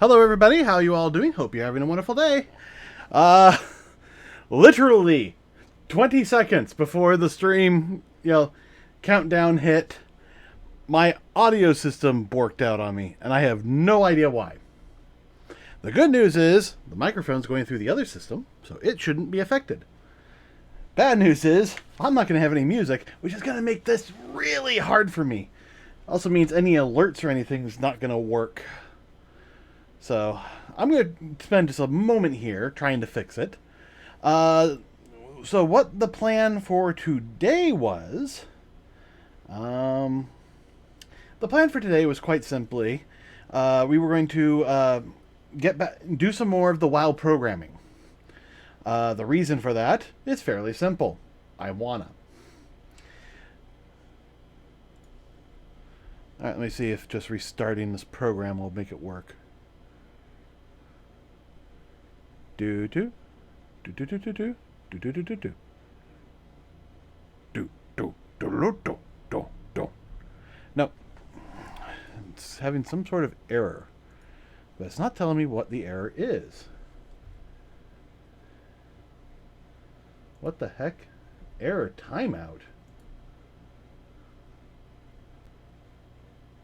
Hello everybody, how you all doing? Hope you're having a wonderful day. Literally 20 seconds before the stream, countdown hit, my audio system borked out on me, and I have no idea why. The good news is, the microphone's going through the other system, so it shouldn't be affected. Bad news is, I'm not going to have any music, which is going to make this really hard for me. Also means any alerts or anything is not going to work. So, I'm going to spend just a moment here trying to fix it. So what the plan for today was... the plan for today was quite simply, we were going to do some more of the WoW programming. The reason for that is fairly simple. I wanna. Alright, let me see if just restarting this program will make it work. Do do do do do do do do do do do do do do do do do do. No, it's having some sort of error, but it's not telling me what the error is. What the heck? Error timeout.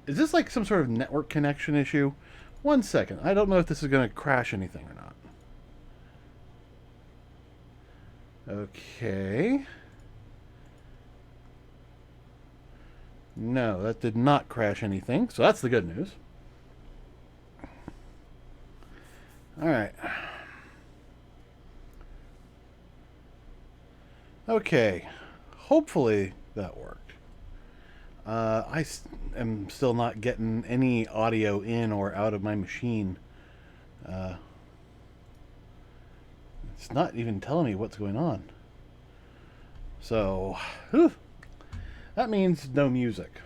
Is this like some sort of network connection issue? 1 second. I don't know if this is going to crash anything or not. Okay. No, that did not crash anything, so that's the good news. Alright. Okay. Hopefully that worked. I am still not getting any audio in or out of my machine. It's not even telling me what's going on. So, that means no music.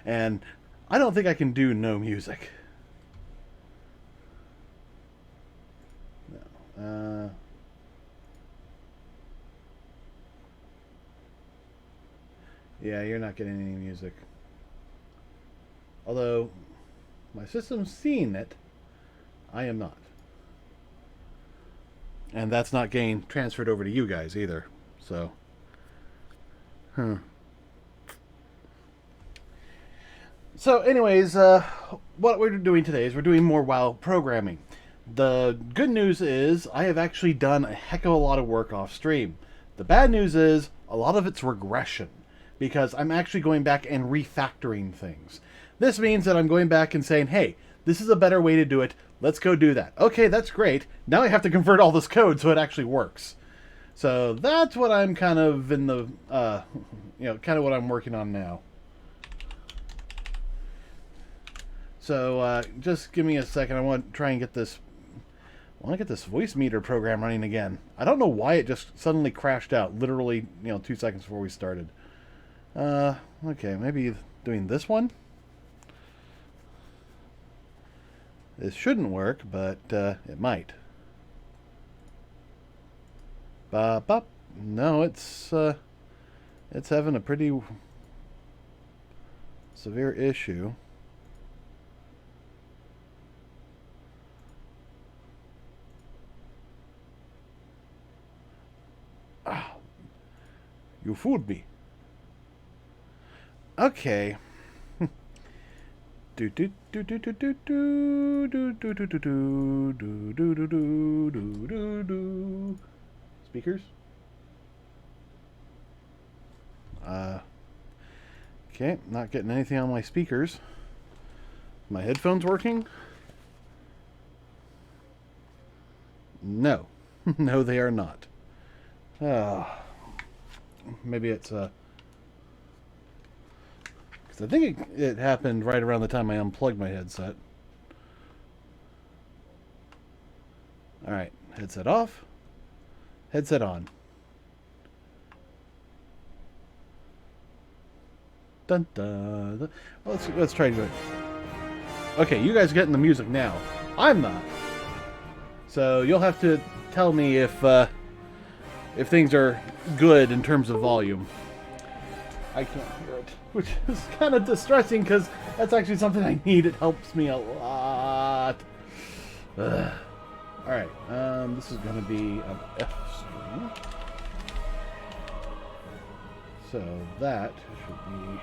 And I don't think I can do no music. No. Yeah, you're not getting any music. Although, my system's seeing it, I am not. And that's not getting transferred over to you guys either. So, So anyways, what we're doing today is we're doing more WoW programming. The good news is I have actually done a heck of a lot of work off stream. The bad news is a lot of it's regression, because I'm actually going back and refactoring things. This means that I'm going back and saying, hey, this is a better way to do it. Let's go do that. Okay, that's great. Now I have to convert all this code so it actually works. So that's what I'm kind of in the, kind of what I'm working on now. So just give me a second. I want to try and get this. I want to get this voice meter program running again. I don't know why it just suddenly crashed out. Literally, 2 seconds before we started. Okay, maybe doing this one. This shouldn't work, but it might. Bop, bop. No, it's having a pretty severe issue. Ah, you fooled me. Okay. Do do do do do do do do do do do do do do do do do do. Speakers. Okay, not getting anything on my speakers. My headphones working? No, no, they are not. Maybe it's I think it happened right around the time I unplugged my headset. Alright, headset off. Headset on. Dun dun. Dun. Well, let's try to do it. Okay, you guys are getting the music now. I'm not. So you'll have to tell me if things are good in terms of volume. I can't hear it, which is kind of distressing because that's actually something I need. It helps me a lot. Ugh. Alright, this is going to be an F string. So that should be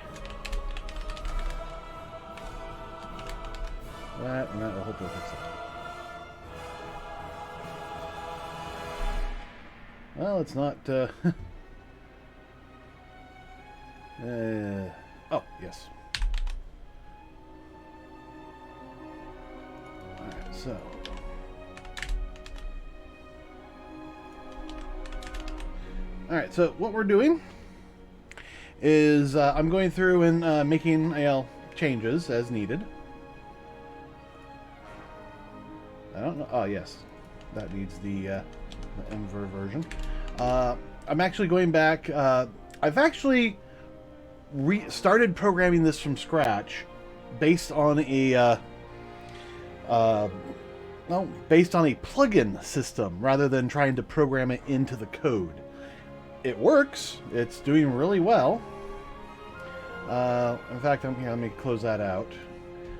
that, and that will hopefully fix it. Well, it's not, oh, yes. Alright, so. Alright, so what we're doing is I'm going through and making changes as needed. I don't know. Oh, yes. That needs the Enver version. I'm actually going back. I've actually started programming this from scratch based on a based on a plugin system rather than trying to program it into the code. It works. It's doing really well. In fact, let me close that out.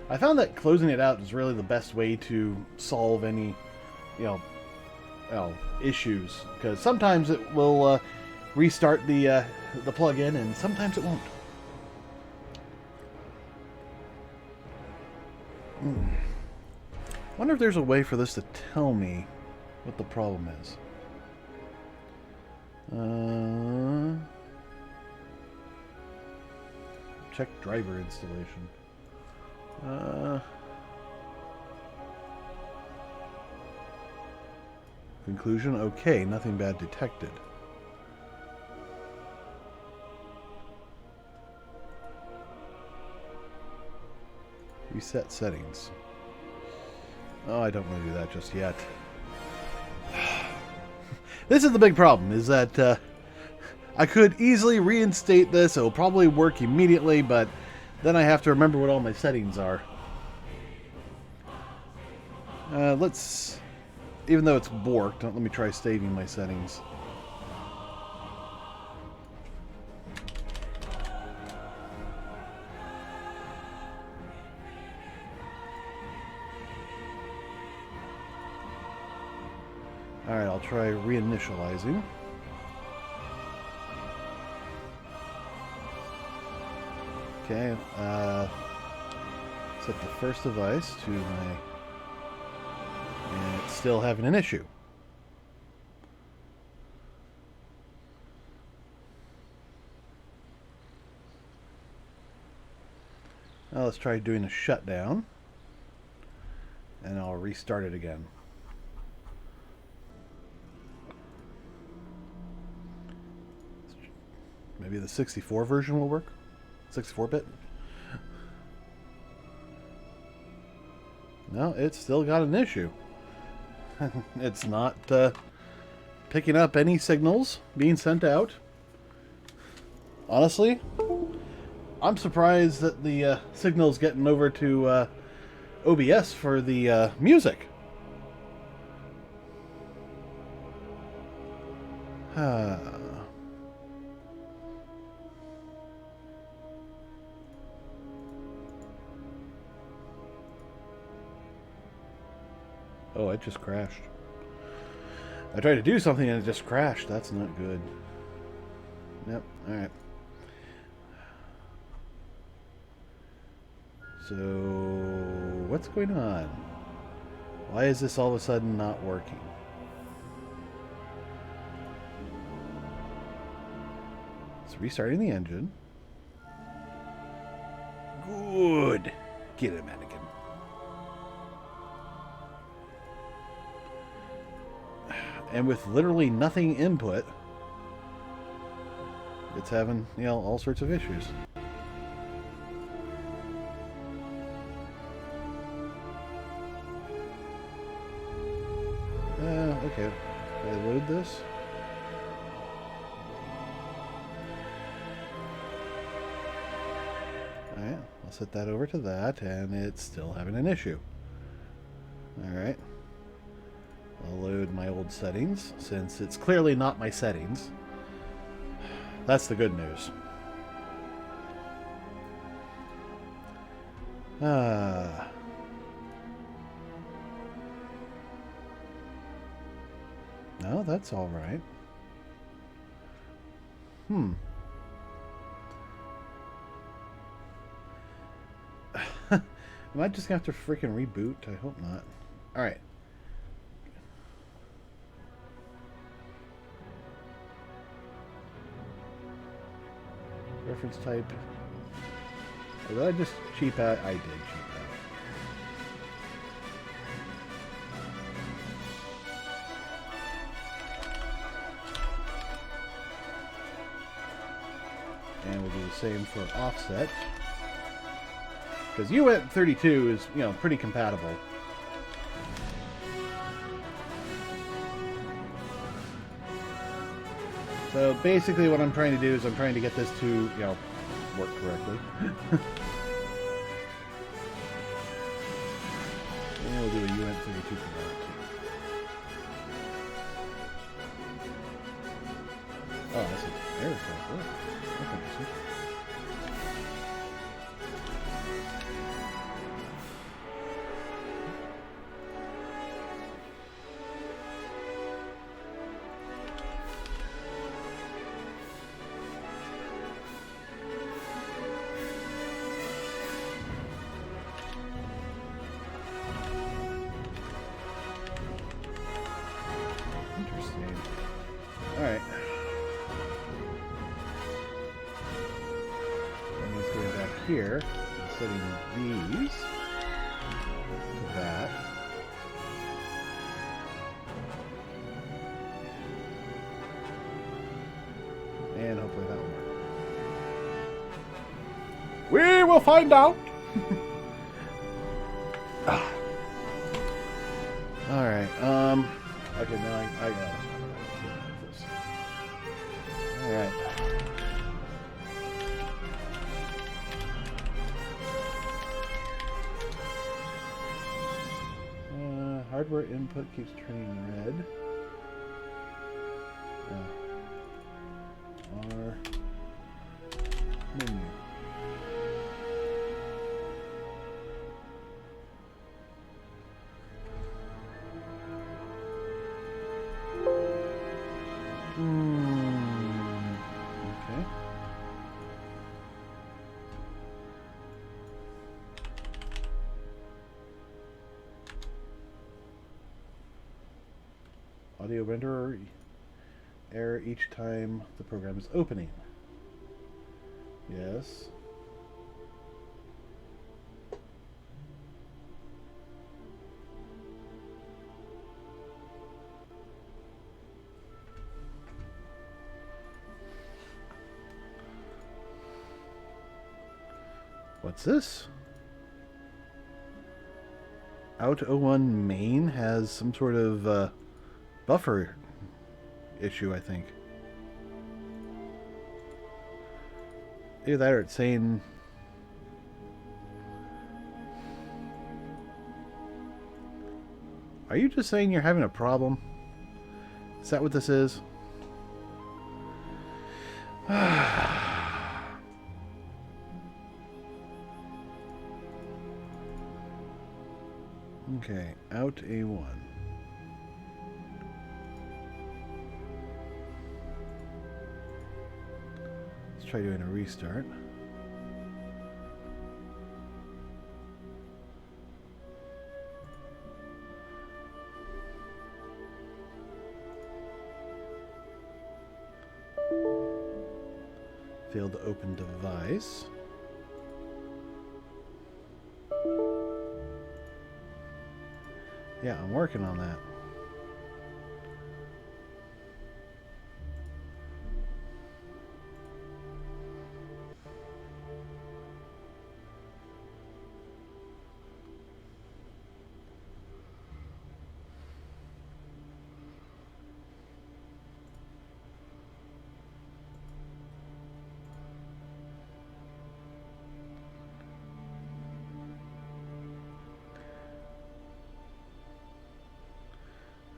I found that closing it out is really the best way to solve any, issues, because sometimes it will restart the plugin, and sometimes it won't. Wonder if there's a way for this to tell me what the problem is. Check driver installation. Conclusion, okay, nothing bad detected. Reset settings. Oh, I don't want to do that just yet. This is the big problem, is that I could easily reinstate this. It'll probably work immediately, but then I have to remember what all my settings are. Let's, even though it's borked, let me try saving my settings. Alright, I'll try reinitializing. Okay, set the first device to my... and it's still having an issue. Now let's try doing a shutdown. And I'll restart it again. Maybe the 64 version will work? 64-bit? No, it's still got an issue. It's not picking up any signals being sent out. Honestly, I'm surprised that the signal's getting over to OBS for the music. Oh, it just crashed. I tried to do something and it just crashed. That's not good. Yep, alright. So, what's going on? Why is this all of a sudden not working? It's restarting the engine. Good. Get him, Anakin. And with literally nothing input, it's having, all sorts of issues. Okay. I load this. Alright, I'll set that over to that, and it's still having an issue. Alright. I'll load my old settings, since it's clearly not my settings. That's the good news. No, that's all right. Am I just gonna have to freaking reboot? I hope not. All right. Reference type. Or did I just cheap out? I did cheap out. And we'll do the same for offset. Because UE32 is, you know, pretty compatible. So basically what I'm trying to do is I'm trying to get this to, you know, work correctly. And we'll do a UE32 for that too. Oh, that's an error code. That's interesting. Alright. And let's go back here and setting these to that. And hopefully that will work. We will find out! Alright, okay, now I got it. Alright. Hardware input keeps turning red. R menu. Okay. Audio renderer error each time the program is opening. Yes. What's this? Out01 main has some sort of buffer issue, I think. Either that or it's saying... Are you just saying you're having a problem? Is that what this is? Okay, out A1. Let's try doing a restart. Failed to open device. Yeah, I'm working on that.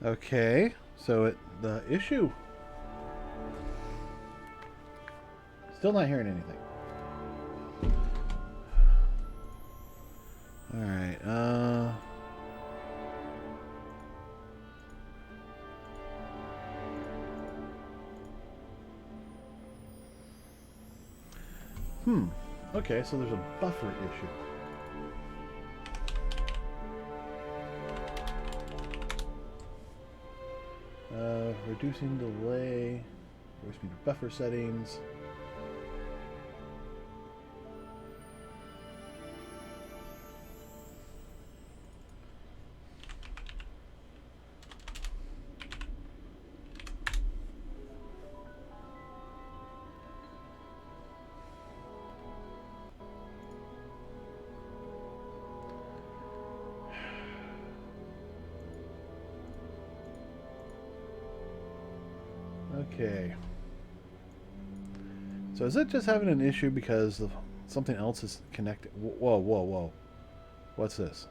Okay, so the issue. Still not hearing anything. All right. Okay, so there's a buffer issue. Reducing delay, voice meter buffer settings. Okay. So is it just having an issue because of something else is connected? Whoa, whoa, whoa. What's this?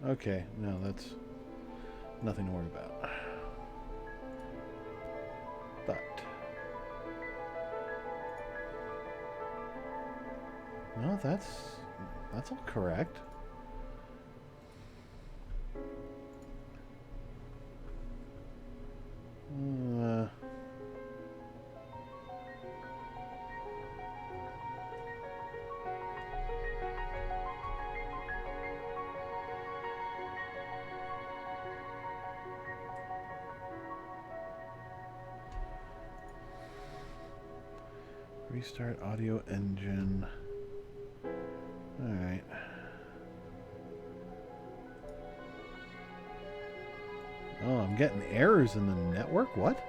Okay, no, that's nothing to worry about. But no, that's all correct. Restart audio engine. Alright. Oh, I'm getting errors in the network? What?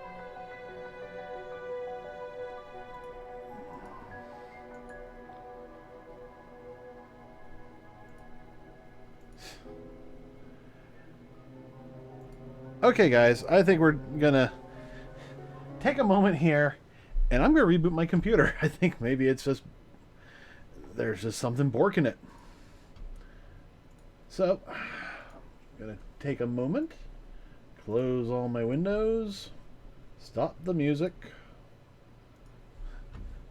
Okay, guys, I think we're gonna take a moment here. And I'm going to reboot my computer. I think maybe it's just, there's just something borking it. So, I'm going to take a moment, close all my windows, stop the music.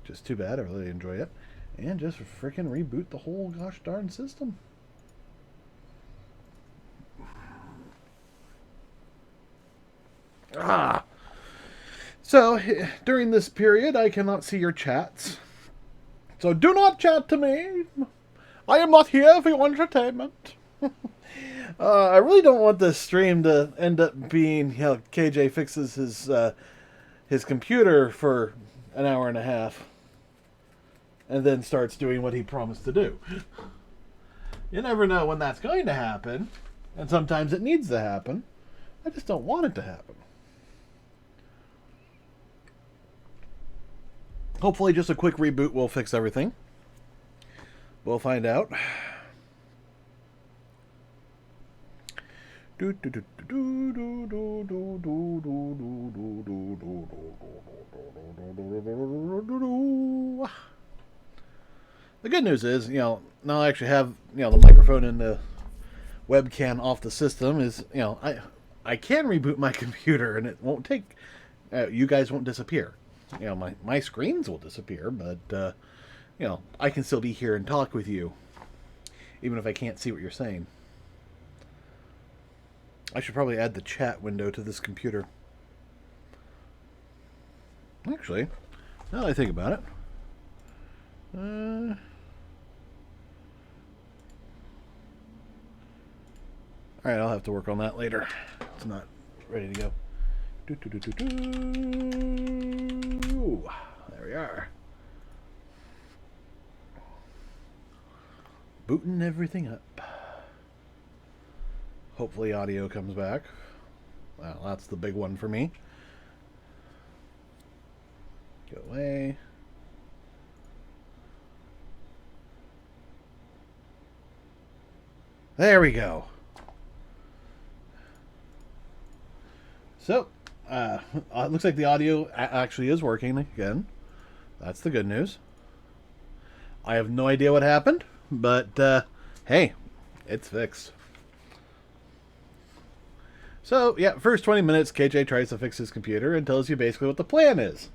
Just too bad, I really enjoy it. And just freaking reboot the whole gosh darn system. So, during this period, I cannot see your chats. So do not chat to me. I am not here for your entertainment. I really don't want this stream to end up being, you know, KJ fixes his computer for an hour and a half and then starts doing what he promised to do. You never know when that's going to happen, and sometimes it needs to happen. I just don't want it to happen. Hopefully just a quick reboot will fix everything. We'll find out. The good news is, you know, now I actually have, you know, the microphone and the webcam off the system is, you know, I can reboot my computer and it won't take, you guys won't disappear. You know, my screens will disappear, but, you know, I can still be here and talk with you, even if I can't see what you're saying. I should probably add the chat window to this computer. Actually, now that I think about it, alright, I'll have to work on that later. It's not ready to go. There we are. Booting everything up. Hopefully audio comes back. Well, that's the big one for me. Go away. There we go. So, it looks like the audio actually is working again. That's the good news. I have no idea what happened, but hey, it's fixed. So, yeah, first 20 minutes, KJ tries to fix his computer and tells you basically what the plan is.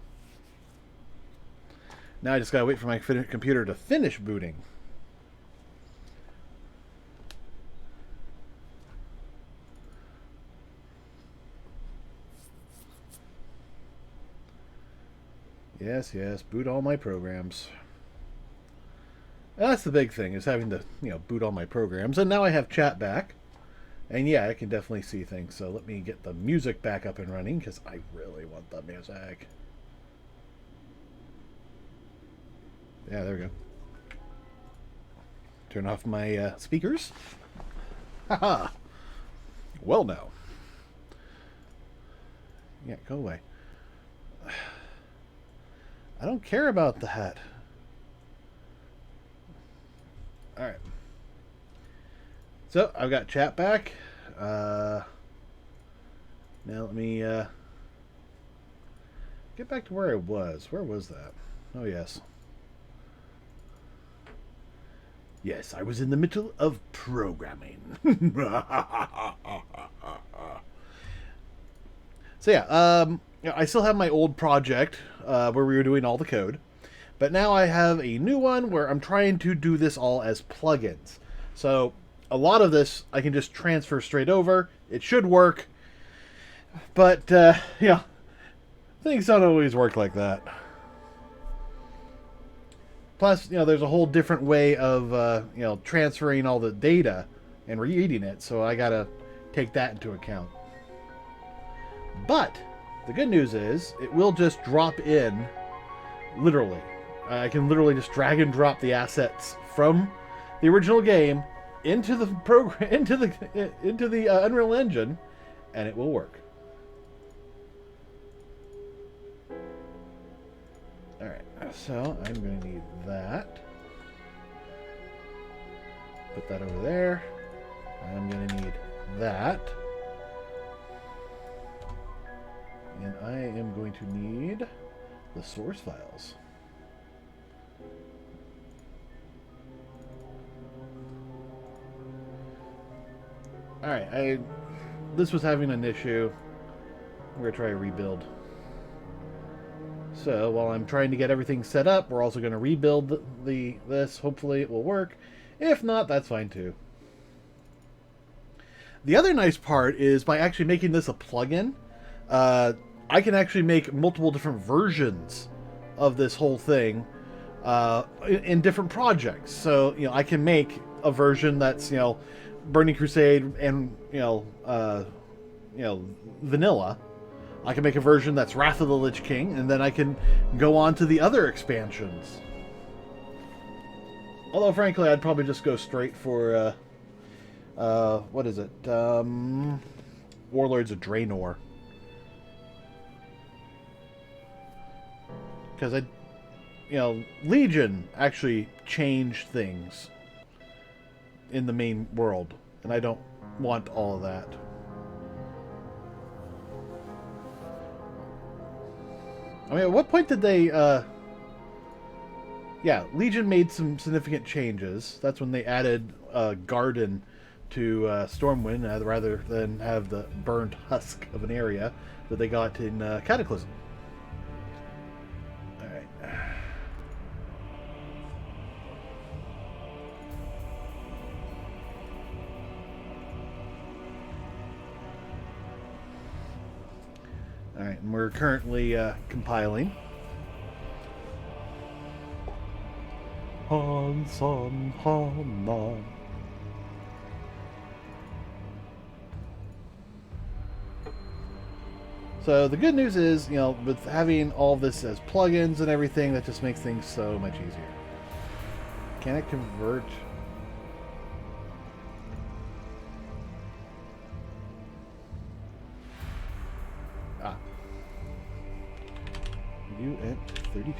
Now I just gotta wait for my computer to finish booting. Yes, yes, boot all my programs. That's the big thing, is having to, boot all my programs. And now I have chat back. And yeah, I can definitely see things. So let me get the music back up and running, because I really want the music. Yeah, there we go. Turn off my speakers. Haha. Well, now. Yeah, go away. I don't care about the hat. Alright. So, I've got chat back. Now let me get back to where I was. Where was that? Oh, yes. Yes, I was in the middle of programming. So yeah, I still have my old project where we were doing all the code, but now I have a new one where I'm trying to do this all as plugins. So a lot of this I can just transfer straight over. It should work, but things don't always work like that. Plus, there's a whole different way of transferring all the data and reading it, so I gotta take that into account. But the good news is it will just drop in, literally. I can literally just drag and drop the assets from the original game into the program, into the Unreal Engine, and it will work. All right, so I'm going to need that. Put that over there. I'm going to need that. And I am going to need the source files. Alright, this was having an issue. We're going to try a rebuild. So, while I'm trying to get everything set up, we're also going to rebuild this. Hopefully it will work. If not, that's fine too. The other nice part is by actually making this a plugin, I can actually make multiple different versions of this whole thing in different projects. So, I can make a version that's, Burning Crusade and, vanilla. I can make a version that's Wrath of the Lich King, and then I can go on to the other expansions. Although, frankly, I'd probably just go straight for, what is it? Warlords of Draenor. Because Legion actually changed things in the main world, and I don't want all of that. I mean, at what point did they, Legion made some significant changes. That's when they added Garden to Stormwind, rather than have the burned husk of an area that they got in Cataclysm. Alright, and we're currently compiling. Han-san, Han-man. So the good news is, with having all this as plugins and everything, that just makes things so much easier. Can it convert? You at 32.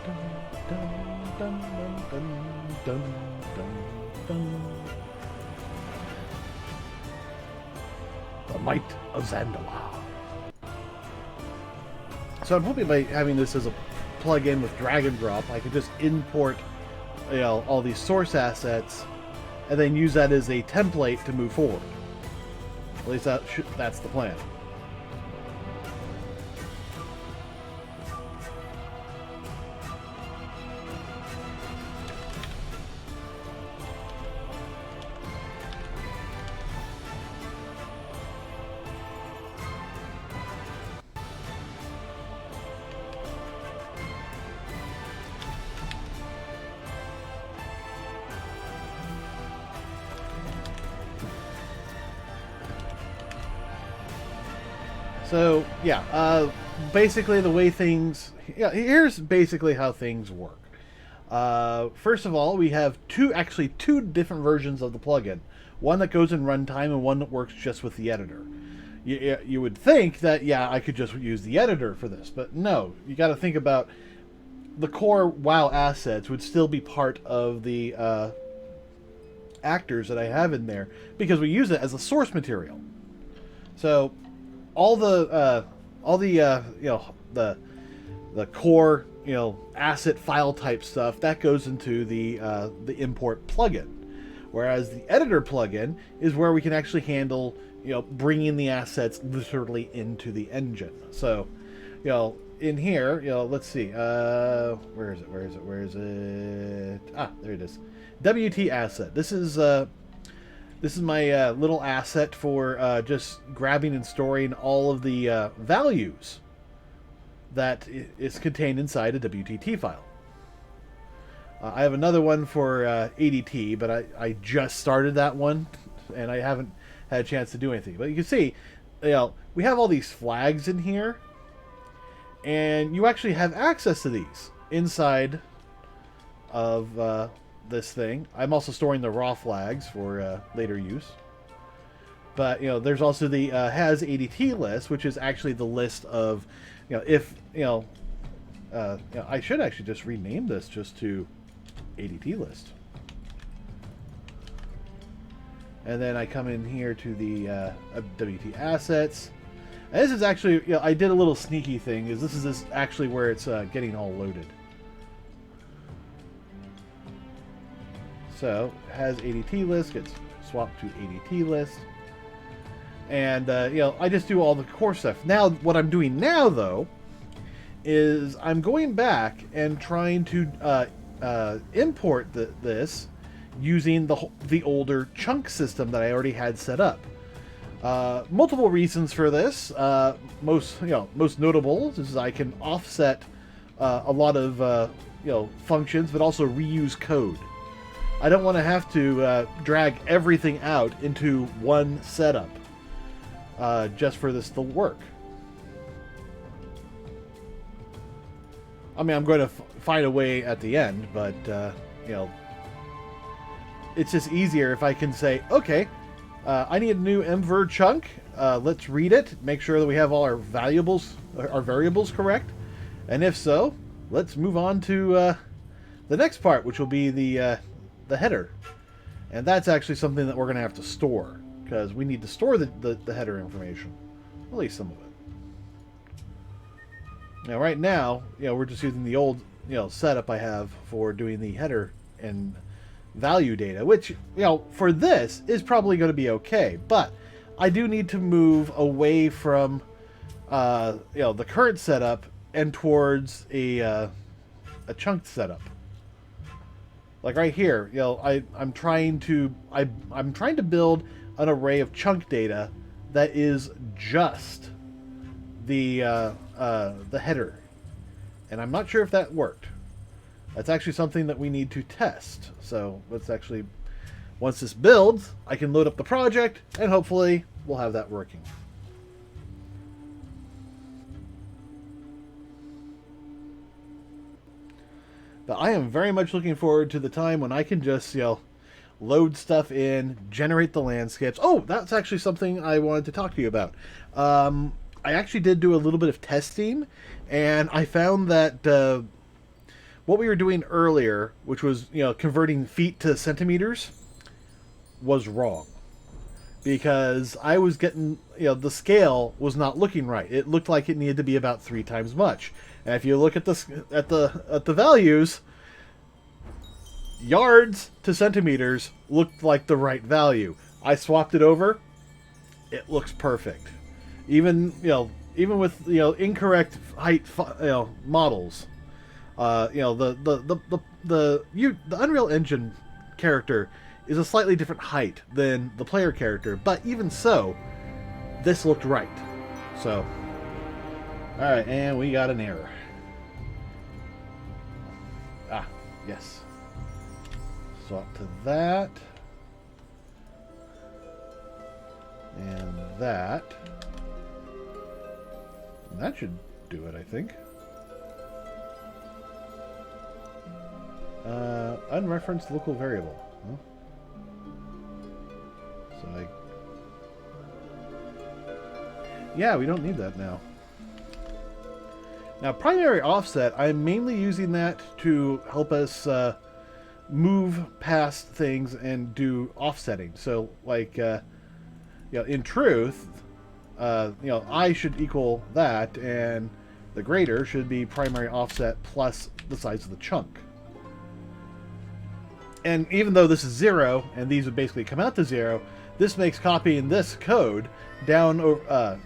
Dun, dun, dun, dun, dun, dun. Dun. The Might of Zandala. So I'm hoping by having this as a plug-in with drag and drop, I can just import, all these source assets, and then use that as a template to move forward. At least that's the plan. So, yeah, basically the way things... Yeah, here's basically how things work. First of all, we have two different versions of the plugin. One that goes in runtime and one that works just with the editor. You would think that, yeah, I could just use the editor for this, but no. You got to think about the core WoW assets would still be part of the actors that I have in there because we use it as a source material. So... all the core asset file type stuff that goes into the import plugin, whereas the editor plugin is where we can actually handle bringing the assets literally into the engine. So in here let's see, where is it? Ah, there it is. WT asset. This is my little asset for just grabbing and storing all of the values that is contained inside a WTT file. I have another one for ADT, but I just started that one, and I haven't had a chance to do anything. But you can see, we have all these flags in here, and you actually have access to these inside of... this thing. I'm also storing the raw flags for later use. But there's also the has ADT list, which is actually the list of if I should actually just rename this just to ADT list. And then I come in here to the WT assets. And this is actually I did a little sneaky thing. This is actually where it's getting all loaded. So, has ADT list, gets swapped to ADT list. And, I just do all the core stuff. Now, what I'm doing now, though, is I'm going back and trying to import this using the older chunk system that I already had set up. Multiple reasons for this. Most notable is I can offset a lot of, functions, but also reuse code. I don't want to have to drag everything out into one setup just for this to work. I mean, I'm going to find a way at the end, but, it's just easier if I can say, okay, I need a new mver chunk. Let's read it, make sure that we have all our variables correct. And if so, let's move on to the next part, which will be the header. And that's actually something that we're going to have to store, because we need to store the header information, at least some of it. Now right now we're just using the old setup I have for doing the header and value data, which for this is probably going to be okay, but I do need to move away from the current setup and towards a chunked setup. Like right here, I'm trying to build an array of chunk data that is just the header, and I'm not sure if that worked. That's actually something that we need to test. So let's actually, once this builds, I can load up the project, and hopefully we'll have that working. But I am very much looking forward to the time when I can just, load stuff in, generate the landscapes. Oh, that's actually something I wanted to talk to you about. I actually did do a little bit of testing, and I found that what we were doing earlier, which was, converting feet to centimeters, was wrong. Because I was getting, the scale was not looking right. It looked like it needed to be about 3 times much. And if you look at the values, yards to centimeters looked like the right value. I swapped it over. It looks perfect. Even with incorrect height models, the Unreal Engine character is a slightly different height than the player character, but even so, this looked right. So, alright, and we got an error. Ah, yes. Swap to that. And that. And that should do it, I think. Unreferenced local variable. Huh? So yeah, we don't need that now. Now, primary offset, I'm mainly using that to help us move past things and do offsetting. So, like, in truth, I should equal that, and the greater should be primary offset plus the size of the chunk. And even though this is 0, and these would basically come out to 0, this makes copying this code down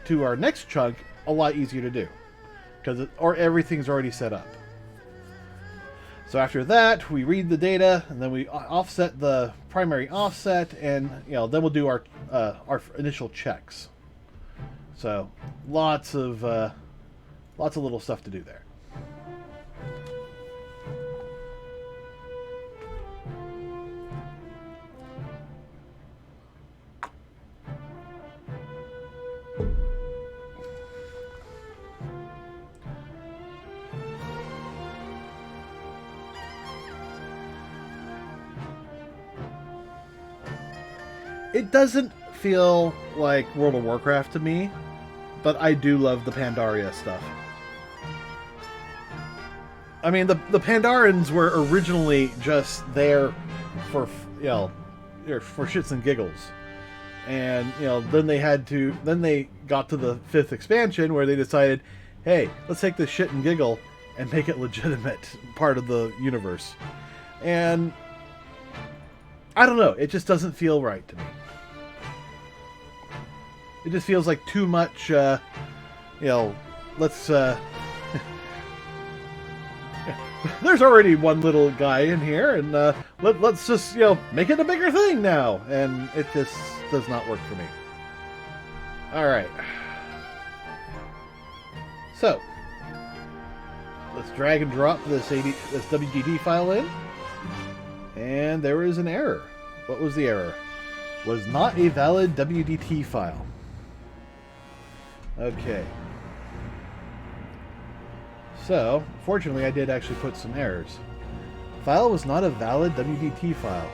to our next chunk a lot easier to do, or everything's already set up. So after that, we read the data, and then we offset the primary offset, and then we'll do our initial checks. So lots of little stuff to do there. It doesn't feel like World of Warcraft to me, but I do love the Pandaria stuff. I mean, the Pandarians were originally just there for for shits and giggles, and then they got to the 5th expansion where they decided, hey, let's take this shit and giggle and make it legitimate part of the universe. And I don't know, it just doesn't feel right to me. It just feels like too much, let's, there's already one little guy in here, and let's just, make it a bigger thing now. And it just does not work for me. Alright. So, let's drag and drop this WGD file in. And there is an error. What was the error? Was not a valid WDT file. Okay. So, fortunately, I did actually put some errors. File was not a valid WDT file.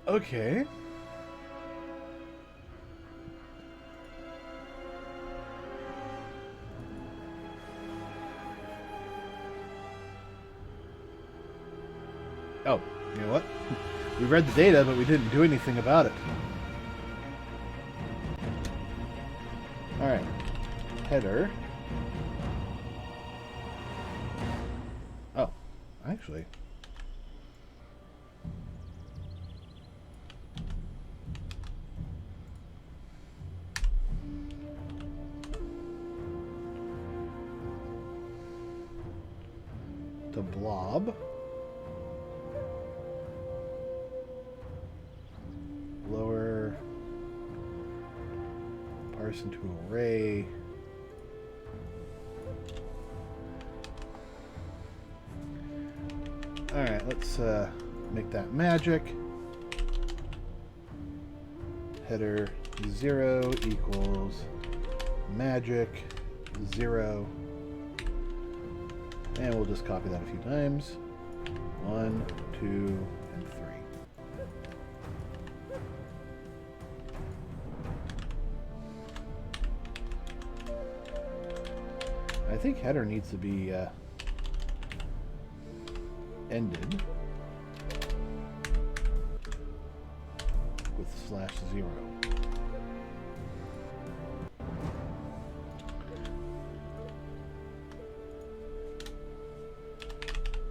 Okay. Oh, you know what? We read the data, but we didn't do anything about it. Alright. Header. Oh, actually. To blob. Lower, parse into array. All right, let's make that magic. Header 0 equals magic 0, and we'll just copy that a few times. 1, 2, and 3. think header needs to be ended with /0.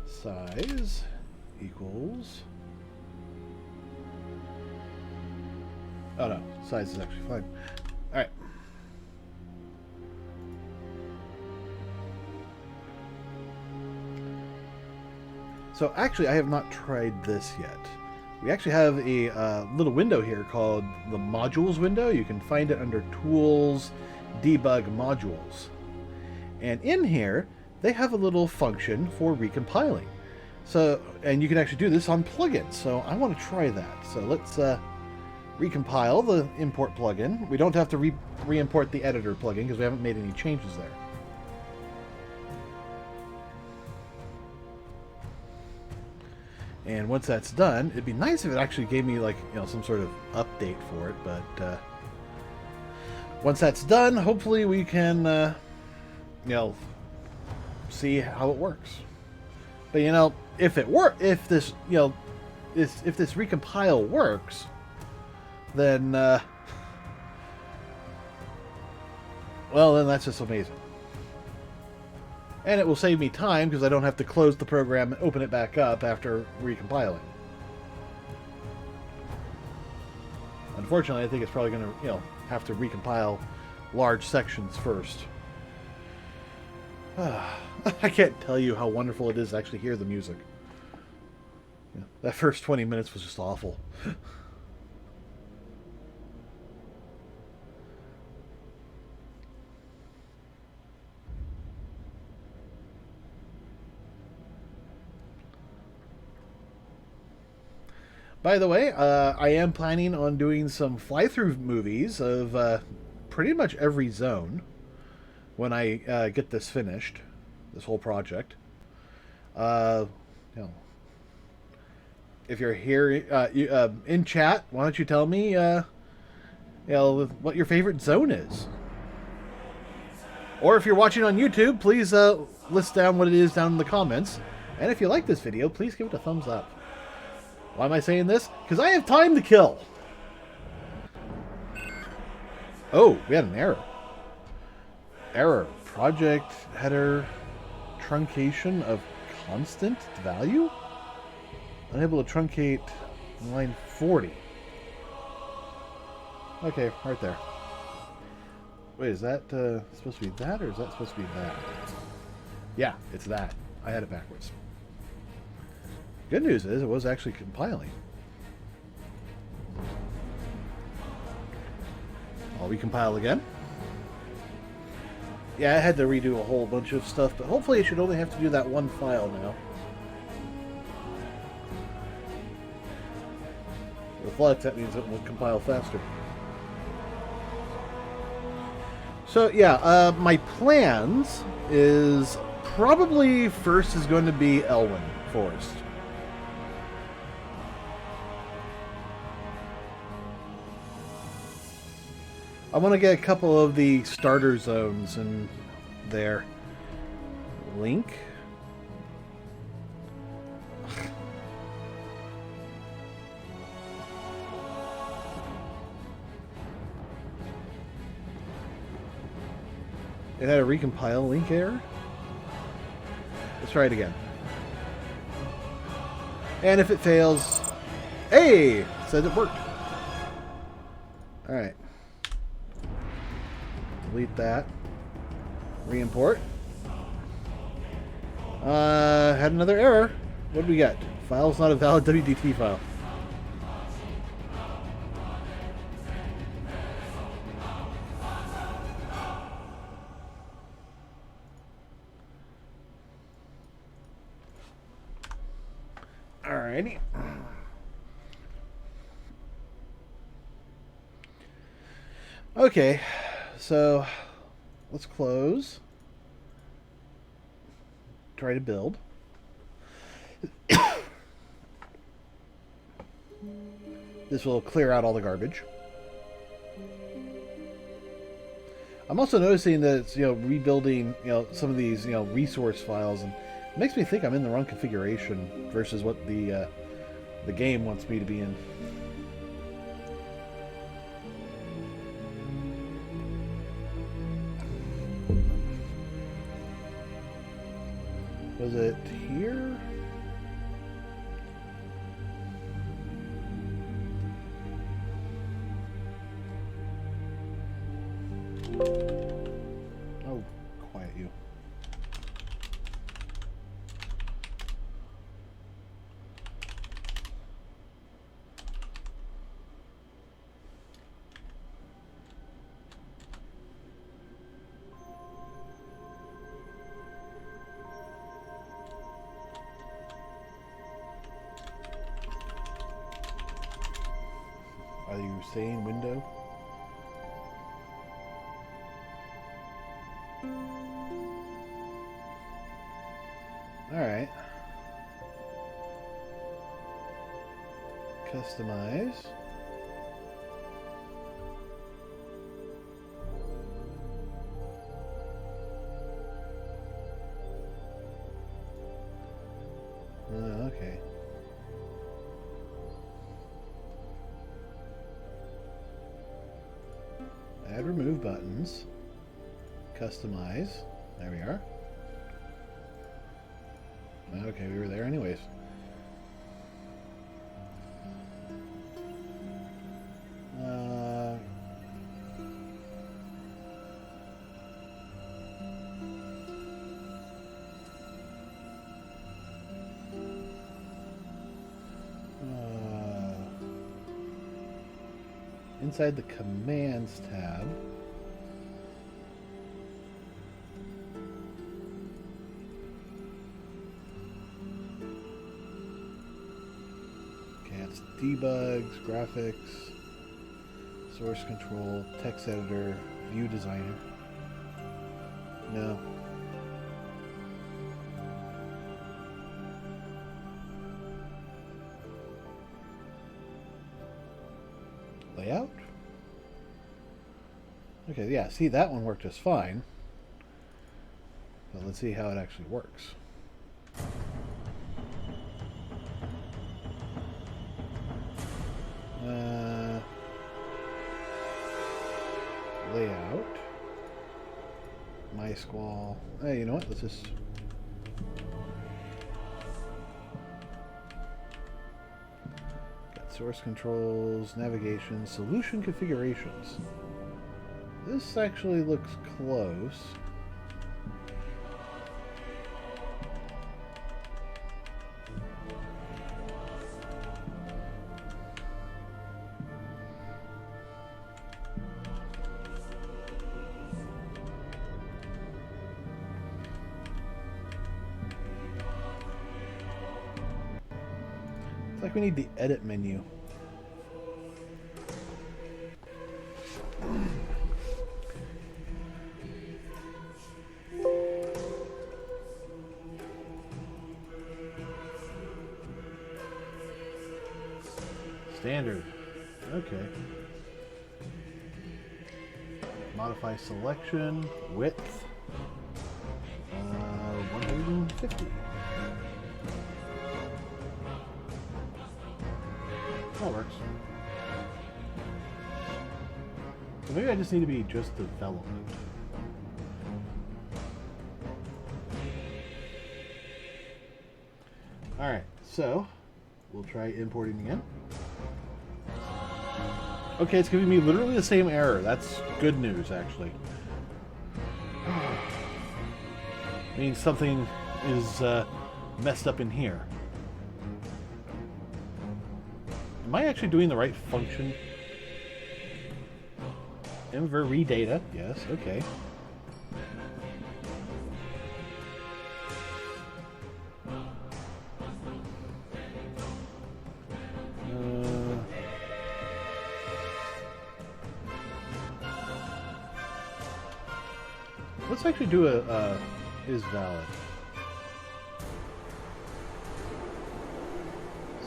Size equals... Oh no, size is actually fine. Alright. So actually I have not tried this yet. We actually have a little window here called the Modules window. You can find it under Tools, Debug Modules. And in here, they have a little function for recompiling. So, and you can actually do this on plugins. So I want to try that. So let's recompile the import plugin. We don't have to re-import the editor plugin because we haven't made any changes there. And once that's done, it'd be nice if it actually gave me, like, you know, some sort of update for it. But once that's done, hopefully we can, you know, see how it works. But you know, if this, you know, if this recompile works, then well, then that's just amazing. And it will save me time because I don't have to close the program and open it back up after recompiling. Unfortunately, I think it's probably going to, you know, have to recompile large sections first. I can't tell you how wonderful it is to actually hear the music. Yeah, that first 20 minutes was just awful. By the way, I am planning on doing some fly-through movies of pretty much every zone when I get this finished, this whole project. You know, if you're here in chat, why don't you tell me, you know, what your favorite zone is? Or if you're watching on YouTube, please list down what it is down in the comments. And if you like this video, please give it a thumbs up. Why am I saying this? Because I have time to kill. Oh, we had an error. Error. Project header truncation of constant value? Unable to truncate line 40. Okay, right there. Wait, is that supposed to be that, or is that supposed to be that? Yeah, it's that. I had it backwards. Good news is it was actually compiling. I'll recompile again. Yeah, I had to redo a whole bunch of stuff, but hopefully I should only have to do that one file now. With Lux, that means it will compile faster. So yeah, my plans is probably first is going to be Elwyn Forest. I want to get a couple of the starter zones in there. Link. It had a recompile link error. Let's try it again. And if it fails, hey, it says it worked. All right. Delete that. Re-import. Had another error. What do we got? File's not a valid WDT file. Alrighty. Okay, so let's close. Try to build. This will clear out all the garbage. I'm also noticing that it's, rebuilding, some of these, resource files, and it makes me think I'm in the wrong configuration versus what the game wants me to be in. Was it here? Oh, quiet you. Are you saying window? Alright. Customize. Okay. Add remove buttons. Customize. There we are. Okay, we were there anyways. Inside the Commands tab. Debugs, graphics, source control, text editor, view designer. No. Layout? Okay, yeah, see, that one worked just fine. But let's see how it actually works. Layout. My squall. Hey, you know what? Let's just... Got source controls, navigation, solution configurations. This actually looks close. It's like we need the edit menu. Standard. Okay. Modify selection, width, 150. That works. So maybe I just need to be just development. Alright, so we'll try importing again. Okay, it's giving me literally the same error. That's good news, actually. Means something is messed up in here. Am I actually doing the right function? Inver redata. Yes, okay. Let's actually do a is valid.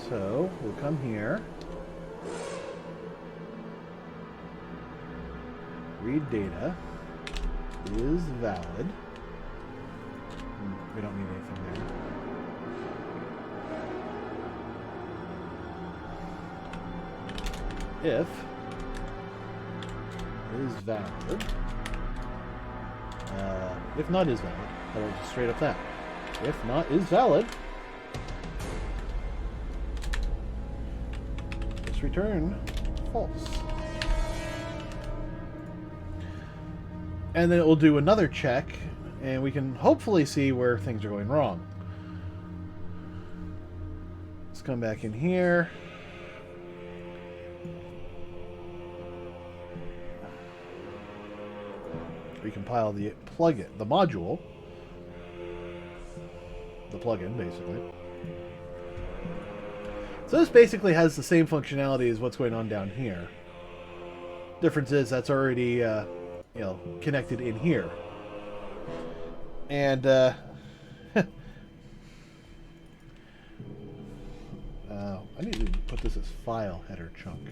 So we'll come here, read data, is valid. We don't need anything there. If is valid. If not is valid. I'll just straight up that. If not is valid. Just return false. And then it will do another check, and we can hopefully see where things are going wrong. Let's come back in here. Recompile the plugin, the module, the plugin, basically. So this basically has the same functionality as what's going on down here. Difference is that's already, connected in here. And I need to put this as file header chunk.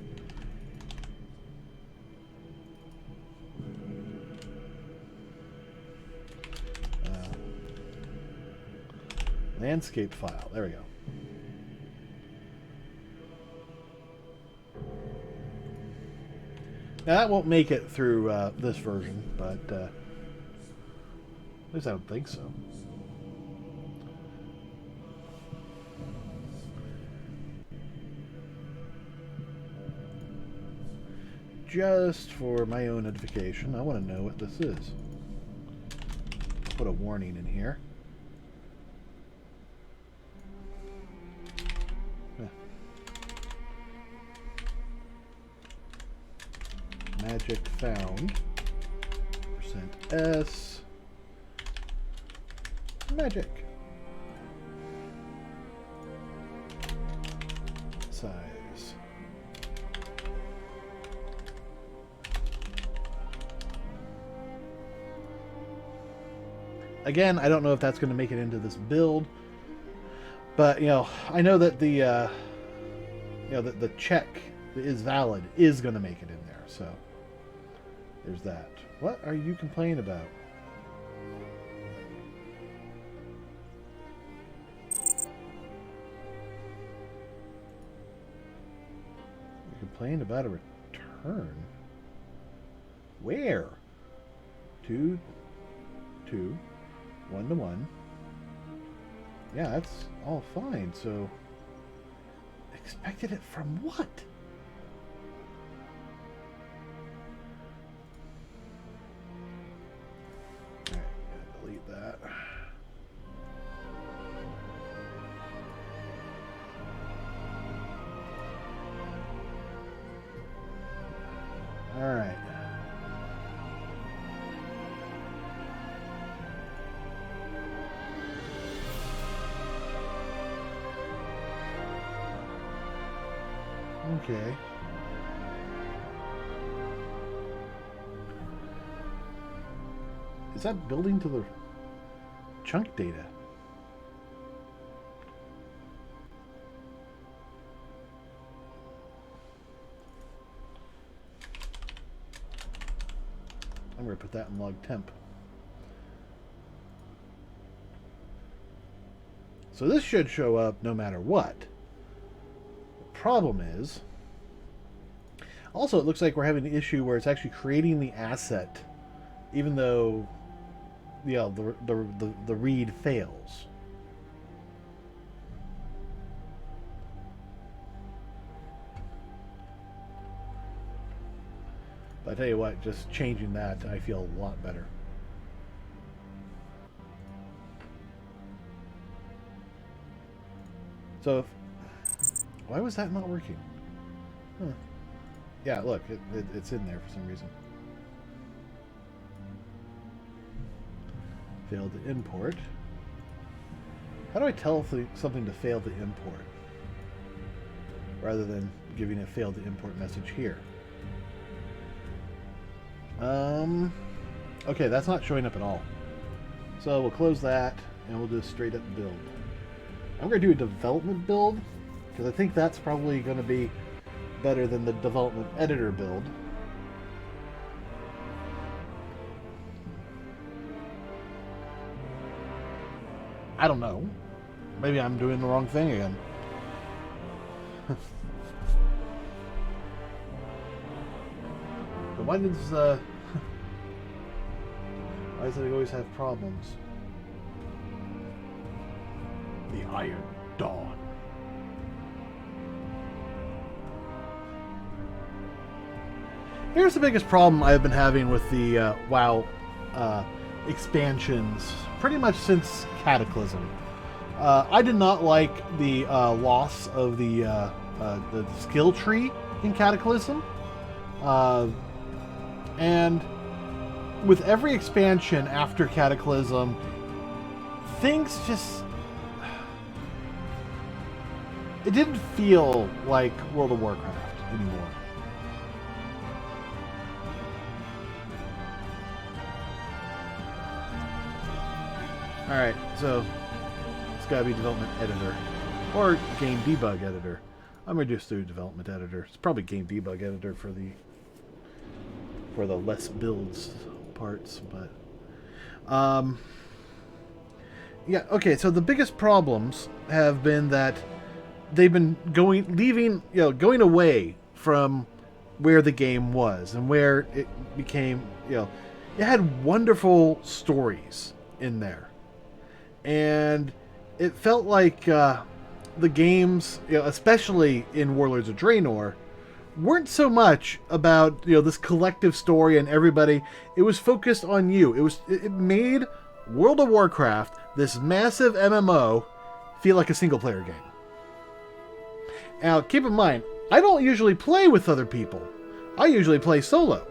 Landscape file. There we go. Now that won't make it through this version, but at least I don't think so. Just for my own edification, I want to know what this is. I'll put a warning in here. Magic found %s magic size. Again, I don't know if that's going to make it into this build, but I know that the the check that is valid is going to make it in there. So there's that. What are you complaining about? You complained about a return? Where? 2, 2, 1 to 1. Yeah, that's all fine. So expected it from what? Alright. Okay. Is that building to the chunk data? I'm going to put that in log temp. So this should show up no matter what. The problem is, also it looks like we're having an issue where it's actually creating the asset, even though the read fails. But I tell you what, just changing that, I feel a lot better. So, why was that not working? Huh. Yeah, look, it's in there for some reason. Failed to import. How do I tell if something to fail to import? Rather than giving a failed to import message here. Okay, that's not showing up at all. So we'll close that and we'll just straight up build. I'm going to do a development build because I think that's probably going to be better than the development editor build. I don't know. Maybe I'm doing the wrong thing again. But why does why does it always have problems? The Iron Dawn. Here's the biggest problem I've been having with the WoW expansions, pretty much since Cataclysm. I did not like the loss of the skill tree in Cataclysm. And with every expansion after Cataclysm, things just... It didn't feel like World of Warcraft anymore. Alright, so it's gotta be development editor. Or game debug editor. I'm gonna just do development editor. It's probably game debug editor for the less builds parts, but yeah, okay, so the biggest problems have been that they've been going away from where the game was and where it became, it had wonderful stories in there. And it felt like the games, especially in Warlords of Draenor, weren't so much about this collective story and everybody. It was focused on you. It made World of Warcraft, this massive MMO, feel like a single player game. Now, keep in mind, I don't usually play with other people. I usually play solo.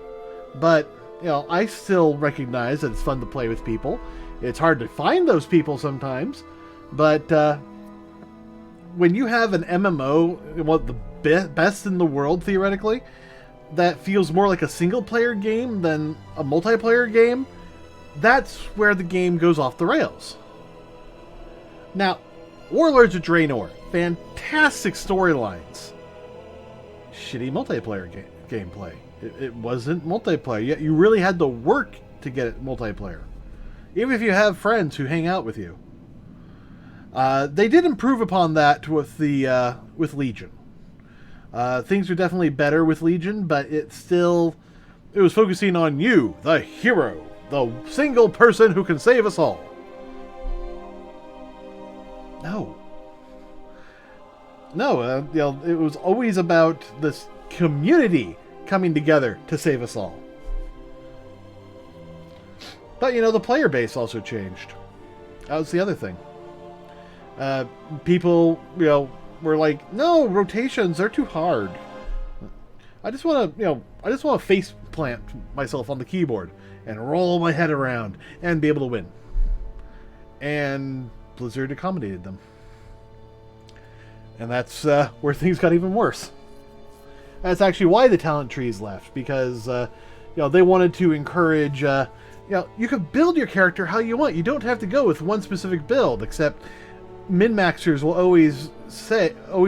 But, I still recognize that it's fun to play with people. It's hard to find those people sometimes. But when you have an MMO, the best in the world, theoretically, that feels more like a single-player game than a multiplayer game, that's where the game goes off the rails. Now, Warlords of Draenor, fantastic storylines. Shitty multiplayer gameplay. It wasn't multiplayer, yet you really had to work to get it multiplayer. Even if you have friends who hang out with you. They did improve upon that with Legion. Things are definitely better with Legion, but it was focusing on you, the hero, the single person who can save us all. No, it was always about this community coming together to save us all. But, the player base also changed. That was the other thing. People, were like, no, rotations, they're too hard. I just want to face plant myself on the keyboard and roll my head around and be able to win. And Blizzard accommodated them. And that's where things got even worse. That's actually why the talent trees left, because they wanted to encourage. You could build your character how you want. You don't have to go with one specific build, except min-maxers will always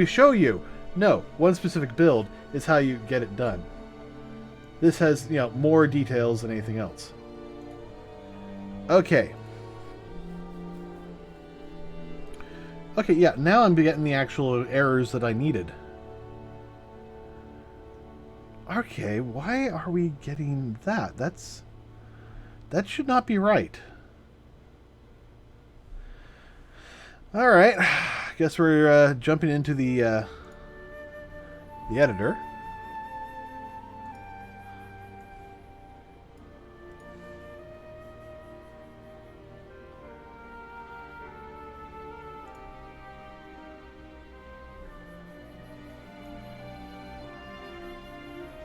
show you, no, one specific build is how you get it done. This has, more details than anything else. Okay. Okay, yeah, now I'm getting the actual errors that I needed. Okay, why are we getting that? That should not be right. Alright, guess we're jumping into the editor.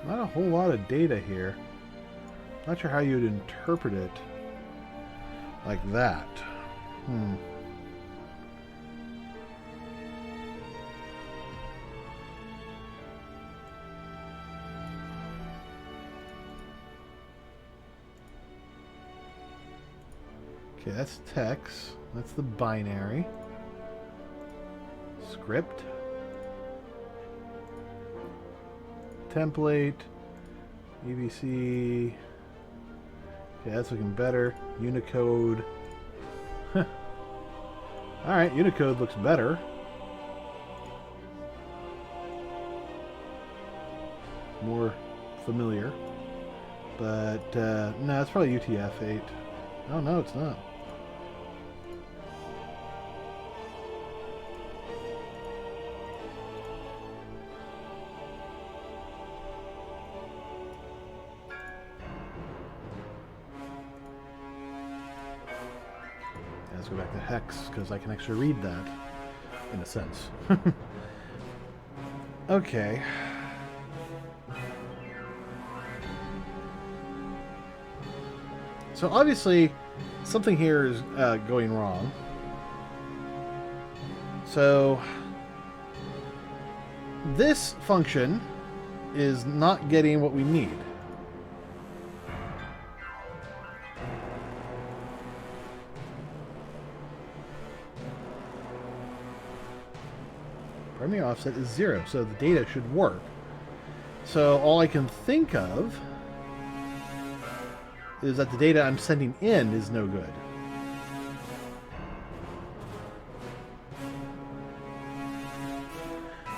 Not a whole lot of data here. Not sure how you'd interpret it like that. Okay, that's text. That's the binary. Script. Template. EBC. Okay, that's looking better. Unicode. Alright, Unicode looks better. More familiar. But, no, it's probably UTF-8. Oh, no, it's not. Let's go back to hex, because I can actually read that, in a sense. Okay. So obviously, something here is going wrong. So, this function is not getting what we need. Primary offset is 0, so the data should work. So all I can think of is that the data I'm sending in is no good.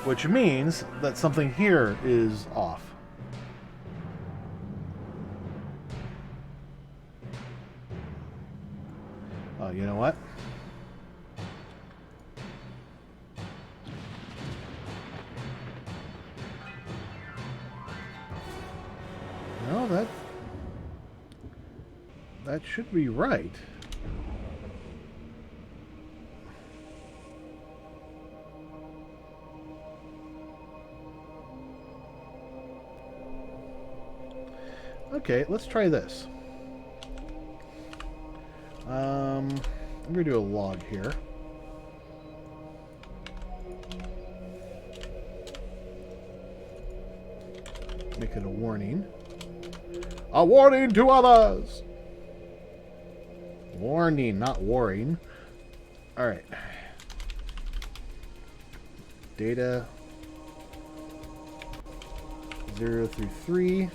Which means that something here is off. Oh, you know what? No, that should be right. Okay, let's try this. I'm going to do a log here. Make it a warning. A warning to others! Warning, not warring. Alright. Data 0 through 3.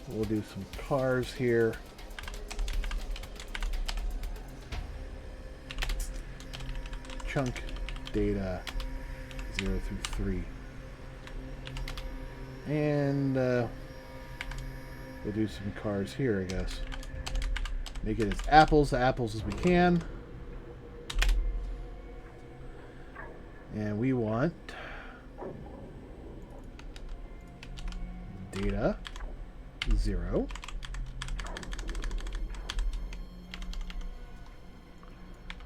We'll do some cars here. Chunk data 0 through 3. And we'll do some cars here, I guess. Make it as apples to apples as we can. And we want data 0.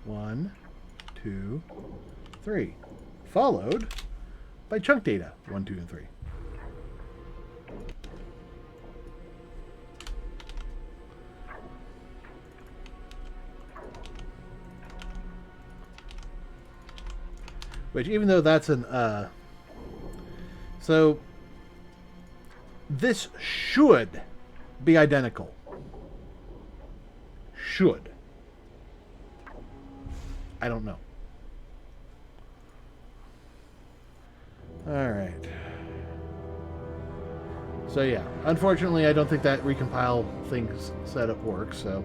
1, 2, 3. Followed by chunk data 1, 2, and 3. Which, even though that's an, so this should be identical. Should. I don't know. Alright. So yeah, unfortunately I don't think that recompile thing's setup works, so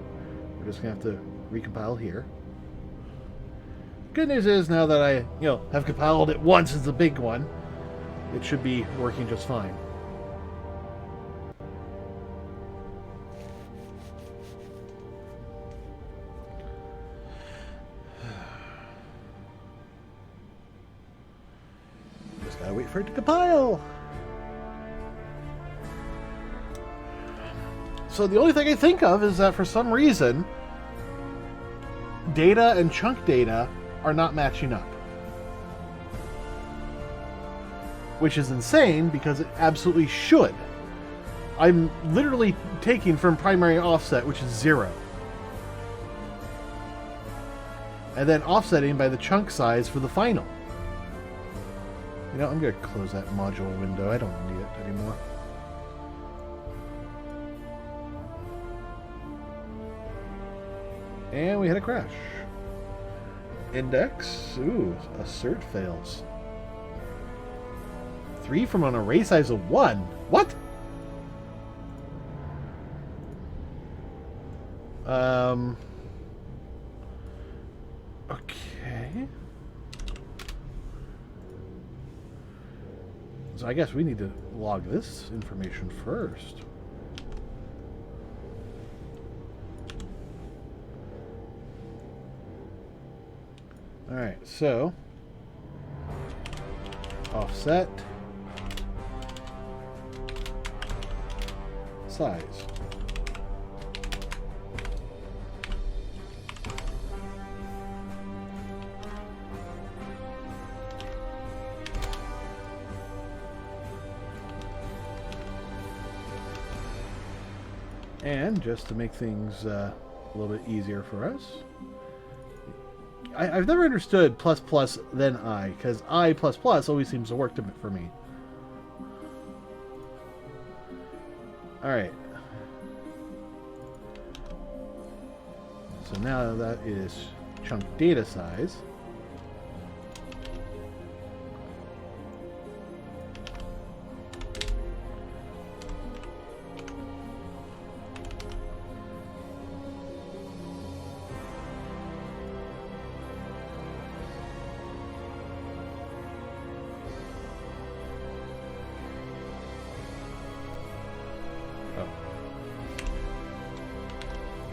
we're just going to have to recompile here. Good news is, now that I, have compiled it once as a big one, it should be working just fine. Just gotta wait for it to compile. So the only thing I think of is that for some reason, data and chunk data are not matching up. Which is insane, because it absolutely should. I'm literally taking from primary offset, which is 0. And then offsetting by the chunk size for the final. I'm going to close that module window. I don't need it anymore. And we had a crash. Index. Ooh, assert fails. 3 from an array size of 1. What? Okay. So I guess we need to log this information first. Alright, so offset size. And just to make things a little bit easier for us, I've never understood plus plus then I, because I plus plus always seems to work for me. Alright. So now that is chunk data size.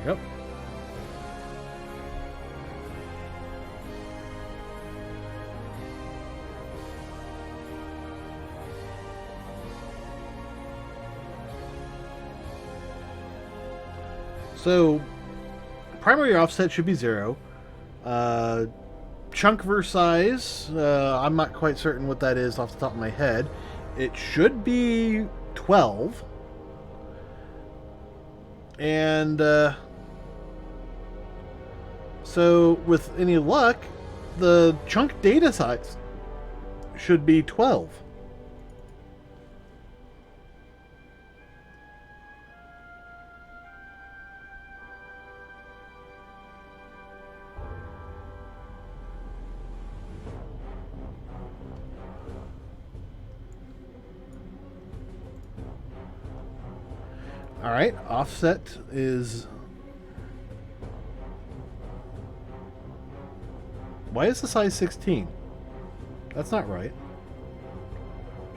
Yep. So, primary offset should be 0. Chunk verse size, I'm not quite certain what that is off the top of my head. It should be 12. And, so, with any luck, the chunk data size should be 12. Alright, offset is... Why is the size 16? That's not right.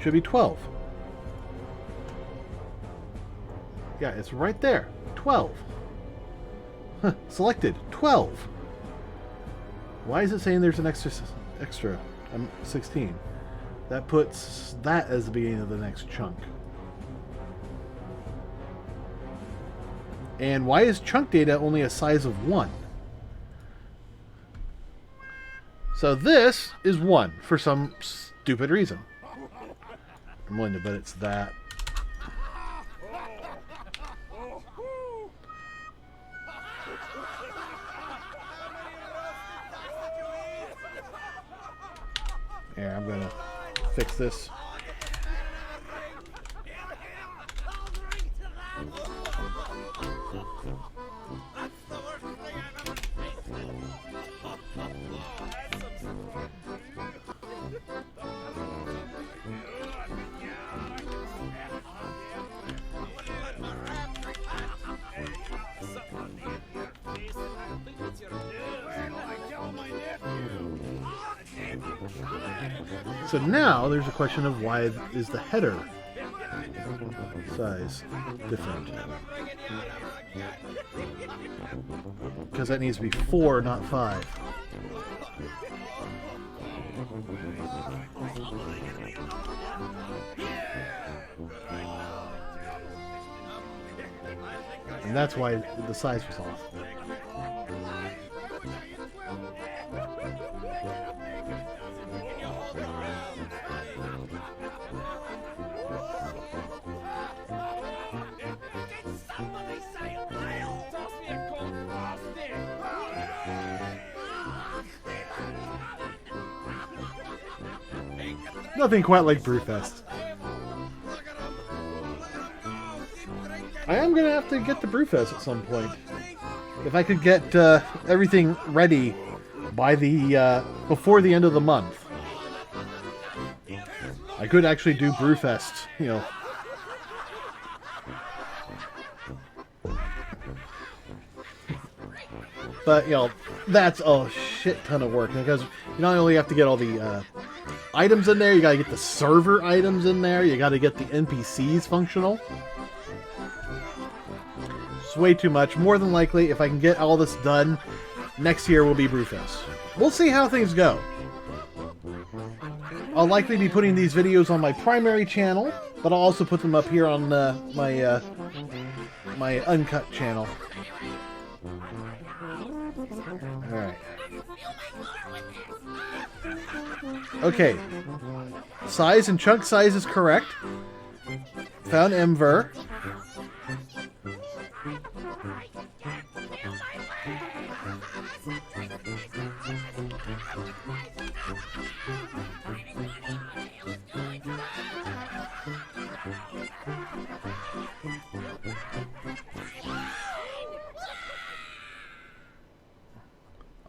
Should be 12. Yeah, it's right there. 12. Huh, selected. 12. Why is it saying there's an extra 16? That puts that as the beginning of the next chunk. And why is chunk data only a size of 1? So this is 1 for some stupid reason. I'm willing to bet it's that. Here, I'm gonna fix this. So now there's a question of why is the header size different? Because that needs to be 4, not 5. And that's why the size was off. Nothing quite like Brewfest. I am going to have to get to Brewfest at some point. If I could get everything ready by the before the end of the month, I could actually do Brewfest, you know. But, you know, that's a shit ton of work, because you not only have to get all the items in there, you gotta get the server items in there, you gotta get the NPCs functional. It's way too much. More than likely, if I can get all this done, next year will be Brewfest. We'll see how things go. I'll likely be putting these videos on my primary channel, but I'll also put them up here on my my uncut channel. Alright. Okay. Size and chunk size is correct. Found Emver.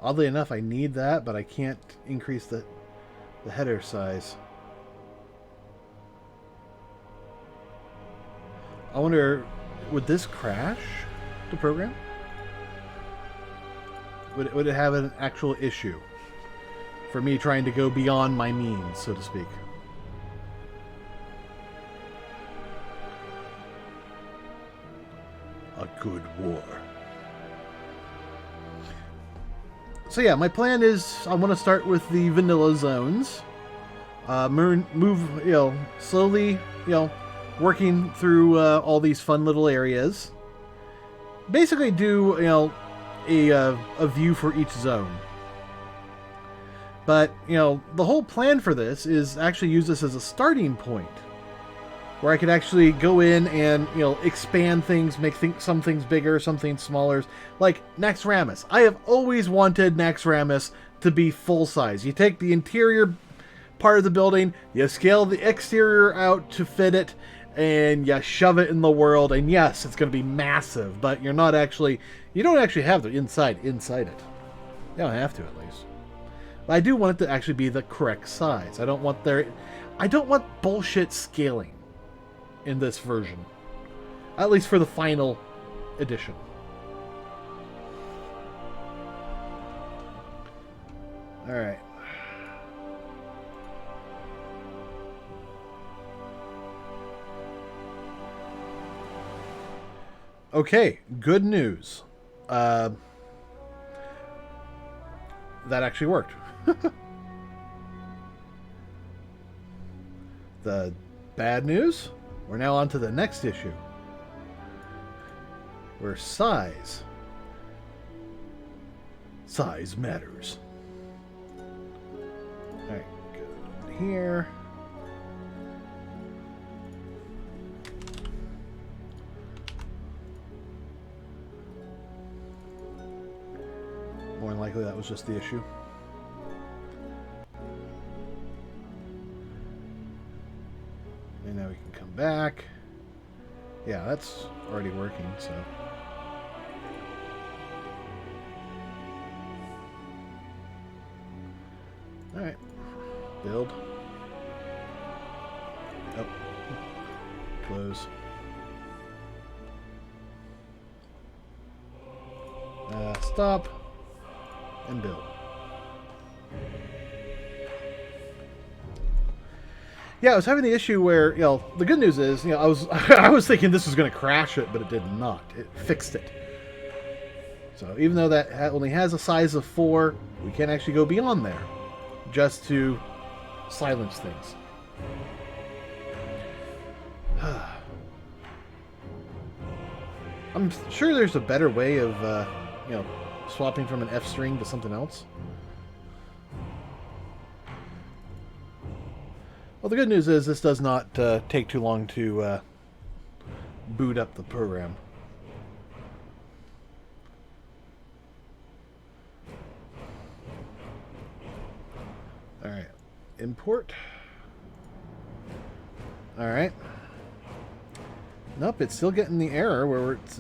Oddly enough, I need that, but I can't increase the header size. I wonder, would this crash the program? Would it have an actual issue for me trying to go beyond my means, so to speak? A good war. So yeah, my plan is I want to start with the vanilla zones. Move, you know, slowly, you know, working through all these fun little areas. Basically do, you know, a view for each zone. But, you know, the whole plan for this is actually use this as a starting point, where I could actually go in and, you know, expand things, make some things bigger, some things smaller. Like Naxxramas. I have always wanted Naxxramas to be full size. You take the interior part of the building, you scale the exterior out to fit it, and you shove it in the world. And yes, it's going to be massive, but you don't actually have the inside it. You don't have to, at least. But I do want it to actually be the correct size. I don't want bullshit scaling in this version, at least for the final edition. All right. Okay, good news. That actually worked. The bad news? We're now on to the next issue, where size matters. Alright, go here. More than likely that was just the issue. And now we can come back. Yeah, that's already working, so. Alright. Build. Oh. Close. Stop. And build. Yeah, I was having the issue where, you know, the good news is, you know, I was thinking this was going to crash it, but it did not. It fixed it. So even though that only has a size of 4, we can actually go beyond there just to silence things. I'm sure there's a better way of, you know, swapping from an F string to something else. Well, the good news is this does not take too long to boot up the program. Alright. Import. Alright. Nope, it's still getting the error where it's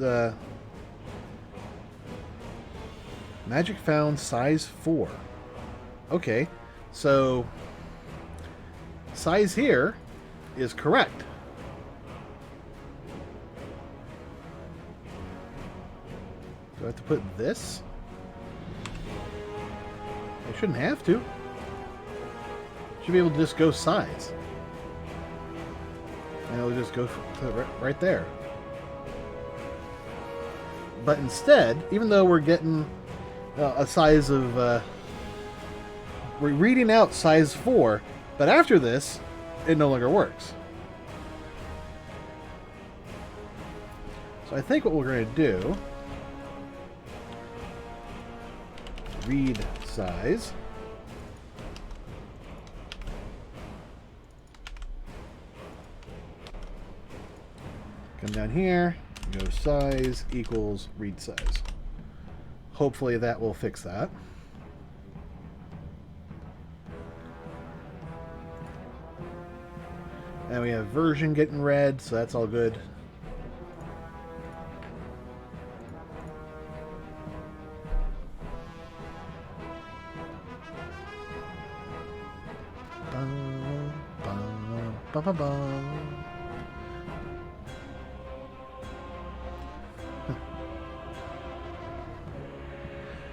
magic found size 4. Okay, so size here is correct. Do I have to put this? I shouldn't have to. Should be able to just go size. And it'll just go right there. But instead, even though we're getting a size of... we're reading out size 4, but after this, it no longer works. So I think what we're going to do... read size. Come down here, go size equals read size. Hopefully that will fix that. And we have version getting read, so that's all good.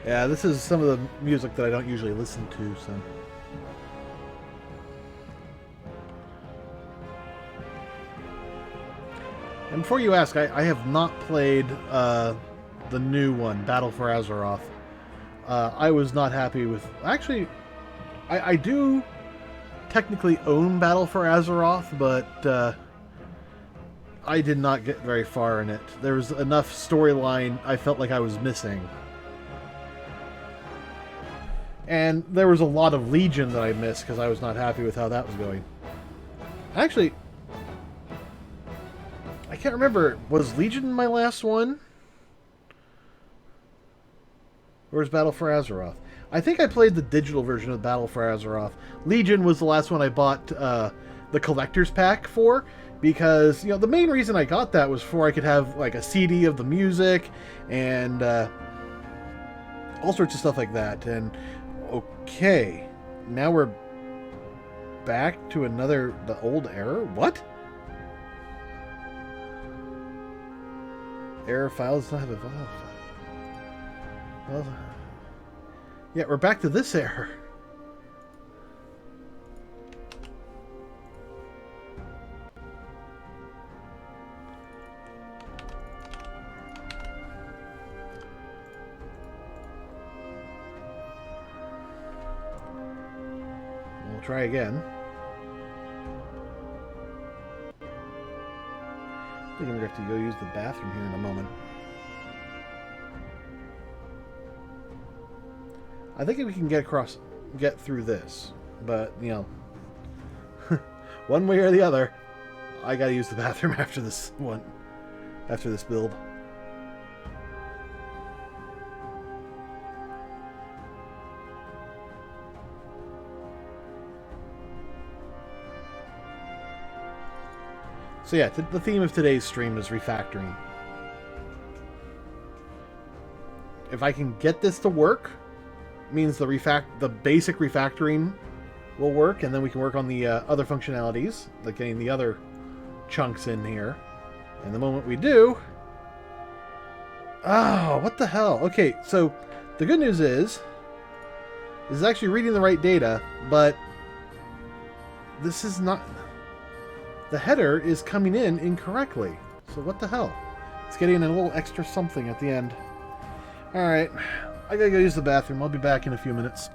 Yeah, this is some of the music that I don't usually listen to, so... And before you ask, I have not played the new one, Battle for Azeroth. I was not happy with... Actually, I do technically own Battle for Azeroth, but I did not get very far in it. There was enough storyline I felt like I was missing. And there was a lot of Legion that I missed because I was not happy with how that was going. Actually, I can't remember. Was Legion my last one? Or was Battle for Azeroth? I think I played the digital version of Battle for Azeroth. Legion was the last one I bought the collector's pack for, because, you know, the main reason I got that was for I could have like a CD of the music and all sorts of stuff like that. And okay, now we're back to the old error. What? Error file does not have a file. Well, yeah, we're back to this error. We'll try again. I think I'm going to have to go use the bathroom here in a moment. I think we can get through this, but, you know, one way or the other, I gotta use the bathroom after this build. So yeah, the theme of today's stream is refactoring. If I can get this to work, means the basic refactoring will work, and then we can work on the other functionalities, like getting the other chunks in here. And the moment we do... Oh, what the hell? Okay, so the good news is actually reading the right data, but this is not... The header is coming in incorrectly. So what the hell? It's getting a little extra something at the end. Alright. I gotta go use the bathroom. I'll be back in a few minutes.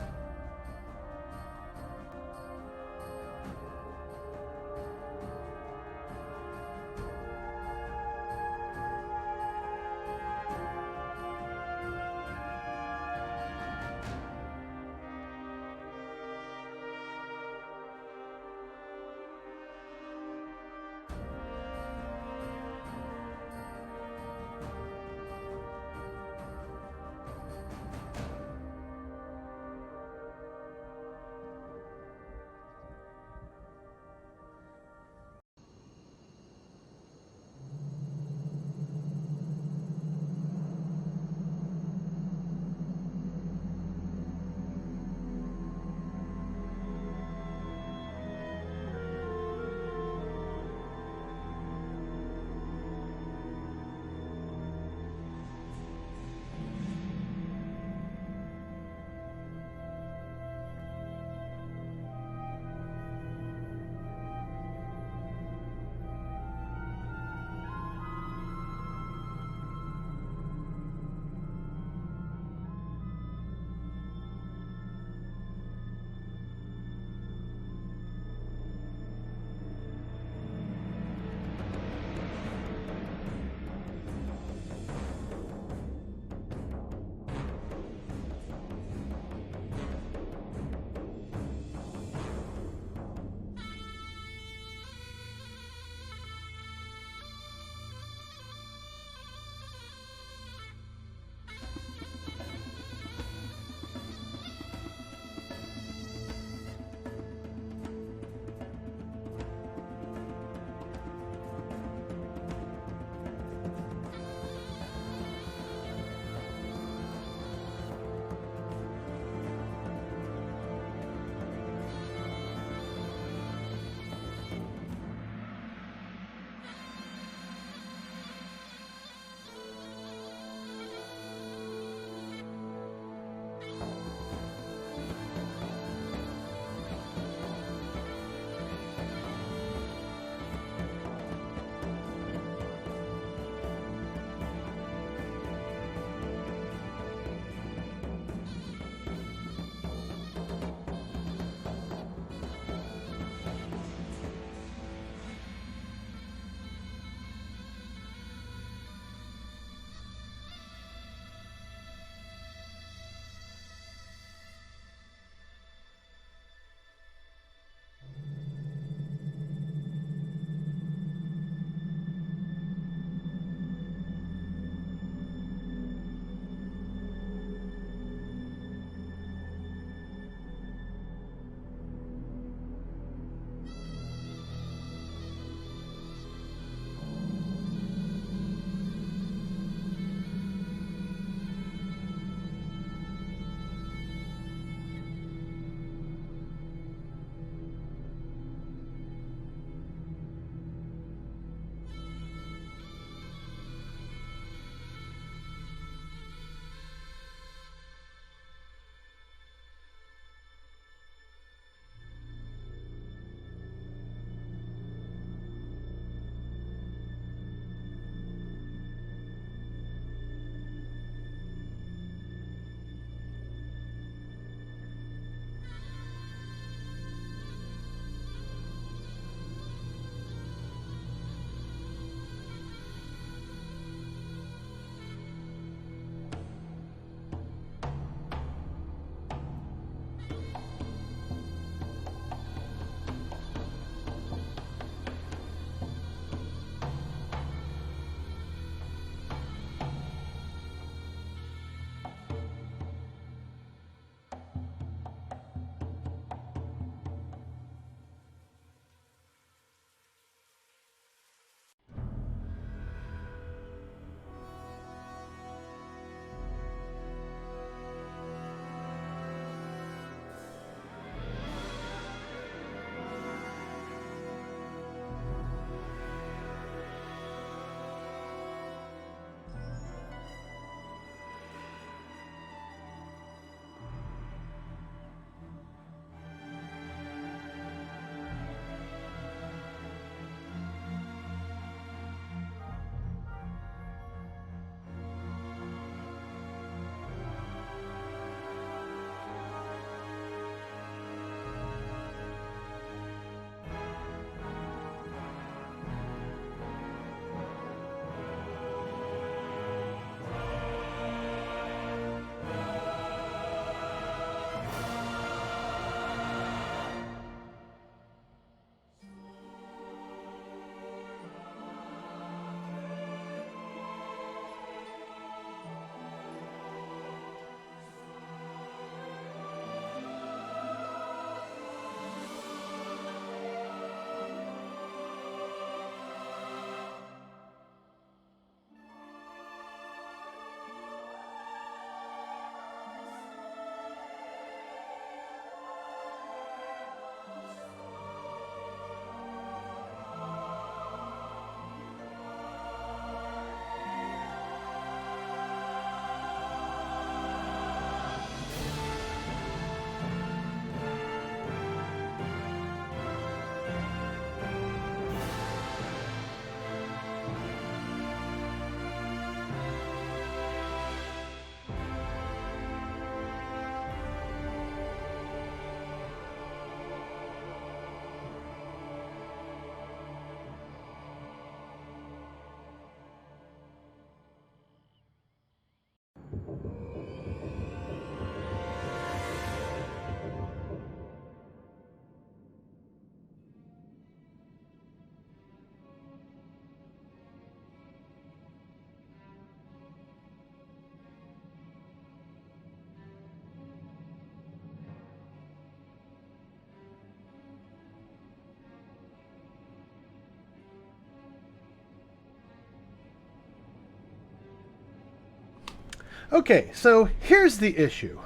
Okay, so here's the issue.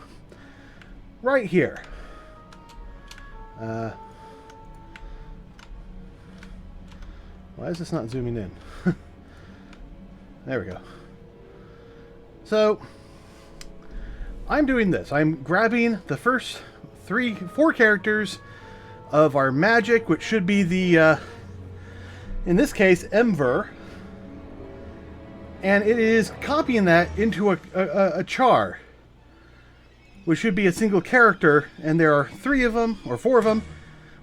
Right here. Why is this not zooming in? There we go. So, I'm doing this. I'm grabbing the first 4 characters of our magic, which should be the, in this case, Emver. And it is copying that into a char, which should be a single character, and there are 3 of them, or 4 of them,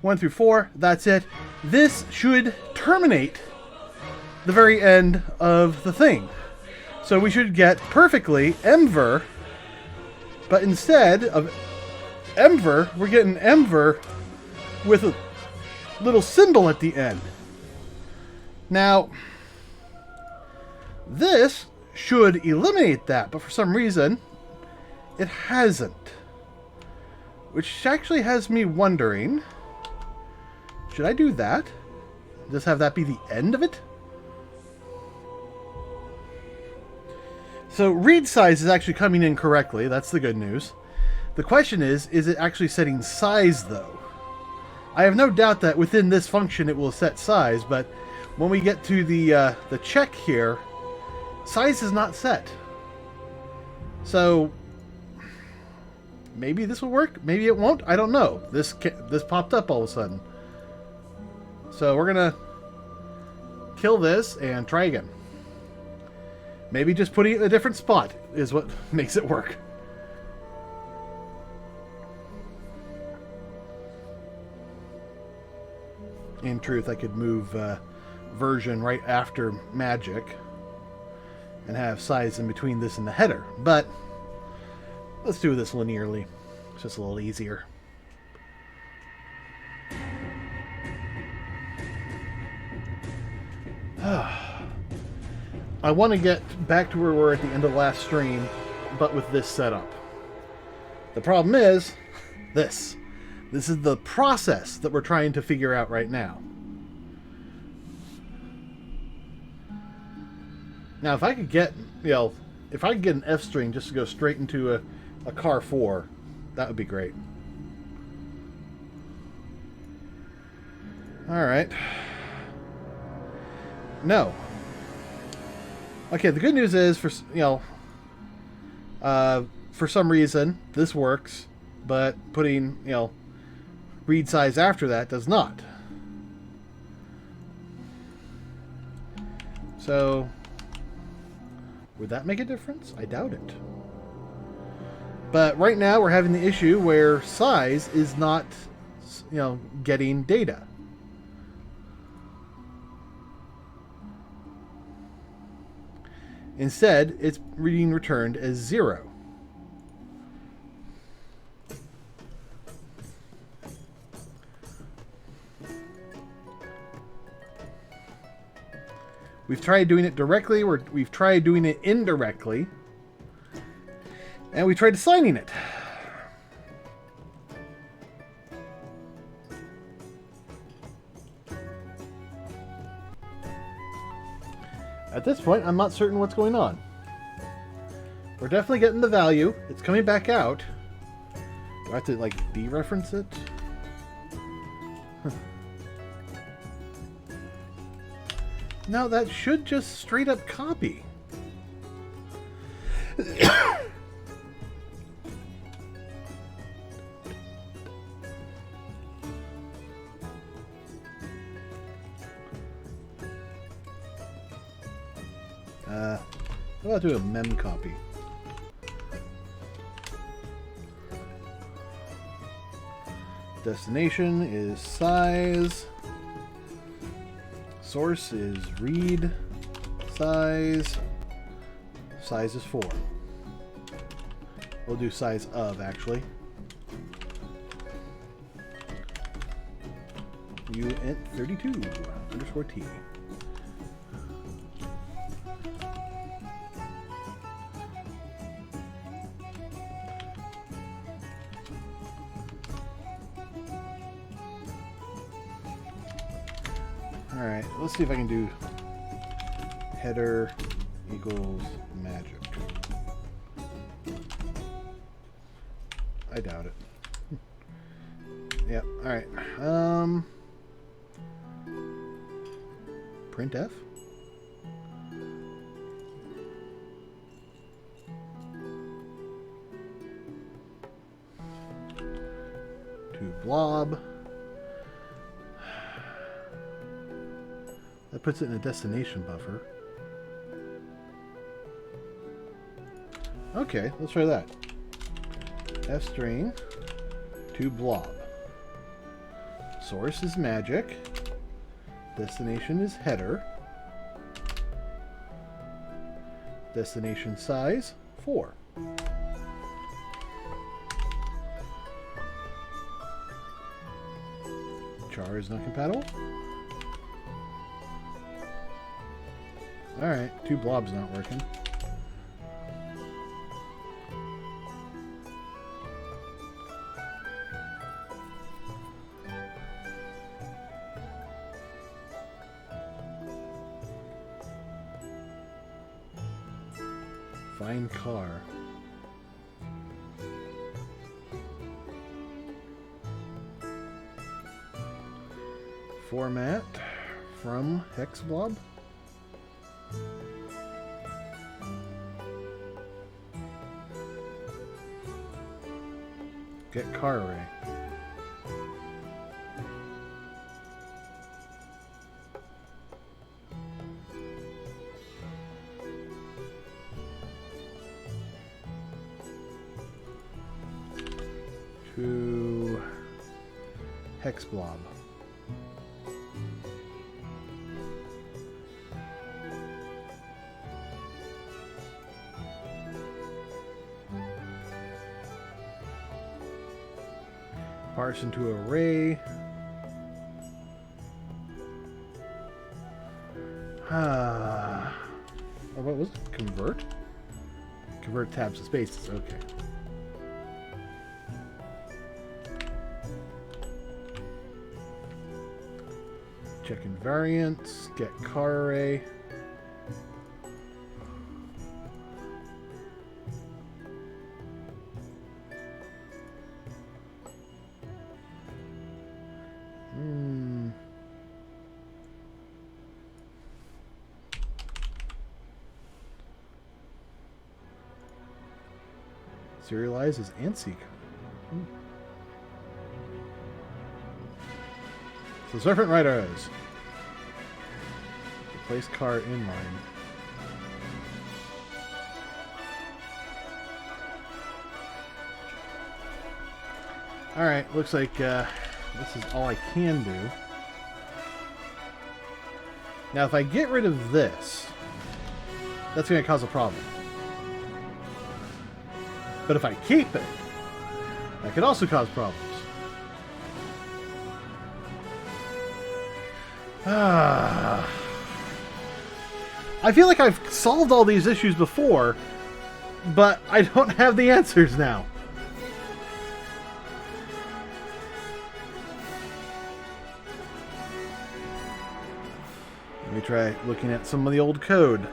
1 through 4, that's it. This should terminate the very end of the thing. So we should get perfectly Emver, but instead of Emver, we're getting Emver with a little symbol at the end. Now, this should eliminate that, but for some reason, it hasn't. Which actually has me wondering, should I do that? Just have that be the end of it? So read size is actually coming in correctly. That's the good news. The question is it actually setting size, though? I have no doubt that within this function it will set size, but when we get to the check here, size is not set. So maybe this will work, maybe it won't. I don't know. This popped up all of a sudden. So we're gonna kill this and try again. Maybe just putting it in a different spot is what makes it work. In truth, I could move version right after magic and have size in between this and the header, but let's do this linearly. It's just a little easier. I want to get back to where we were at the end of last stream, but with this setup. The problem is this. This is the process that we're trying to figure out right now. Now, if I could get, if I could get an F string just to go straight into a car 4, that would be great. All right. No. Okay, the good news is, for some reason, this works, but putting, read size after that does not. So, would that make a difference? I doubt it. But right now we're having the issue where size is not, getting data. Instead, it's being returned as 0. We've tried doing it directly, we've tried doing it indirectly, and we tried assigning it. At this point, I'm not certain what's going on. We're definitely getting the value. It's coming back out. Do I have to, dereference it? No, that should just straight up copy. How about do a mem copy? Destination is size. Source is read size. Size is 4. We'll do size of, actually. uint32 underscore t. Alright, let's see if I can do header equals magic. I doubt it. Yeah, alright. Printf? To blob. That puts it in a destination buffer. Okay, let's try that. F-string to blob. Source is magic. Destination is header. Destination size 4. Char is not compatible. Alright, to blob's not working. Find car. Format from hex blob. Get car array. To hex blob. Parse into array. What was it? Convert? Convert tabs to spaces. Okay. Check invariants. Get car array. Serialize as ANSI. So serpent right arrows. Replace car inline. Alright, looks like this is all I can do. Now if I get rid of this, that's going to cause a problem. But if I keep it, that could also cause problems. I feel like I've solved all these issues before, but I don't have the answers now. Let me try looking at some of the old code.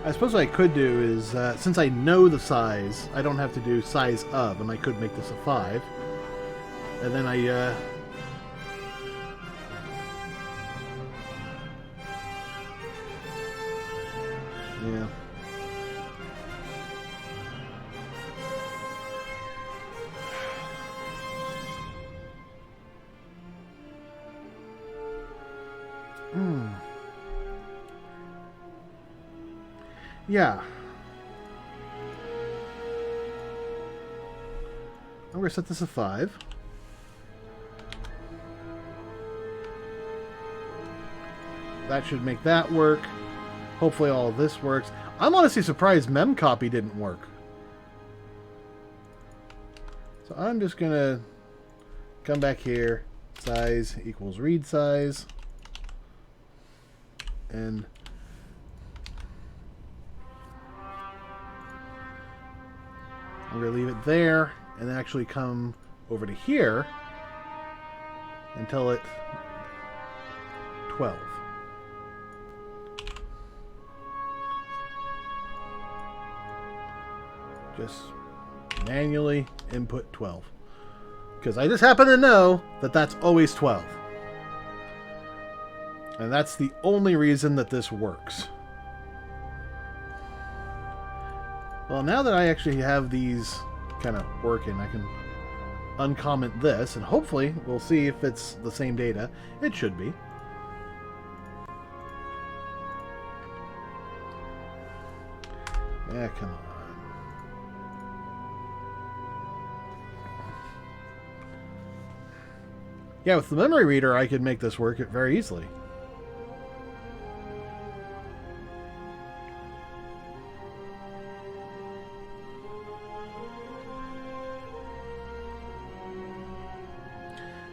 I suppose what I could do is, since I know the size, I don't have to do size of, and I could make this a 5. And then yeah. Yeah. I'm going to set this a 5. That should make that work. Hopefully all of this works. I'm honestly surprised memcopy didn't work. So I'm just going to come back here. Size equals read size. And I'm going to leave it there and actually come over to here and tell it 12. Just manually input 12. Because I just happen to know that that's always 12. And that's the only reason that this works. Well, now that I actually have these kind of working, I can uncomment this, and hopefully we'll see if it's the same data. It should be. Yeah, come on. Yeah, with the memory reader, I could make this work very easily.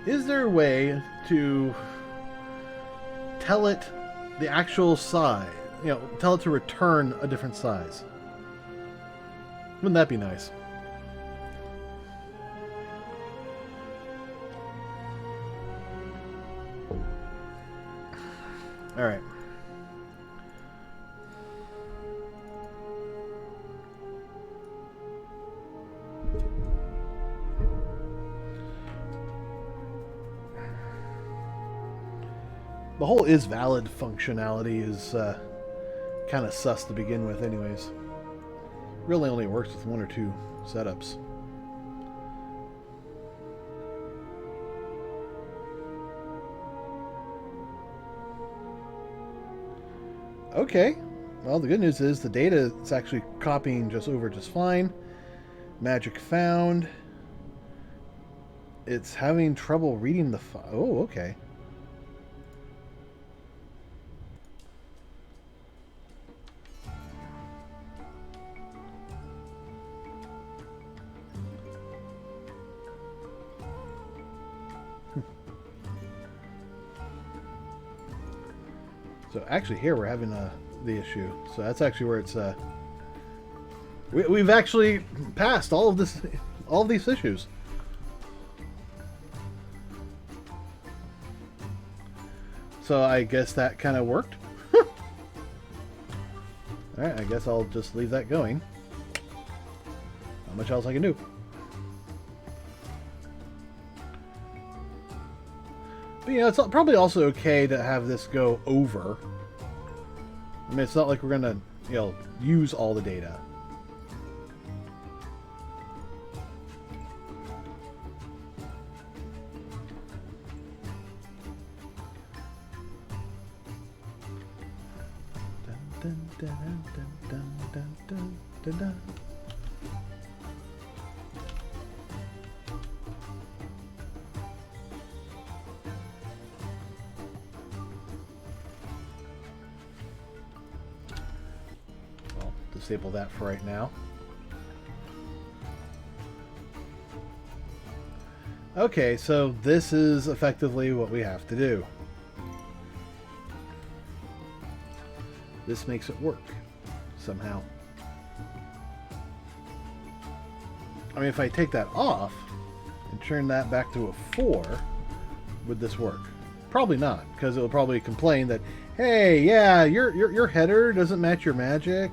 Is there a way to tell it the actual size? You know, tell it to return a different size. Wouldn't that be nice? All right. The whole is valid functionality is kind of sus to begin with anyways. Really only works with 1 or 2 setups. Okay. Well, the good news is the data is actually copying just fine. Magic found. It's having trouble reading the file. Oh, okay. So actually here we're having the issue. So that's actually where it's we've actually passed all of these issues. So I guess that kind of worked. Alright, I guess I'll just leave that going. Not much else I can do. But, you know, it's probably also okay to have this go over. I mean, it's not like we're going to, you know, use all the data. Dun, dun, dun, dun, dun, dun, dun, dun. Disable that for right now. Okay, so this is effectively what we have to do. This makes it work somehow. I mean, if I take that off and turn that back to a 4, would this work? Probably not, because it will probably complain that, hey, yeah, your header doesn't match your magic.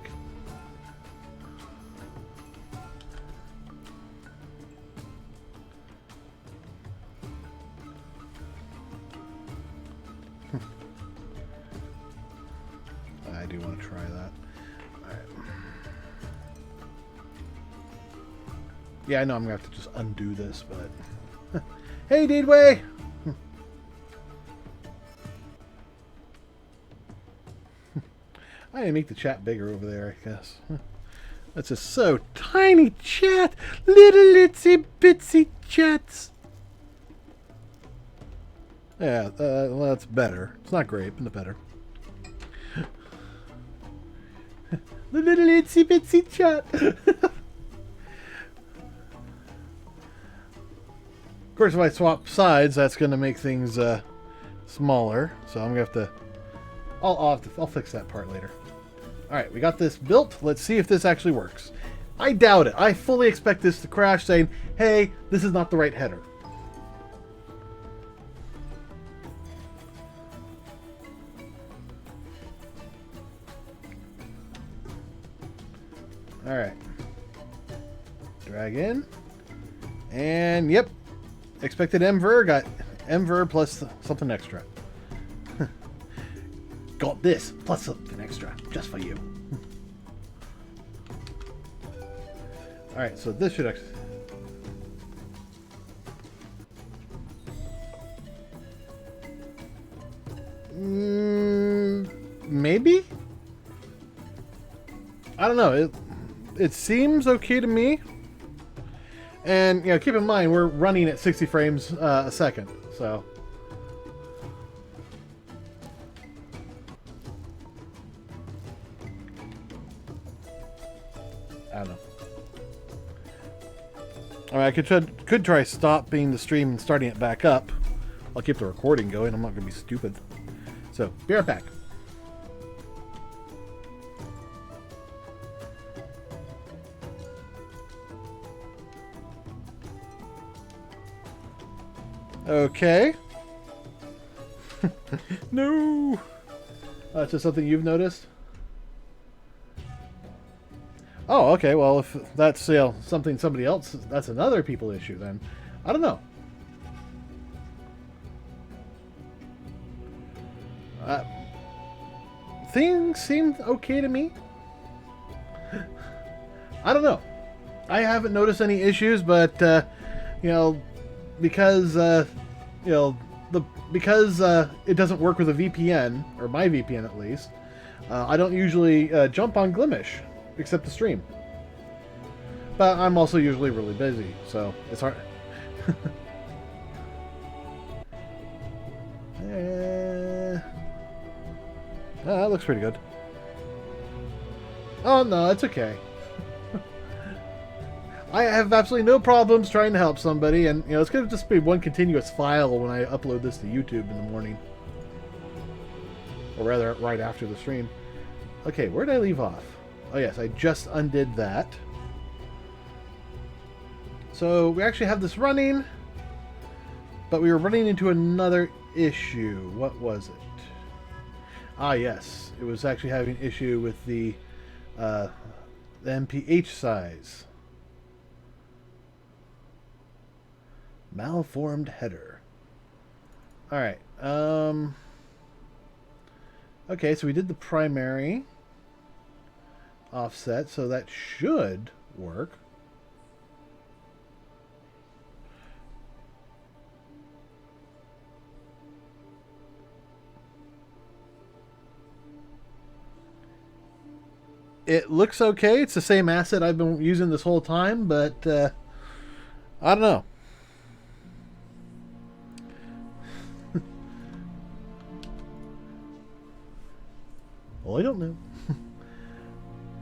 I do want to try that. All right. Yeah, I know I'm going to have to just undo this, but... Hey, Deedway! I didn't make the chat bigger over there, I guess. That's just so tiny chat! Little itsy bitsy chats! Yeah, well, that's better. It's not great, but better. The little itsy bitsy chat. Of course, if I swap sides, that's going to make things smaller. So I'm going to have to... I'll fix that part later. Alright, we got this built. Let's see if this actually works. I doubt it. I fully expect this to crash saying, hey, this is not the right header. Alright. Drag in. And, yep. Expected mver, got mver plus something extra. Got this plus something extra, just for you. Alright, so this should actually... maybe? I don't know. It seems okay to me. And, you know, keep in mind, we're running at 60 frames a second, so... I don't know. I mean, I could try stopping the stream and starting it back up. I'll keep the recording going. I'm not going to be stupid. So, be right back. Okay. No! That's just something you've noticed? Oh, okay. Well, if that's something somebody else, that's another people issue then. I don't know. Things seemed okay to me. I don't know. I haven't noticed any issues, but you know, because because it doesn't work with a VPN, or my VPN at least, I don't usually jump on Glimish, except the stream. But I'm also usually really busy, so it's hard. That looks pretty good. Oh no, it's okay. I have absolutely no problems trying to help somebody, and you know it's going to just be one continuous file when I upload this to YouTube in the morning, or rather, right after the stream. Okay, where did I leave off? Oh yes, I just undid that. So we actually have this running, but we were running into another issue. What was it? Ah yes, it was actually having an issue with the MPH size. Malformed header. Alright. Okay, so we did the primary offset, so that should work. It looks okay. It's the same asset I've been using this whole time, but I don't know. Well, I don't know.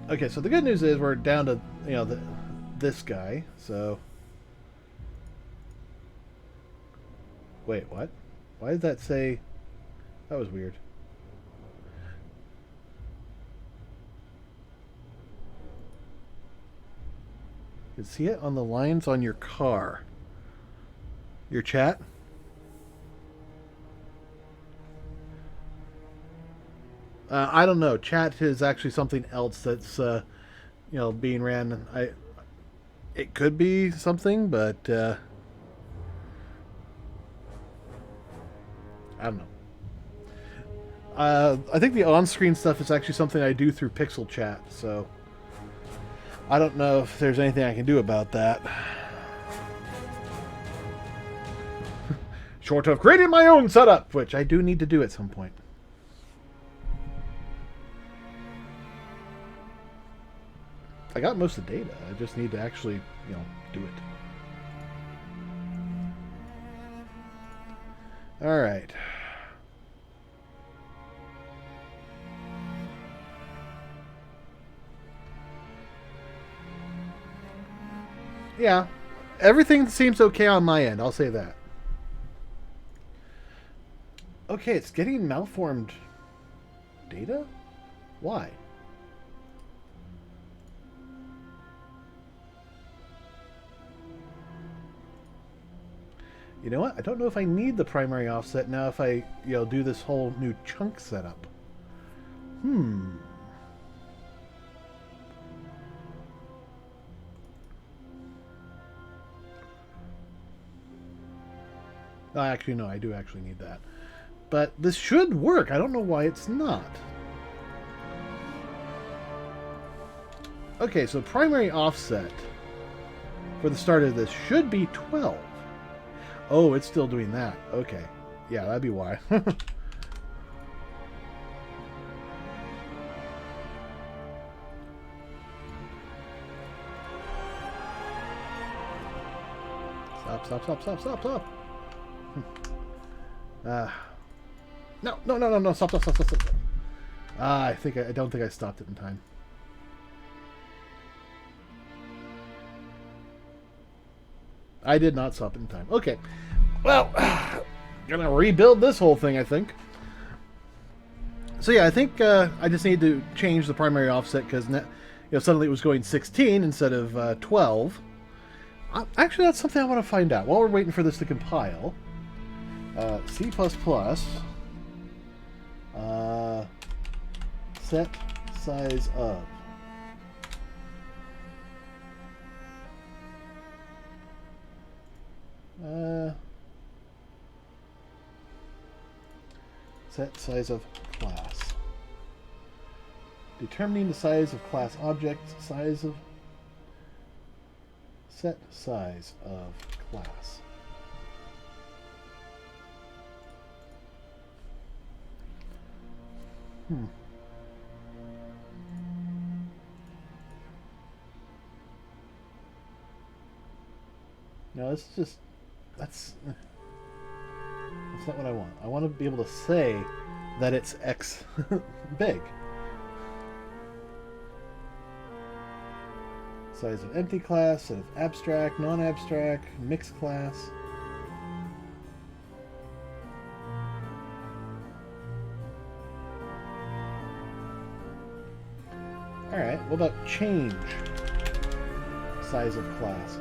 Okay, so the good news is we're down to, you know, this guy, so... Wait, what? Why did that say... That was weird. You can see it on the lines on your car. Your chat? I don't know. Chat is actually something else that's, you know, being ran. It could be something, but I don't know. I think the on-screen stuff is actually something I do through Pixel Chat, so I don't know if there's anything I can do about that. Short of creating my own setup, which I do need to do at some point. I got most of the data. I just need to actually, you know, do it. All right. Yeah, everything seems okay on my end. I'll say that. Okay, it's getting malformed data? Why? You know what? I don't know if I need the primary offset now if I, do this whole new chunk setup. Actually, no, I do actually need that. But this should work. I don't know why it's not. Okay, so primary offset for the start of this should be 12. Oh, it's still doing that. Okay. Yeah, that'd be why. Stop. No, stop. I don't think I stopped it in time. I did not stop it in time. Okay. Well, gonna rebuild this whole thing, I think. So yeah, I think I just need to change the primary offset because suddenly it was going 16 instead of 12. Actually, that's something I want to find out while we're waiting for this to compile. C++. Set size of. Set size of class. Determining the size of class object, size of. Set size of class. No, this is just... That's not what I want. I want to be able to say that it's X big. Size of empty class, set of abstract, non-abstract, mixed class. Alright, what about change size of class?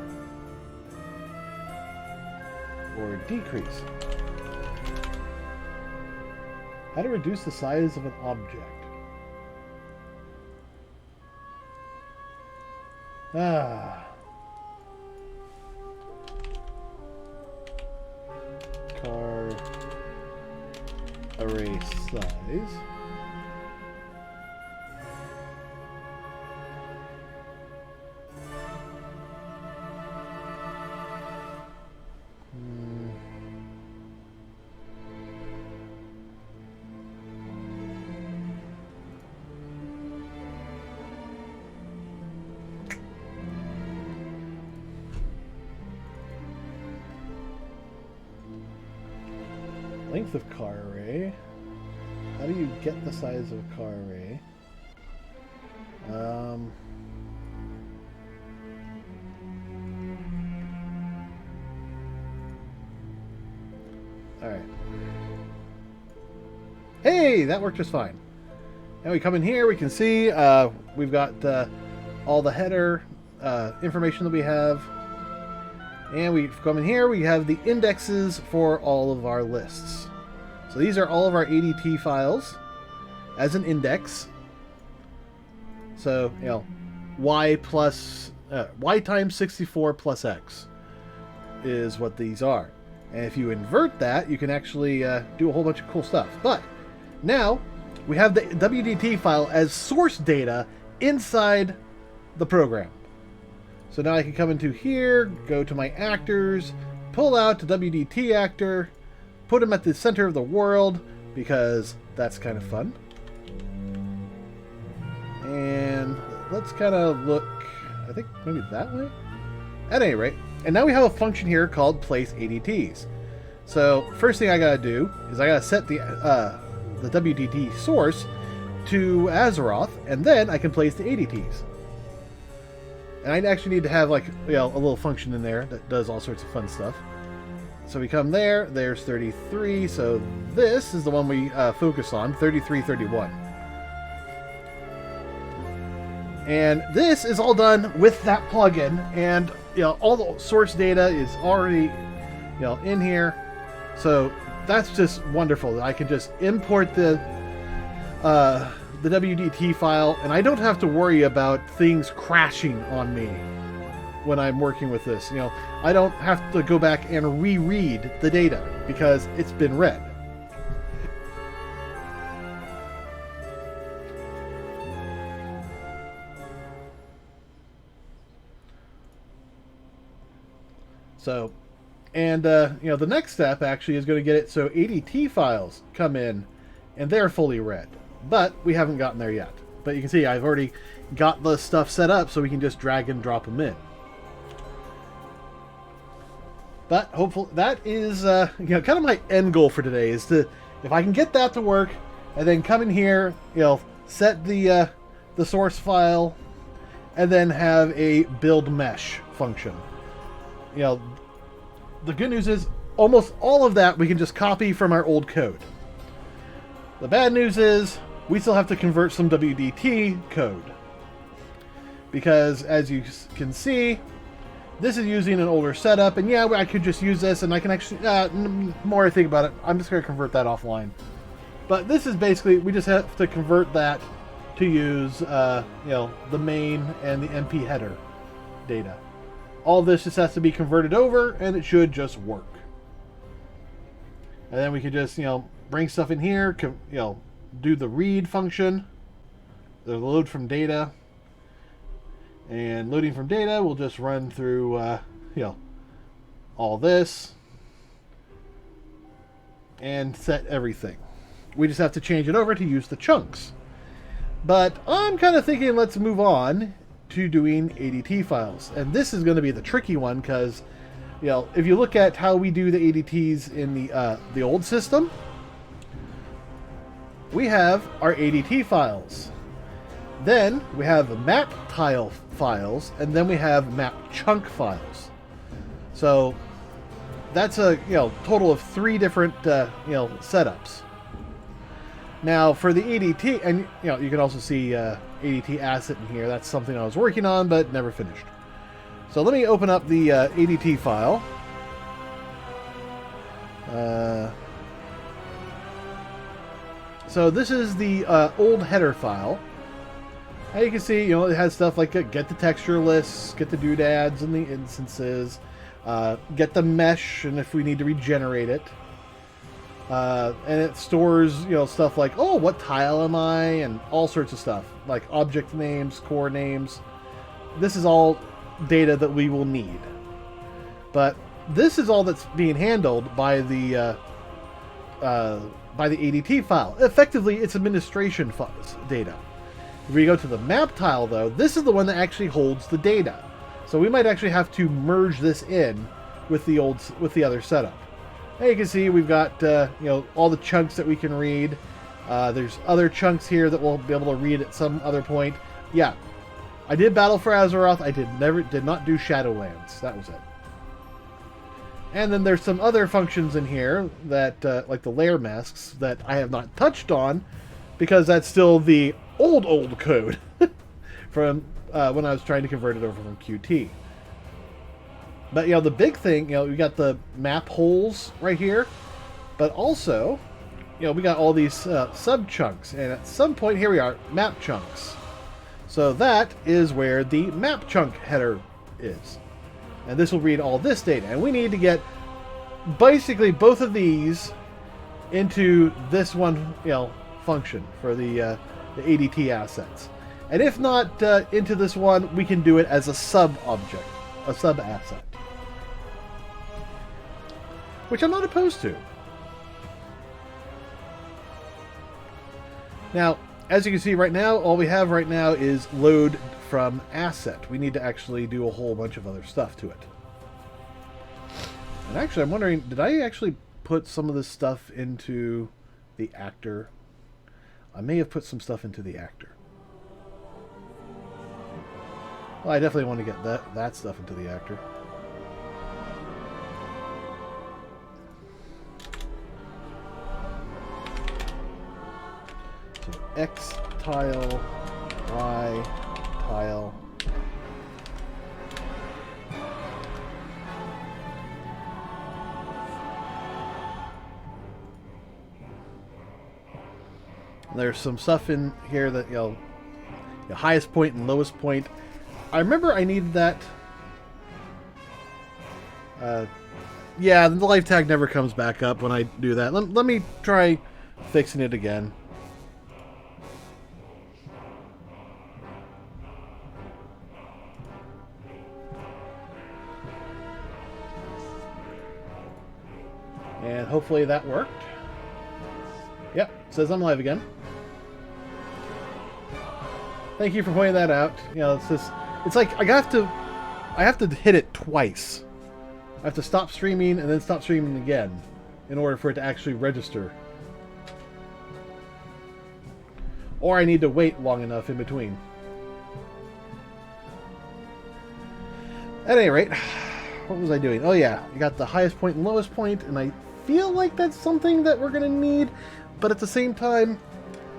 Or decrease? How to reduce the size of an object? Car array size. Length of car array. How do you get the size of a car array? Alright. Hey, that worked just fine. Now we come in here, we can see we've got all the header information that we have. And we come in here, we have the indexes for all of our lists. So these are all of our ADT files as an index. So, y times 64 plus x is what these are. And if you invert that, you can actually do a whole bunch of cool stuff. But now we have the WDT file as source data inside the program. So now I can come into here, go to my actors, pull out the WDT actor, put him at the center of the world, because that's kind of fun. And let's kind of look, I think maybe that way? At any rate, and now we have a function here called place ADTs. So first thing I gotta do is I gotta set the WDT source to Azeroth, and then I can place the ADTs. And I actually need to have like, you know, a little function in there that does all sorts of fun stuff. So we come there, there's 33, so this is the one we focus on, 3331. And this is all done with that plugin, and you know, all the source data is already, you know, in here. So that's just wonderful. I can just import the WDT file, and I don't have to worry about things crashing on me when I'm working with this. You know, I don't have to go back and reread the data because it's been read. So, and you know, the next step actually is going to get it so ADT files come in and they're fully read, but we haven't gotten there yet. But you can see I've already got the stuff set up so we can just drag and drop them in. But hopefully that is you know, kind of my end goal for today is to, if I can get that to work, and then come in here, you know, set the source file, and then have a build mesh function. You know, the good news is almost all of that we can just copy from our old code. The bad news is we still have to convert some WDT code, because as you can see, this is using an older setup, and yeah, I could just use this, and I can actually, more I think about it, I'm just going to convert that offline. But this is basically, we just have to convert that to use, you know, the main and the MP header data. All this just has to be converted over, and it should just work. And then we can just, you know, bring stuff in here, you know, do the read function, the load from data. And loading from data, we'll just run through, you know, all this and set everything. We just have to change it over to use the chunks. But I'm kind of thinking let's move on to doing ADT files. And this is going to be the tricky one because, you know, if you look at how we do the ADTs in the old system, we have our ADT files. Then we have map tile files, and then we have map chunk files. So that's a, you know, total of 3 different you know, setups. Now for the ADT, and you know, you can also see ADT asset in here. That's something I was working on but never finished. So let me open up the ADT file. So this is the old header file. As you can see, you know, it has stuff like get the texture lists, get the doodads and the instances, get the mesh, and if we need to regenerate it. And it stores, you know, stuff like, oh, what tile am I? And all sorts of stuff, like object names, core names. This is all data that we will need. But this is all that's being handled by the ADT file. Effectively, it's administration data. If we go to the map tile, though, this is the one that actually holds the data. So we might actually have to merge this in with the other setup. Now you can see we've got you know, all the chunks that we can read. There's other chunks here that we'll be able to read at some other point. Yeah, I did Battle for Azeroth. I did not do Shadowlands. That was it. And then there's some other functions in here that like the layer masks that I have not touched on because that's still the old code from when I was trying to convert it over from Qt. But, you know, the big thing, you know, we got the map holes right here, but also, you know, we got all these sub chunks, and at some point here we are, map chunks. So that is where the map chunk header is. And this will read all this data, and we need to get basically both of these into this one, you know, function for the ADT assets. And if not into this one, we can do it as a sub object, a sub asset, which I'm not opposed to. Now, as you can see right now, all we have right now is load from asset. We need to actually do a whole bunch of other stuff to it. And actually, I'm wondering, did I actually put some of this stuff into the actor? I may have put some stuff into the actor. Well, I definitely want to get that stuff into the actor. So X tile, Y tile. There's some stuff in here that, the highest point and lowest point. I remember I needed that. Yeah, the life tag never comes back up when I do that. Let me try fixing it again. And hopefully that worked. Yep, says I'm live again. Thank you for pointing that out. It's like I have to hit it twice. I have to stop streaming and then stop streaming again in order for it to actually register. Or I need to wait long enough in between. At any rate, what was I doing? Oh yeah, you got the highest point and lowest point, and I feel like that's something that we're gonna need, but at the same time,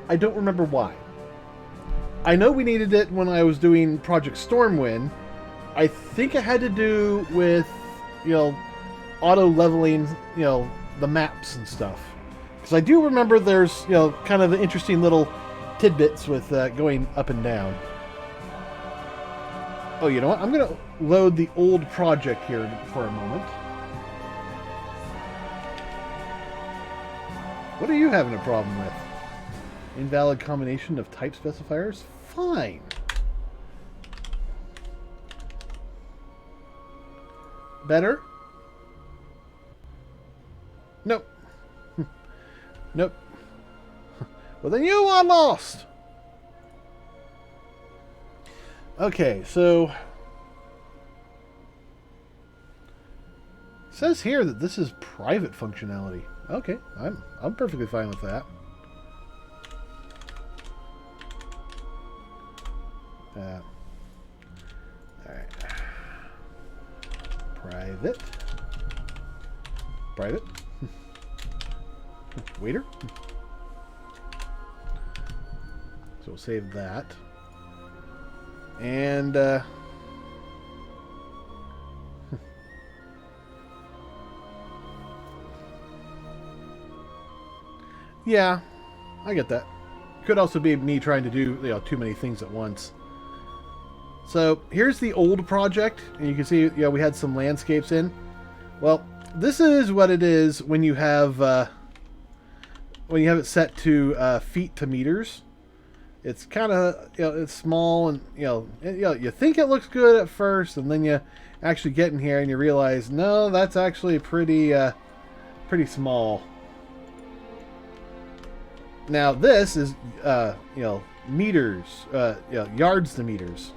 I don't remember why. I know we needed it when I was doing Project Stormwind. I think it had to do with, auto leveling, the maps and stuff. Because I do remember there's, kind of interesting little tidbits with going up and down. Oh, you know what? I'm going to load the old project here for a moment. What are you having a problem with? Invalid combination of type specifiers? Fine. Better? Nope. Nope. Well, then you are lost. Okay, so it says here that this is private functionality. Okay, I'm perfectly fine with that. Alright. Private. Waiter. So we'll save that. And yeah, I get that. Could also be me trying to do too many things at once. So here's the old project, and you can see we had some landscapes in. Well, this is what it is when you have it set to feet to meters. It's kind of it's small, and you think it looks good at first, and then you actually get in here and you realize no, that's actually pretty small. Now this is meters, yards to meters.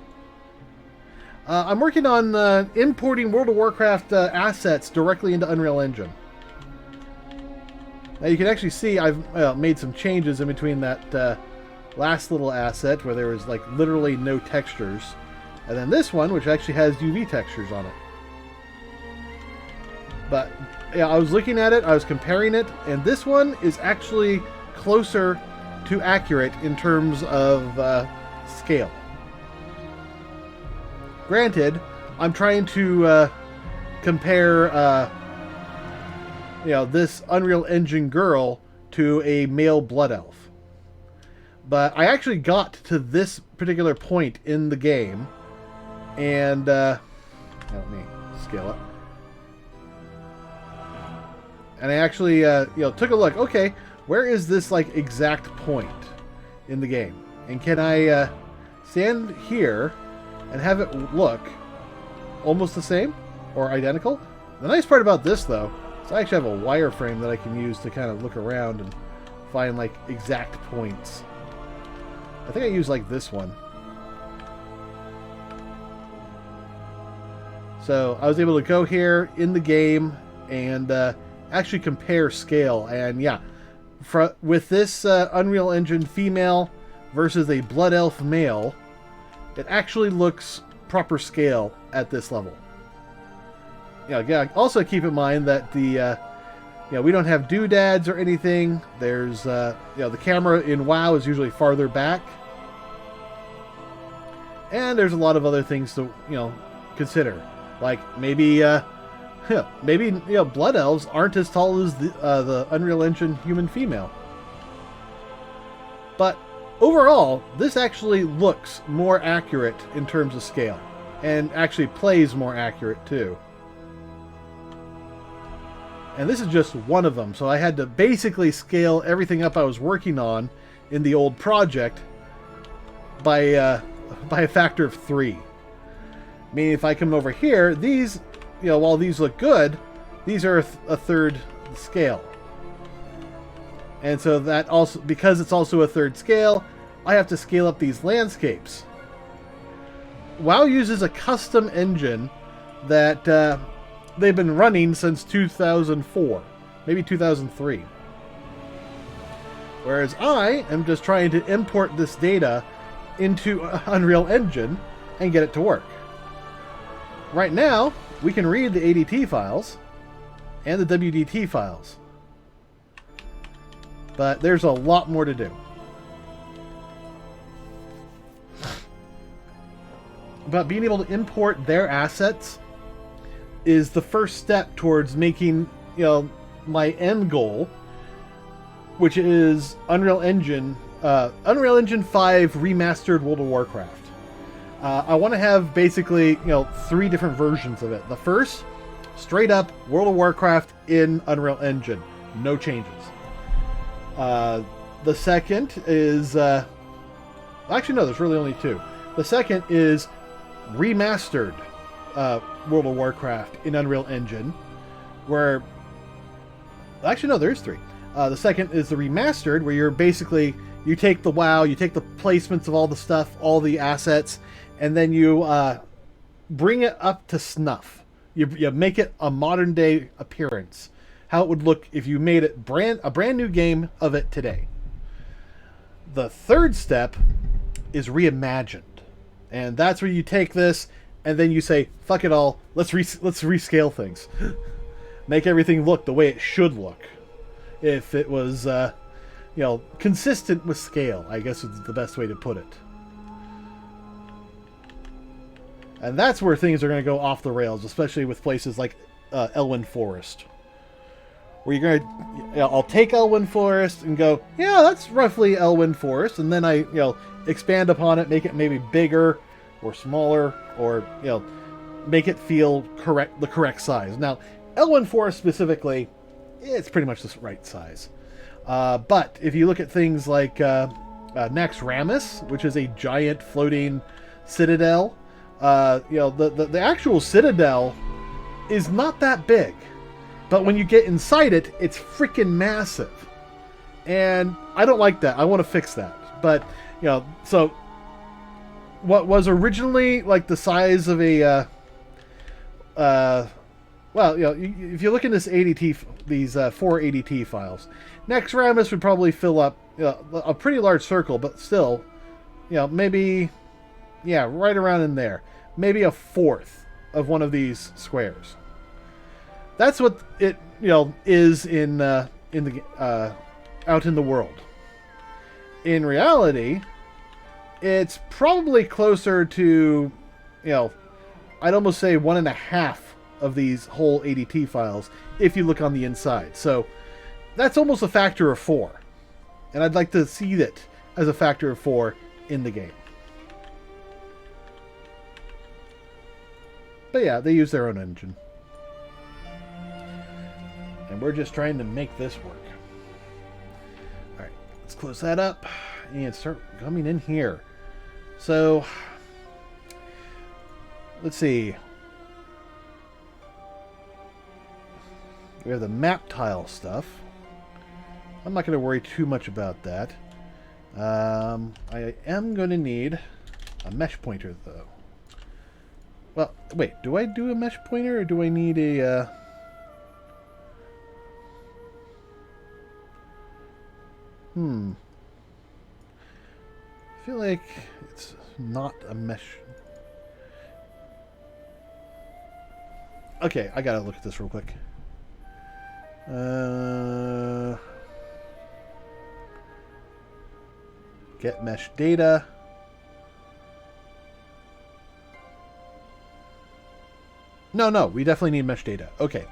I'm working on importing World of Warcraft assets directly into Unreal Engine. Now you can actually see I've made some changes in between that last little asset where there was like literally no textures, and then this one which actually has UV textures on it. But yeah, I was looking at it, I was comparing it, and this one is actually closer to accurate in terms of scale. Granted, I'm trying to compare this Unreal Engine girl to a male blood elf. But I actually got to this particular point in the game, and let me scale up. And I actually took a look. Okay, where is this like exact point in the game? And can I stand here and have it look almost the same or identical? The nice part about this, though, is I actually have a wireframe that I can use to kind of look around and find like exact points. I think I use like this one. So I was able to go here in the game and actually compare scale. And yeah, with this Unreal Engine female versus a Blood Elf male, it actually looks proper scale at this level. Also keep in mind that the we don't have doodads or anything. There's the camera in WoW is usually farther back, and there's a lot of other things to consider, like maybe blood elves aren't as tall as the Unreal Engine human female. But overall, this actually looks more accurate in terms of scale, and actually plays more accurate too. And this is just one of them, so I had to basically scale everything up I was working on in the old project by a factor of 3. Meaning, if I come over here, these, while these look good, these are a third scale. And so that also, because it's also a third scale, I have to scale up these landscapes. WoW uses a custom engine that they've been running since 2004, maybe 2003. Whereas I am just trying to import this data into Unreal Engine and get it to work. Right now, we can read the ADT files and the WDT files. But there's a lot more to do. But being able to import their assets is the first step towards making, my end goal, which is Unreal Engine 5 remastered World of Warcraft. I want to have basically, 3 different versions of it. The first, straight up World of Warcraft in Unreal Engine, no changes. The second is, actually no, there's really only 2. The second is remastered World of Warcraft in Unreal Engine, where, actually no, there's 3. The second is the remastered, where you're basically, you take the WoW, you take the placements of all the stuff, all the assets, and then you bring it up to snuff. You make it a modern day appearance. How it would look if you made it a brand new game of it today. The third step is reimagined. And that's where you take this and then you say, fuck it all, let's rescale things. Make everything look the way it should look. If it was, consistent with scale, I guess is the best way to put it. And that's where things are going to go off the rails, especially with places like Elwyn Forest. Where you're going to, I'll take Elwyn Forest and go, yeah, that's roughly Elwyn Forest, and then I, expand upon it, make it maybe bigger or smaller, or, make it feel the correct size. Now, Elwyn Forest specifically, it's pretty much the right size. But if you look at things like Naxxramas, which is a giant floating citadel, the actual citadel is not that big. But when you get inside it, it's freaking massive. And I don't like that. I want to fix that. But, so what was originally like the size of a, if you look in this ADT, these 4 ADT files, Naxxramas would probably fill up a pretty large circle, but still, maybe, right around in there. Maybe a fourth of one of these squares. That's what it is in the out in the world. In reality, it's probably closer to I'd almost say 1.5 of these whole ADT files if you look on the inside. So that's almost a factor of 4, and I'd like to see it as a factor of 4 in the game. But yeah, they use their own engine. And we're just trying to make this work. Alright, let's close that up and start coming in here. So, let's see. We have the map tile stuff. I'm not going to worry too much about that. I am going to need a mesh pointer, though. Well, wait, do I do a mesh pointer, or do I need a... I feel like it's not a mesh... Okay, I gotta look at this real quick. Get mesh data. No, we definitely need mesh data. Okay.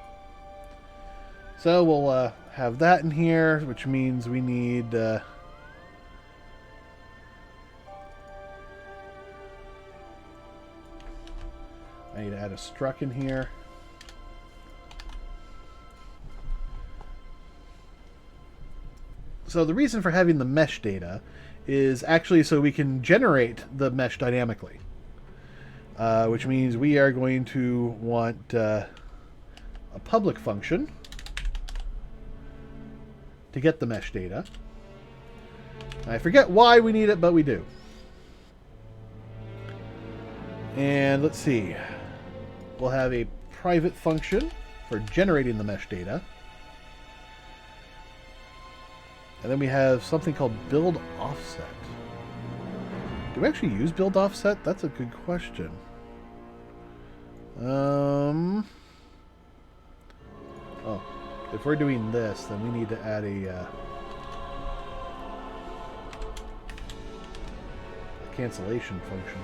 So we'll have that in here, which means we need... I need to add a struct in here. So the reason for having the mesh data is actually so we can generate the mesh dynamically. Which means we are going to want a public function to get the mesh data. I forget why we need it, but we do. And let's see. We'll have a private function for generating the mesh data. And then we have something called build offset. Do we actually use build offset? That's a good question. Oh, if we're doing this, then we need to add a cancellation function.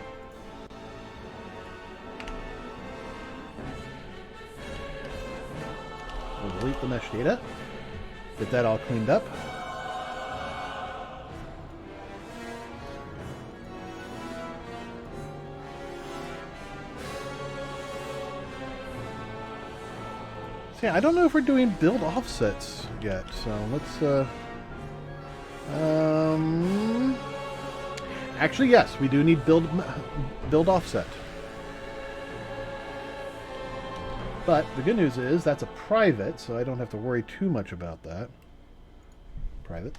We'll delete the mesh data. Get that all cleaned up. So yeah, I don't know if we're doing build offsets yet, so let's actually, yes, we do need build offset. But the good news is that's a private, so I don't have to worry too much about that. Private.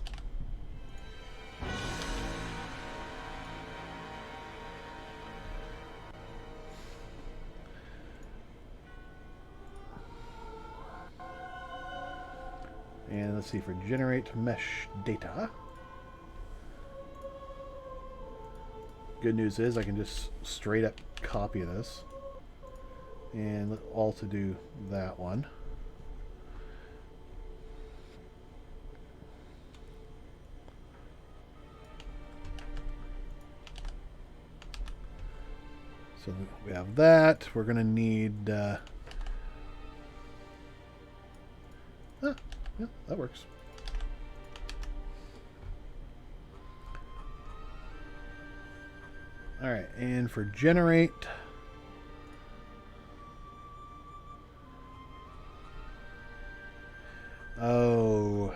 And let's see, for generate mesh data. Good news is I can just straight up copy this. And all to do that one. So we have that. We're going to need... yeah, that works. All right, and for generate... Oh.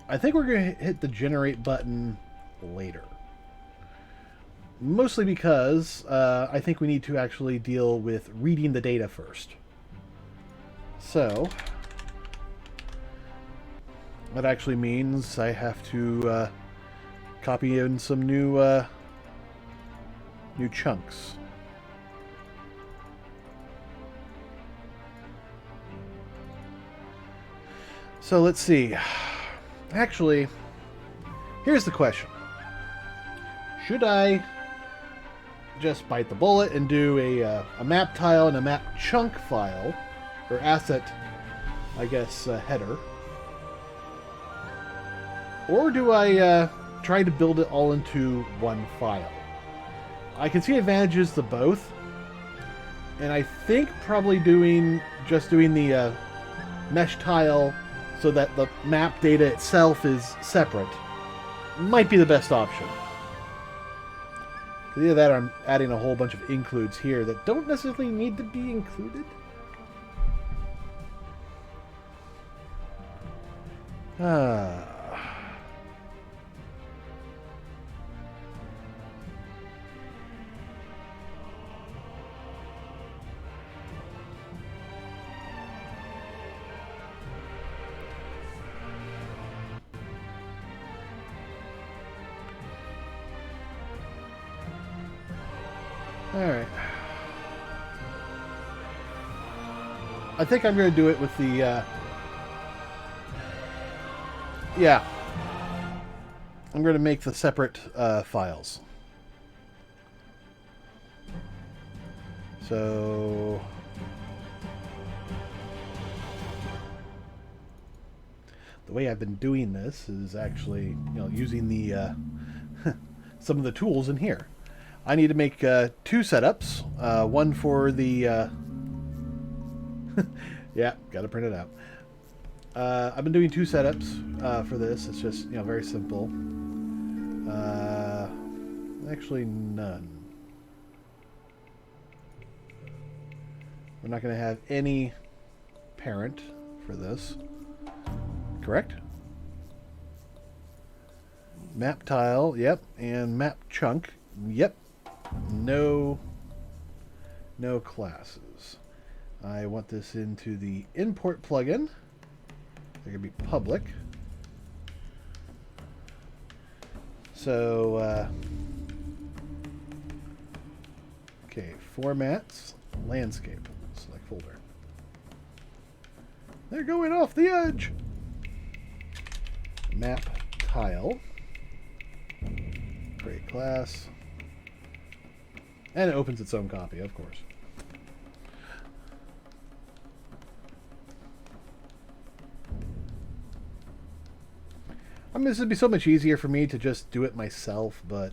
I think we're going to hit the generate button later. Mostly because I think we need to actually deal with reading the data first. So, that actually means I have to copy in some new chunks. So let's see. Actually, here's the question. Should I just bite the bullet and do a map tile and a map chunk file, or asset, I guess, header? Or do I try to build it all into one file? I can see advantages to both. And I think probably just doing the mesh tile so that the map data itself is separate might be the best option. Either that or I'm adding a whole bunch of includes here that don't necessarily need to be included. Alright. I think I'm going to do it with the, yeah. I'm going to make the separate files. So the way I've been doing this is actually, using the some of the tools in here. I need to make 2 setups. One for the yeah, gotta print it out. I've been doing 2 setups for this. It's just, very simple. Actually, none. We're not going to have any parent for this. Correct? Map tile, yep. And map chunk, yep. No classes. I want this into the import plugin. They're going to be public. So, okay, formats, landscape, select folder. They're going off the edge. Map tile, create class, and it opens its own copy, of course. I mean, this would be so much easier for me to just do it myself, but,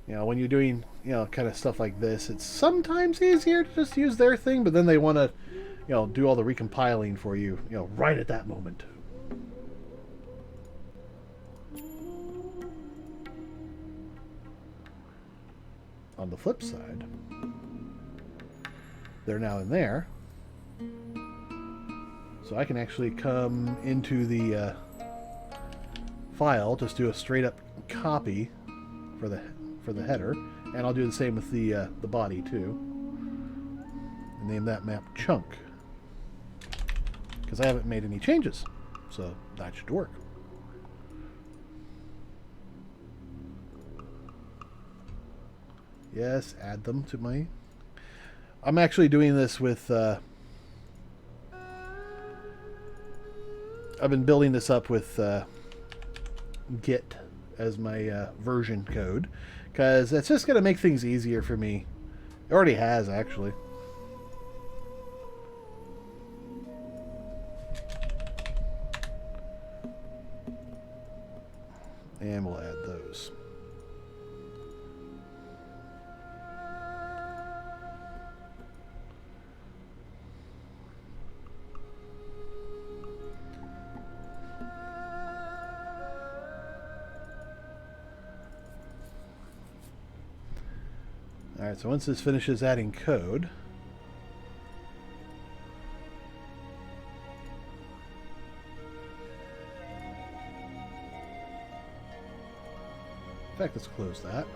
when you're doing, kind of stuff like this, it's sometimes easier to just use their thing, but then they want to, do all the recompiling for you, right at that moment. On the flip side, they're now in there, so I can actually come into the file, just do a straight up copy for the header, and I'll do the same with the body too. And name that map chunk, because I haven't made any changes, so that should work. Yes, add them to my... I'm actually doing this with... I've been building this up with Git as my version code, because it's just going to make things easier for me. It already has, actually. And we'll add those. Alright, so once this finishes adding code, in fact, let's close that.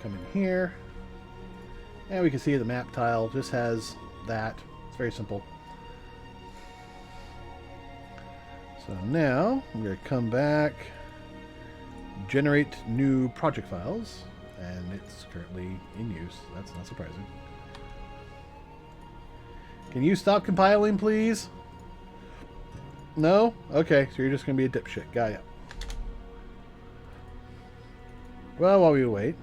Come in here, and we can see the map tile just has that. It's very simple. So now I'm going to come back, generate new project files. And it's currently in use. That's not surprising. Can you stop compiling, please? No? Okay, so you're just going to be a dipshit. Got ya. Well, while we wait.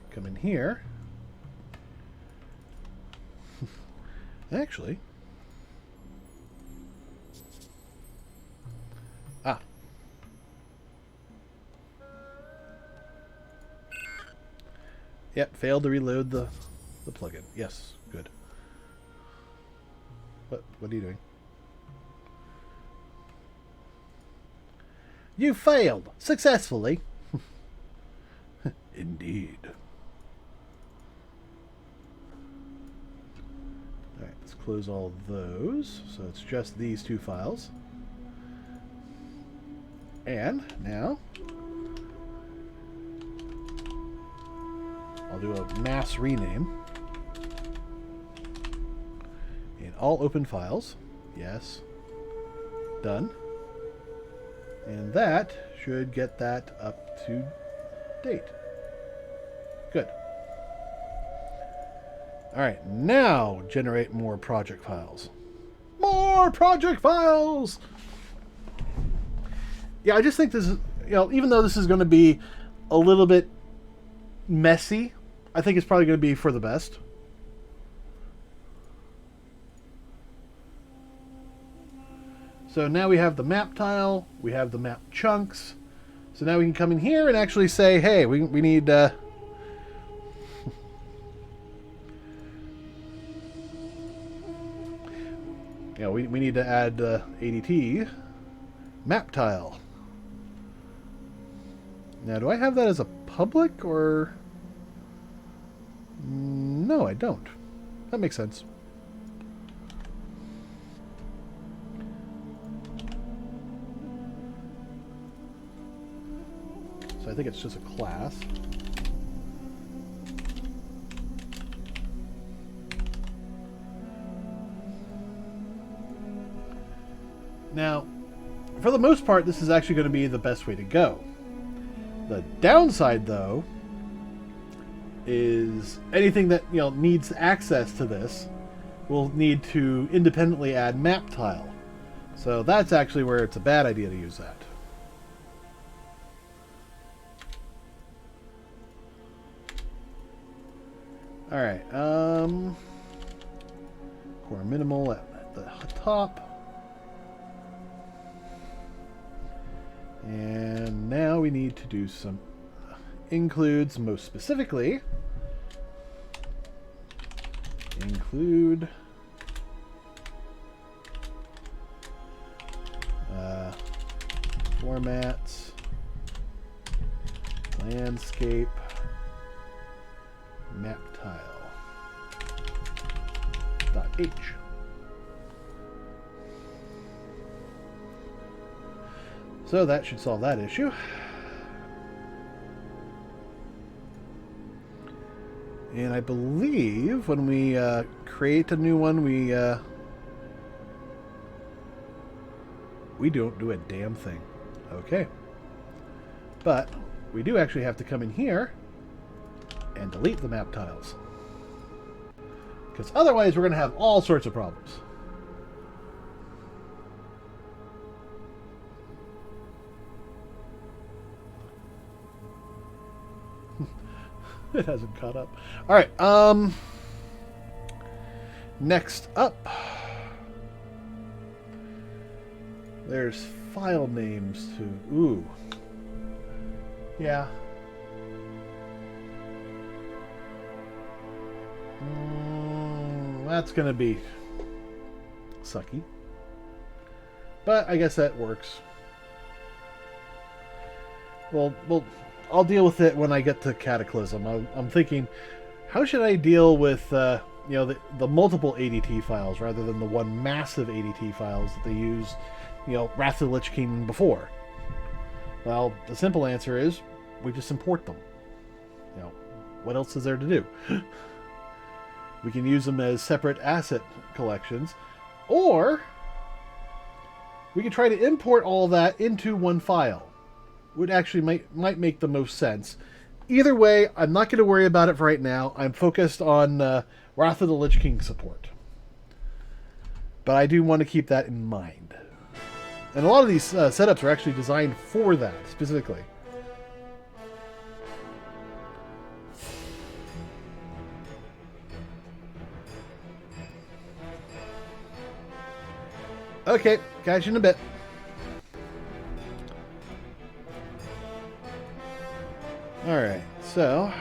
Come in here. Actually... Yep, failed to reload the plugin. Yes, good. What are you doing? You failed successfully. Indeed. Alright, let's close all those. So it's just these 2 files. And now I'll do a mass rename in all open files. Yes. Done. And that should get that up to date. Good. Alright, now generate more project files. More project files! yeah, I just think this is, even though this is going to be a little bit messy, I think it's probably going to be for the best. So now we have the map tile, we have the map chunks. So now we can come in here and actually say, hey, we need... we need to add ADT map tile. Now, do I have that as a public or... No, I don't. That makes sense. So I think it's just a class. Now, for the most part, this is actually going to be the best way to go. The downside, though, is anything that needs access to this will need to independently add map tile. So that's actually where it's a bad idea to use that. All right, core minimal at the top. And now we need to do some includes, most specifically, include formats, landscape, map tile, .h. So that should solve that issue. And I believe when we create a new one, we don't do a damn thing. Okay. But we do actually have to come in here and delete the map tiles. Because otherwise we're going to have all sorts of problems. It hasn't caught up. All right. Next up, there's file names to. Ooh. Yeah. That's gonna be sucky. But I guess that works. Well, I'll deal with it when I get to Cataclysm. I'm thinking, how should I deal with the multiple ADT files rather than the one massive ADT files that they used, Wrath of the Lich King before? Well, the simple answer is we just import them. What else is there to do? We can use them as separate asset collections, or we can try to import all that into one file. Would actually might make the most sense. Either way, I'm not going to worry about it for right now. I'm focused on Wrath of the Lich King support. But I do want to keep that in mind. And a lot of these setups are actually designed for that, specifically. Okay, catch you in a bit. Alright, so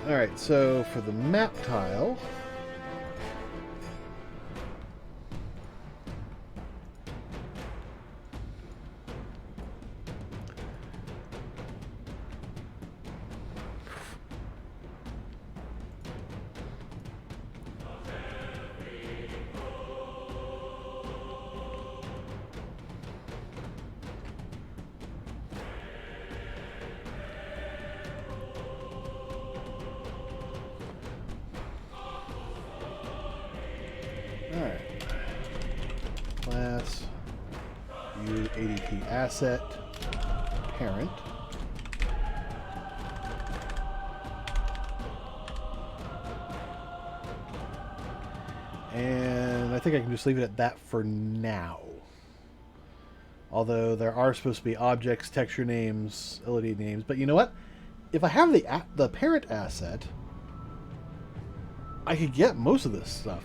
alright, so for the map tile, class, use ADT asset, parent. And I think I can just leave it at that for now. Although there are supposed to be objects, texture names, LOD names. But you know what? If I have the parent asset, I could get most of this stuff.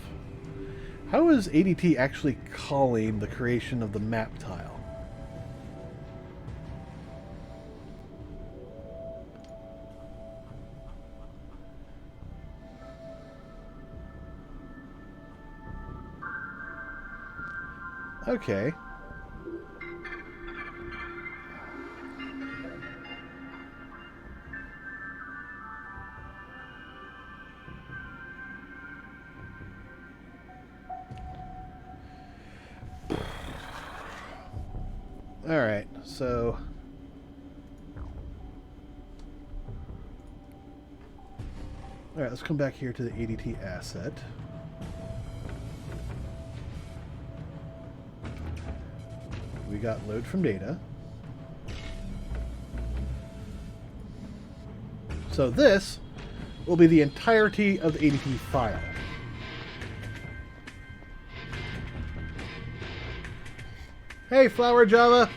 How is ADT actually calling the creation of the map tile? Okay. All right, so all right, let's come back here to the ADT asset. We got load from data. So this will be the entirety of the ADT file. Hey, Flower Java!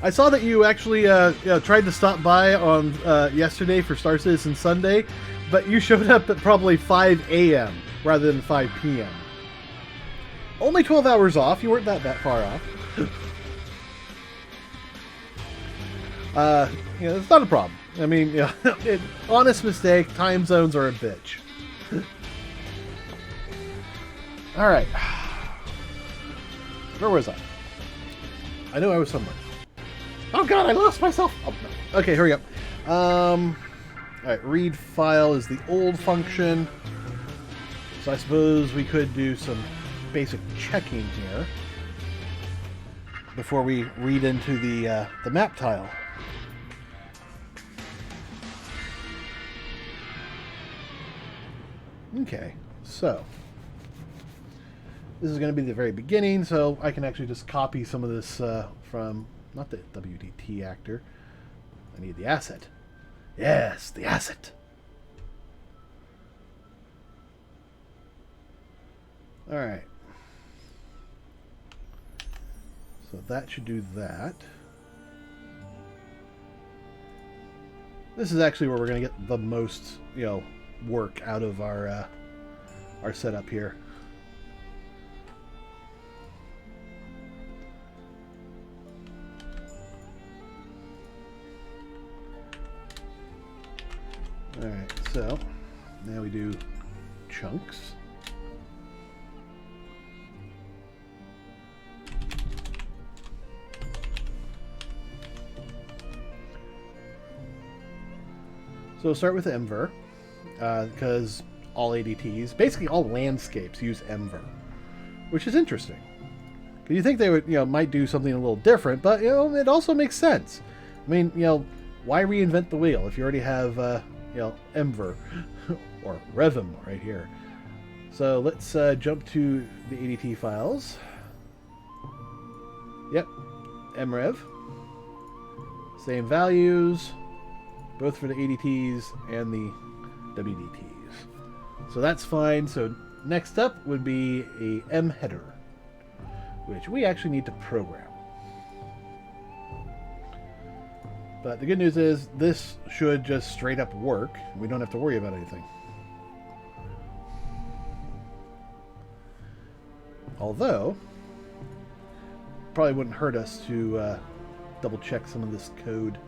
I saw that you actually tried to stop by on yesterday for Star Citizen Sunday, but you showed up at probably 5 a.m. rather than 5 p.m. Only 12 hours off. You weren't that far off. It's not a problem. I mean, honest mistake. Time zones are a bitch. All right. Where was I? I know I was somewhere. Oh god, I lost myself. Oh, no. Okay, here we go. All right, read file is the old function. So I suppose we could do some basic checking here before we read into the map tile. Okay, so this is going to be the very beginning, so I can actually just copy some of this from, not the WDT actor. I need the asset. Yes, the asset. All right. So that should do that. This is actually where we're going to get the most, work out of our setup here. Alright, so now we do chunks. So we'll start with Emver, because all ADTs, basically all landscapes, use Emver, which is interesting. Because you think they would, might do something a little different, but it also makes sense. I mean, why reinvent the wheel if you already have Emver or Revim right here? So let's jump to the ADT files. Yep, mrev. Same values, both for the ADTs and the WDTs. So that's fine. So next up would be a M header, which we actually need to program. But the good news is this should just straight up work. We don't have to worry about anything. Although, probably wouldn't hurt us to double check some of this code.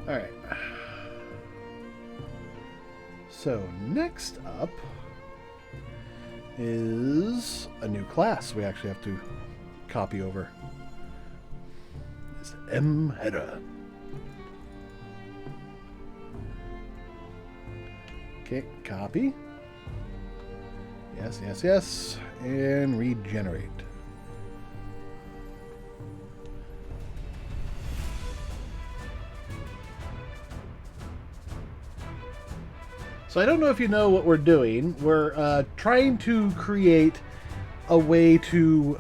Alright. So next up is a new class we actually have to copy over. It's M header. Okay, copy. Yes, yes, yes. And regenerate. So I don't know if you know what we're doing. We're trying to create a way to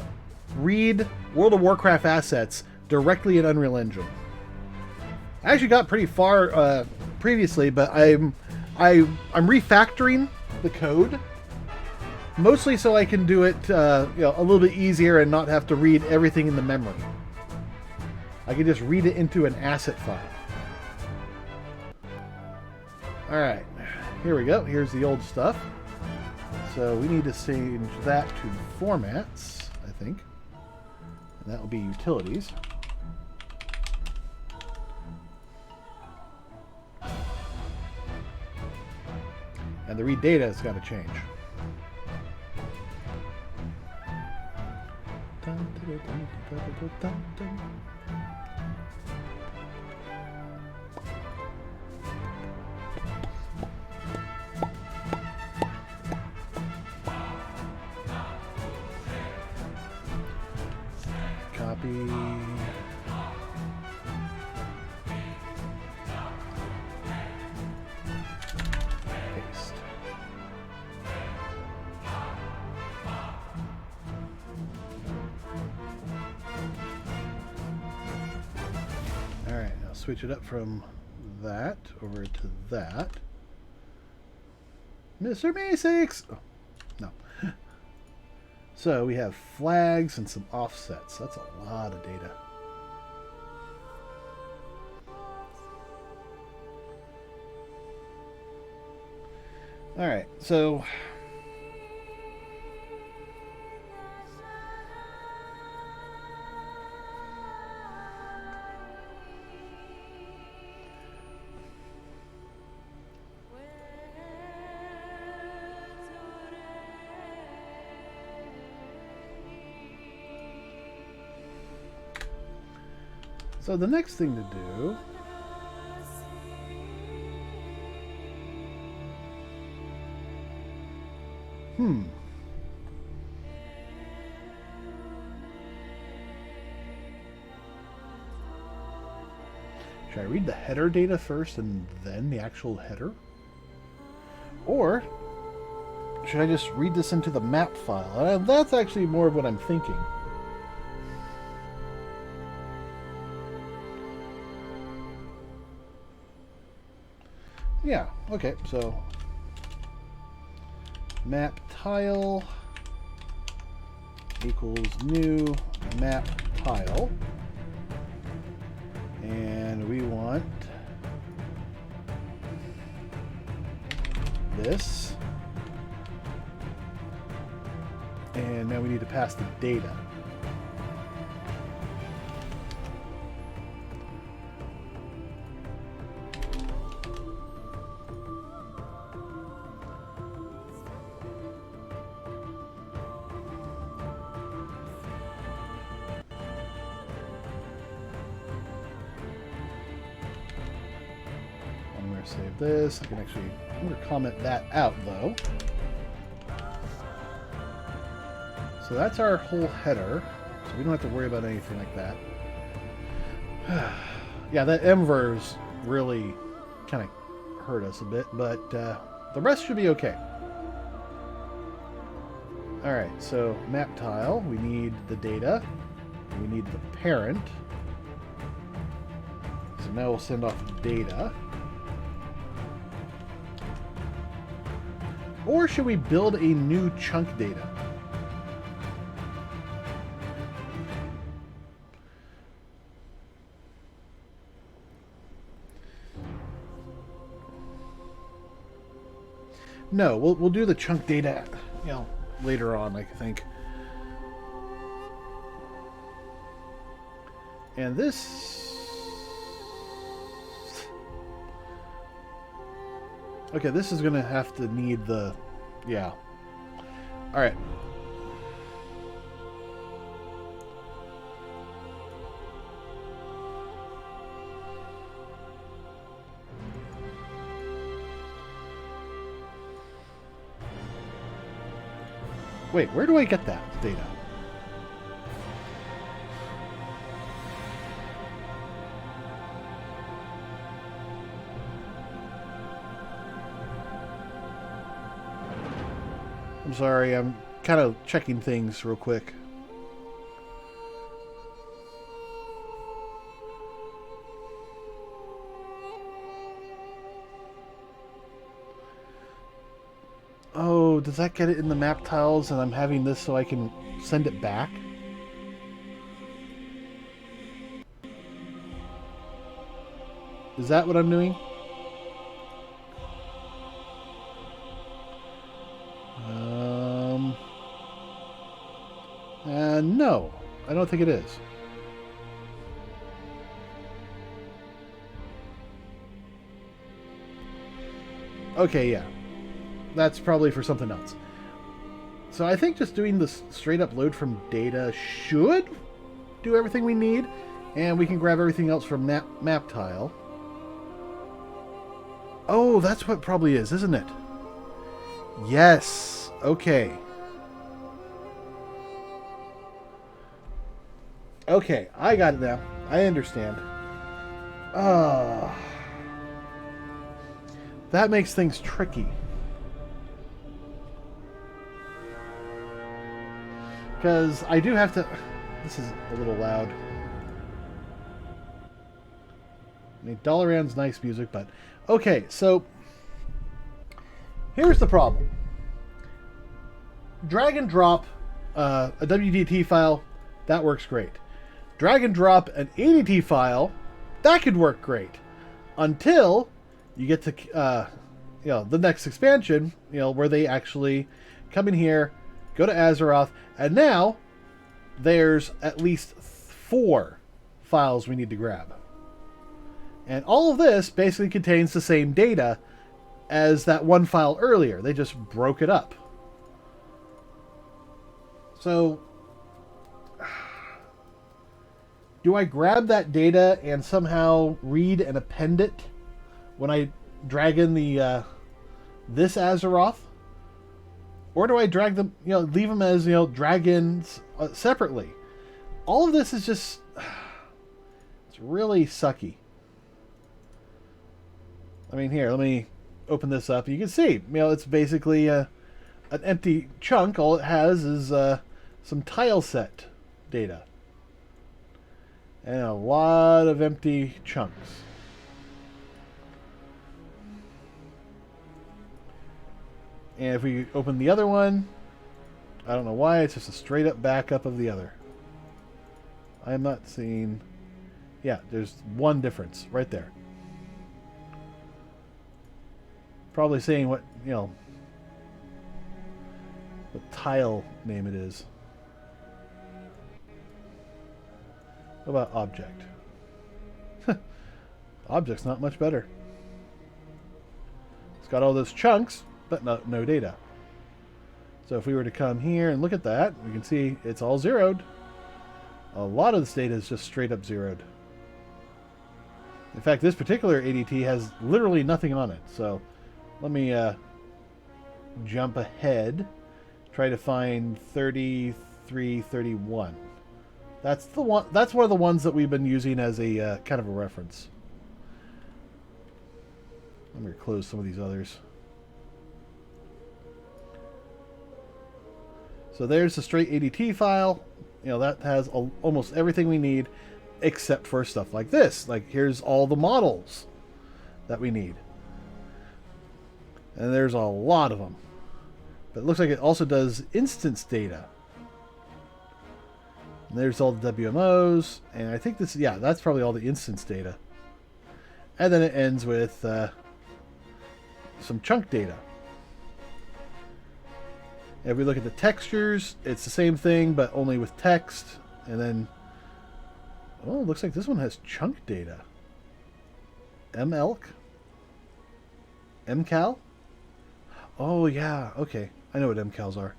read World of Warcraft assets directly in Unreal Engine. I actually got pretty far previously, but I'm refactoring the code mostly so I can do it a little bit easier and not have to read everything in the memory. I can just read it into an asset file. All right, here we go. Here's the old stuff. So we need to change that to formats, I think. And that will be utilities. And the read data has got to change. Copy. Paste. All right, now switch it up from that over to that. Mr. Basics! Oh, no. So we have flags and some offsets. That's a lot of data. All right, so the next thing to do should I read the header data first and then the actual header? Or should I just read this into the map file? That's actually more of what I'm thinking. Yeah, okay, so map tile equals new map tile. And we want this. And now we need to pass the data. Save this. I can actually, I'm going to comment that out though. So that's our whole header. So we don't have to worry about anything like that. Yeah, that mverse really kind of hurt us a bit, but the rest should be okay. Alright, so map tile, we need the data. We need the parent. So now we'll send off data. Or should we build a new chunk data? No, we'll do the chunk data, later on, I think. And this... Okay, this is going to have to need the... Yeah. Alright. Wait, where do I get that data? I'm sorry, I'm kind of checking things real quick. Oh, does that get it in the map tiles and I'm having this so I can send it back? Is that what I'm doing? No, I don't think it is. Okay, yeah. That's probably for something else. So I think just doing this straight up load from data should do everything we need, and we can grab everything else from map tile. Oh, that's what probably is, isn't it? Yes. Okay. Okay, I got it now. I understand. That makes things tricky. Because I do have to... This is a little loud. I mean, Dalaran's nice music, but... Okay, so... Here's the problem. Drag and drop a WDT file, that works great. Drag and drop an ADT file, that could work great. Until you get to, the next expansion, where they actually come in here, go to Azeroth, and now there's at least 4 files we need to grab. And all of this basically contains the same data as that one file earlier. They just broke it up. So, do I grab that data and somehow read and append it when I drag in the this Azeroth? Or do I drag them, leave them as, dragons separately? All of this is just, it's really sucky. I mean, here, let me open this up. You can see, it's basically an empty chunk. All it has is some tile set data. And a lot of empty chunks. And if we open the other one, I don't know why, it's just a straight up backup of the other. I am not seeing... Yeah, there's one difference right there. Probably saying what, what tile name it is. What about object? Object's not much better. It's got all those chunks, but no data. So if we were to come here and look at that, we can see it's all zeroed. A lot of this data is just straight up zeroed. In fact, this particular ADT has literally nothing on it. So let me jump ahead. Try to find 3331. That's the one. That's one of the ones that we've been using as a kind of a reference. Let me close some of these others. So there's the straight ADT file. That has almost everything we need, except for stuff like this. Like, here's all the models that we need. And there's a lot of them. But it looks like it also does instance data. And there's all the WMOs. And I think this, yeah, that's probably all the instance data. And then it ends with some chunk data. If we look at the textures, it's the same thing, but only with text. And then, oh, it looks like this one has chunk data. MElk? MCal? Oh, yeah, okay. I know what MCals are.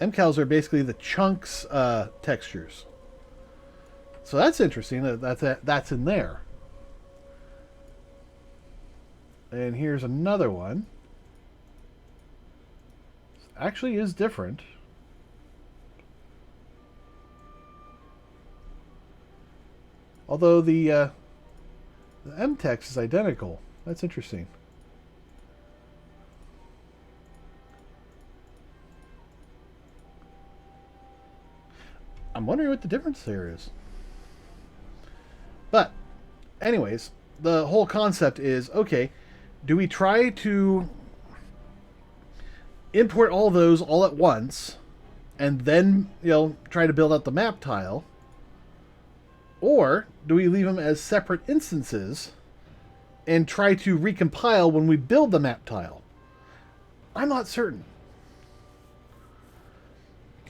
MCals are basically the chunks textures. So that's interesting that that's in there. And here's another one. Actually is different. Although the M text is identical. That's interesting. I'm wondering what the difference there is. But, anyways, the whole concept is, okay, do we try to import all those all at once and then, try to build out the map tile? Or do we leave them as separate instances and try to recompile when we build the map tile? I'm not certain.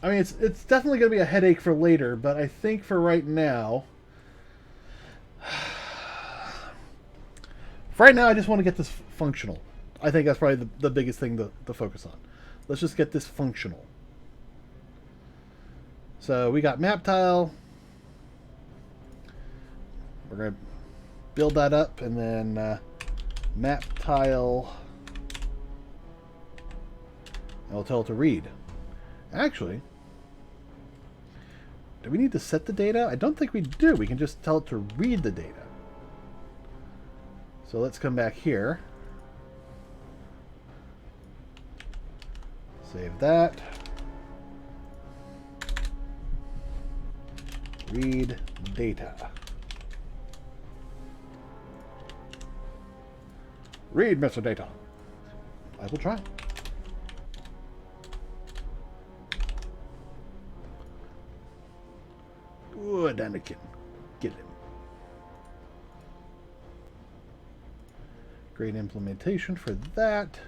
I mean, it's definitely going to be a headache for later, but I think for right now... I just want to get this functional. I think that's probably the biggest thing to focus on. Let's just get this functional. So we got map tile. We're going to build that up, and then map tile. And we'll tell it to read. Actually, do we need to set the data? I don't think we do. We can just tell it to read the data. So let's come back here. Save that. Read data. Read, Mr. Data. I will try. Good, Anakin. Get him. Great implementation for that.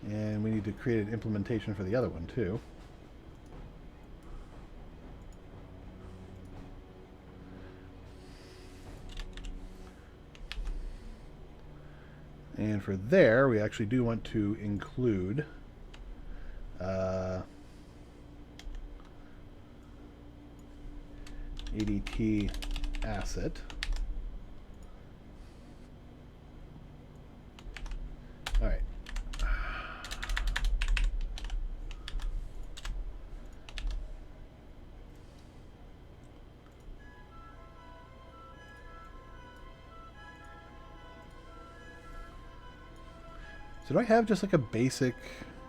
And we need to create an implementation for the other one, too. And for there, we actually do want to include ADT asset. All right. So do I have just like a basic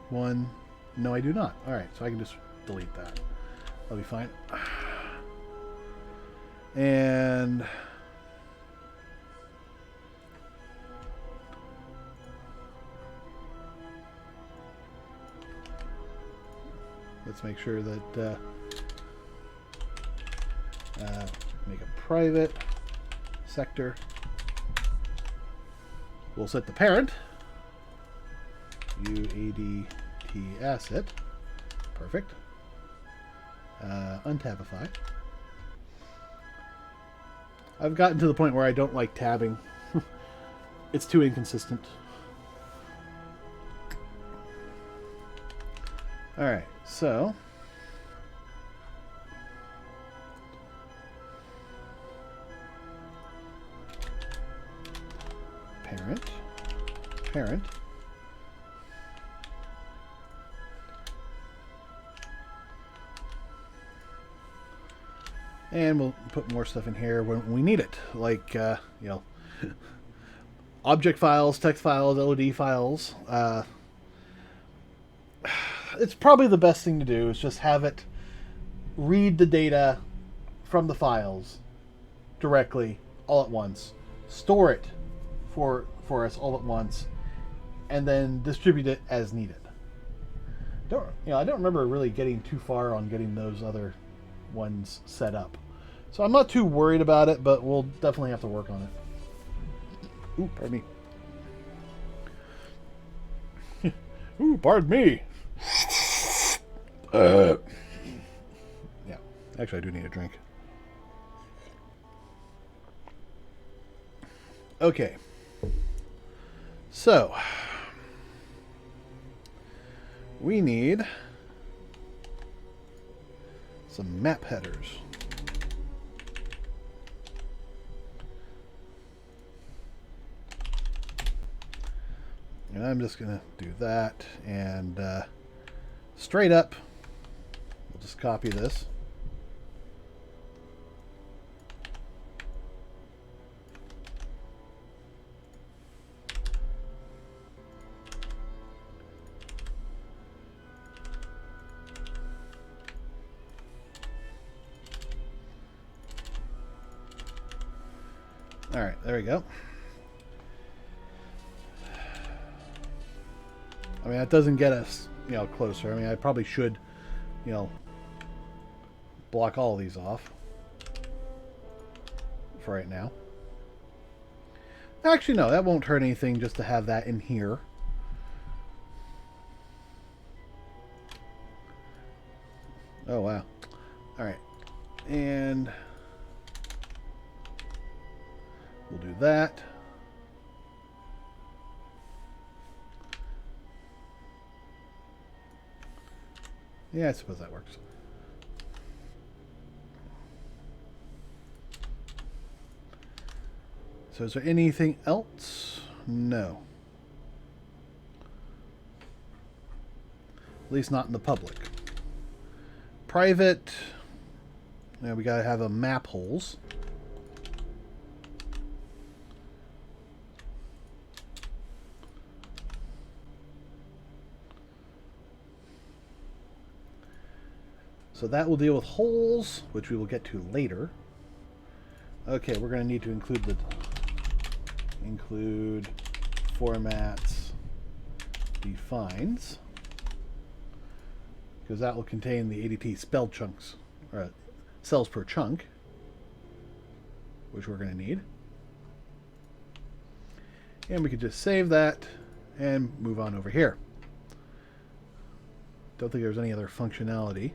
one? No, I do not. All right, so I can just delete that. That'll be fine. And let's make sure that make a private sector. We'll set the parent UADT asset. Perfect. Untabify. I've gotten to the point where I don't like tabbing. It's too inconsistent. Alright, so parent and we'll put more stuff in here when we need it, like object files, text files, LOD files. It's probably the best thing to do is just have it read the data from the files directly all at once, store it for us all at once, and then distribute it as needed. I don't remember really getting too far on getting those other ones set up, so I'm not too worried about it, but we'll definitely have to work on it. Ooh, pardon me. Ooh, pardon me. Yeah, actually I do need a drink. Okay, so we need some map headers. And I'm just going to do that, and straight up, we'll just copy this. Alright, there we go. I mean, that doesn't get us, closer. I mean, I probably should, block all of these off for right now. Actually, no, that won't hurt anything just to have that in here. Oh, wow. Alright. And we'll do that. Yeah, I suppose that works. So is there anything else? No. At least not in the public. Private, we gotta have a map holes. So that will deal with holes, which we will get to later. Okay, we're going to need to include formats defines, because that will contain the ADT spell chunks, or cells per chunk, which we're going to need. And we could just save that and move on over here. Don't think there's any other functionality.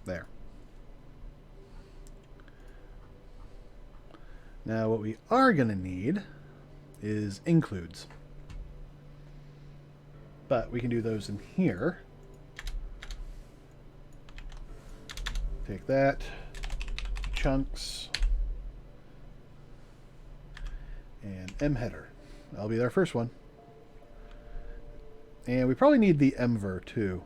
There. Now what we are going to need is includes. But we can do those in here. Take that. Chunks. And mHeader. That'll be our first one. And we probably need the mver too.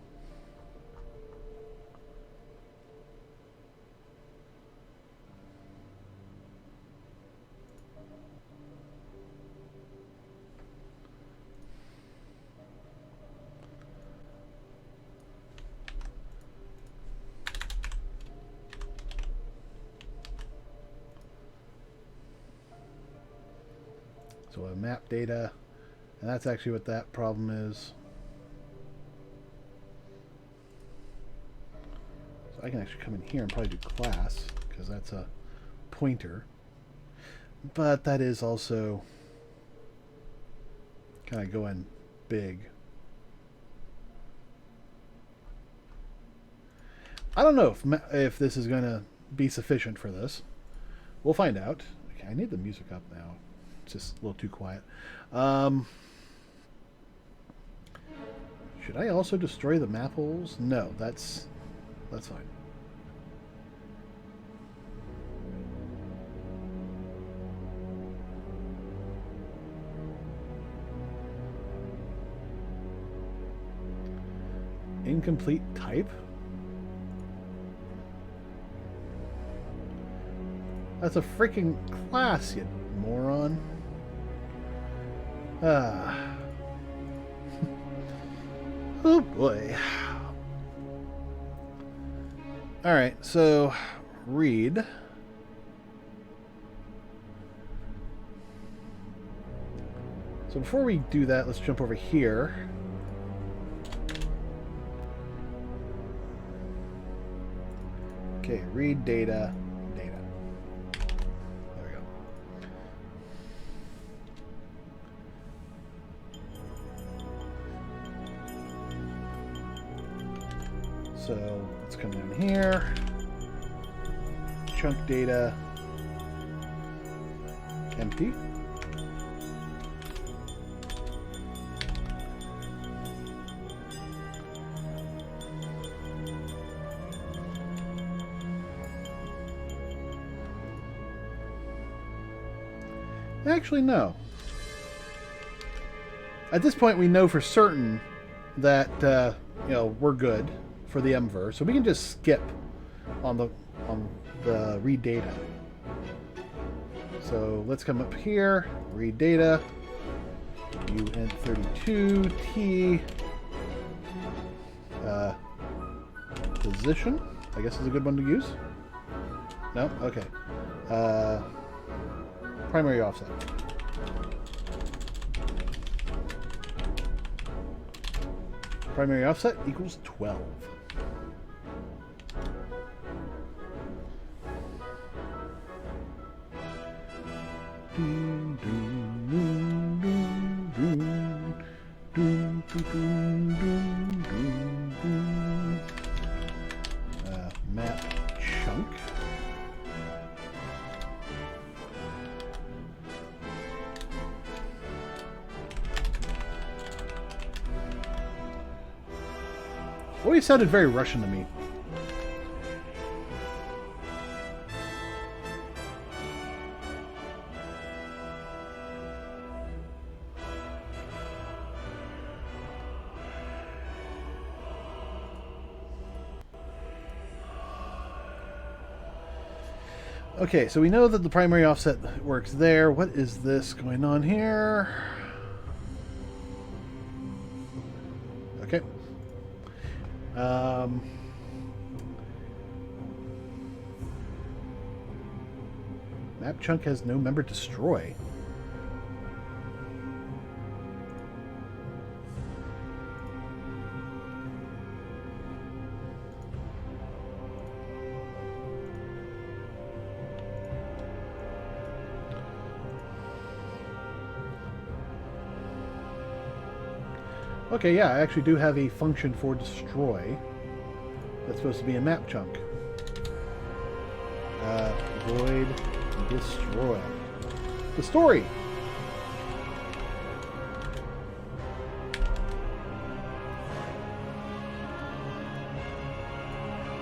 So a map data, and that's actually what that problem is. So I can actually come in here and probably do class, because that's a pointer. But that is also kind of going big. I don't know if this is going to be sufficient for this. We'll find out. Okay, I need the music up now. It's just a little too quiet. Should I also destroy the map holes? No, that's fine. Incomplete type? That's a freaking class, you moron. Oh boy. Alright, so read. So before we do that, let's jump over here. Okay, read data. So let's come down here, chunk data, empty. Actually, no. At this point, we know for certain that we're good for the mver, so we can just skip on the read data. So let's come up here, read data, uint32 t position, I guess is a good one to use. No? Okay. Primary offset. Primary offset equals 12. Map chunk. Always sounded very Russian to me. Okay, so we know that the primary offset works there. What is this going on here? Okay. Map chunk has no member destroy. Okay, yeah, I actually do have a function for destroy. That's supposed to be a map chunk. Void destroy. The story!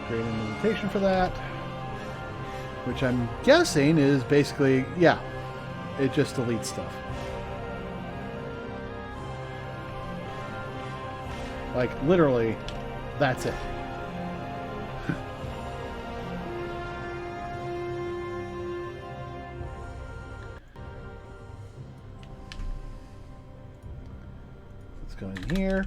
Create an indentation for that. Which I'm guessing is basically, yeah, it just deletes stuff. Like, literally, that's it. Let's go in here.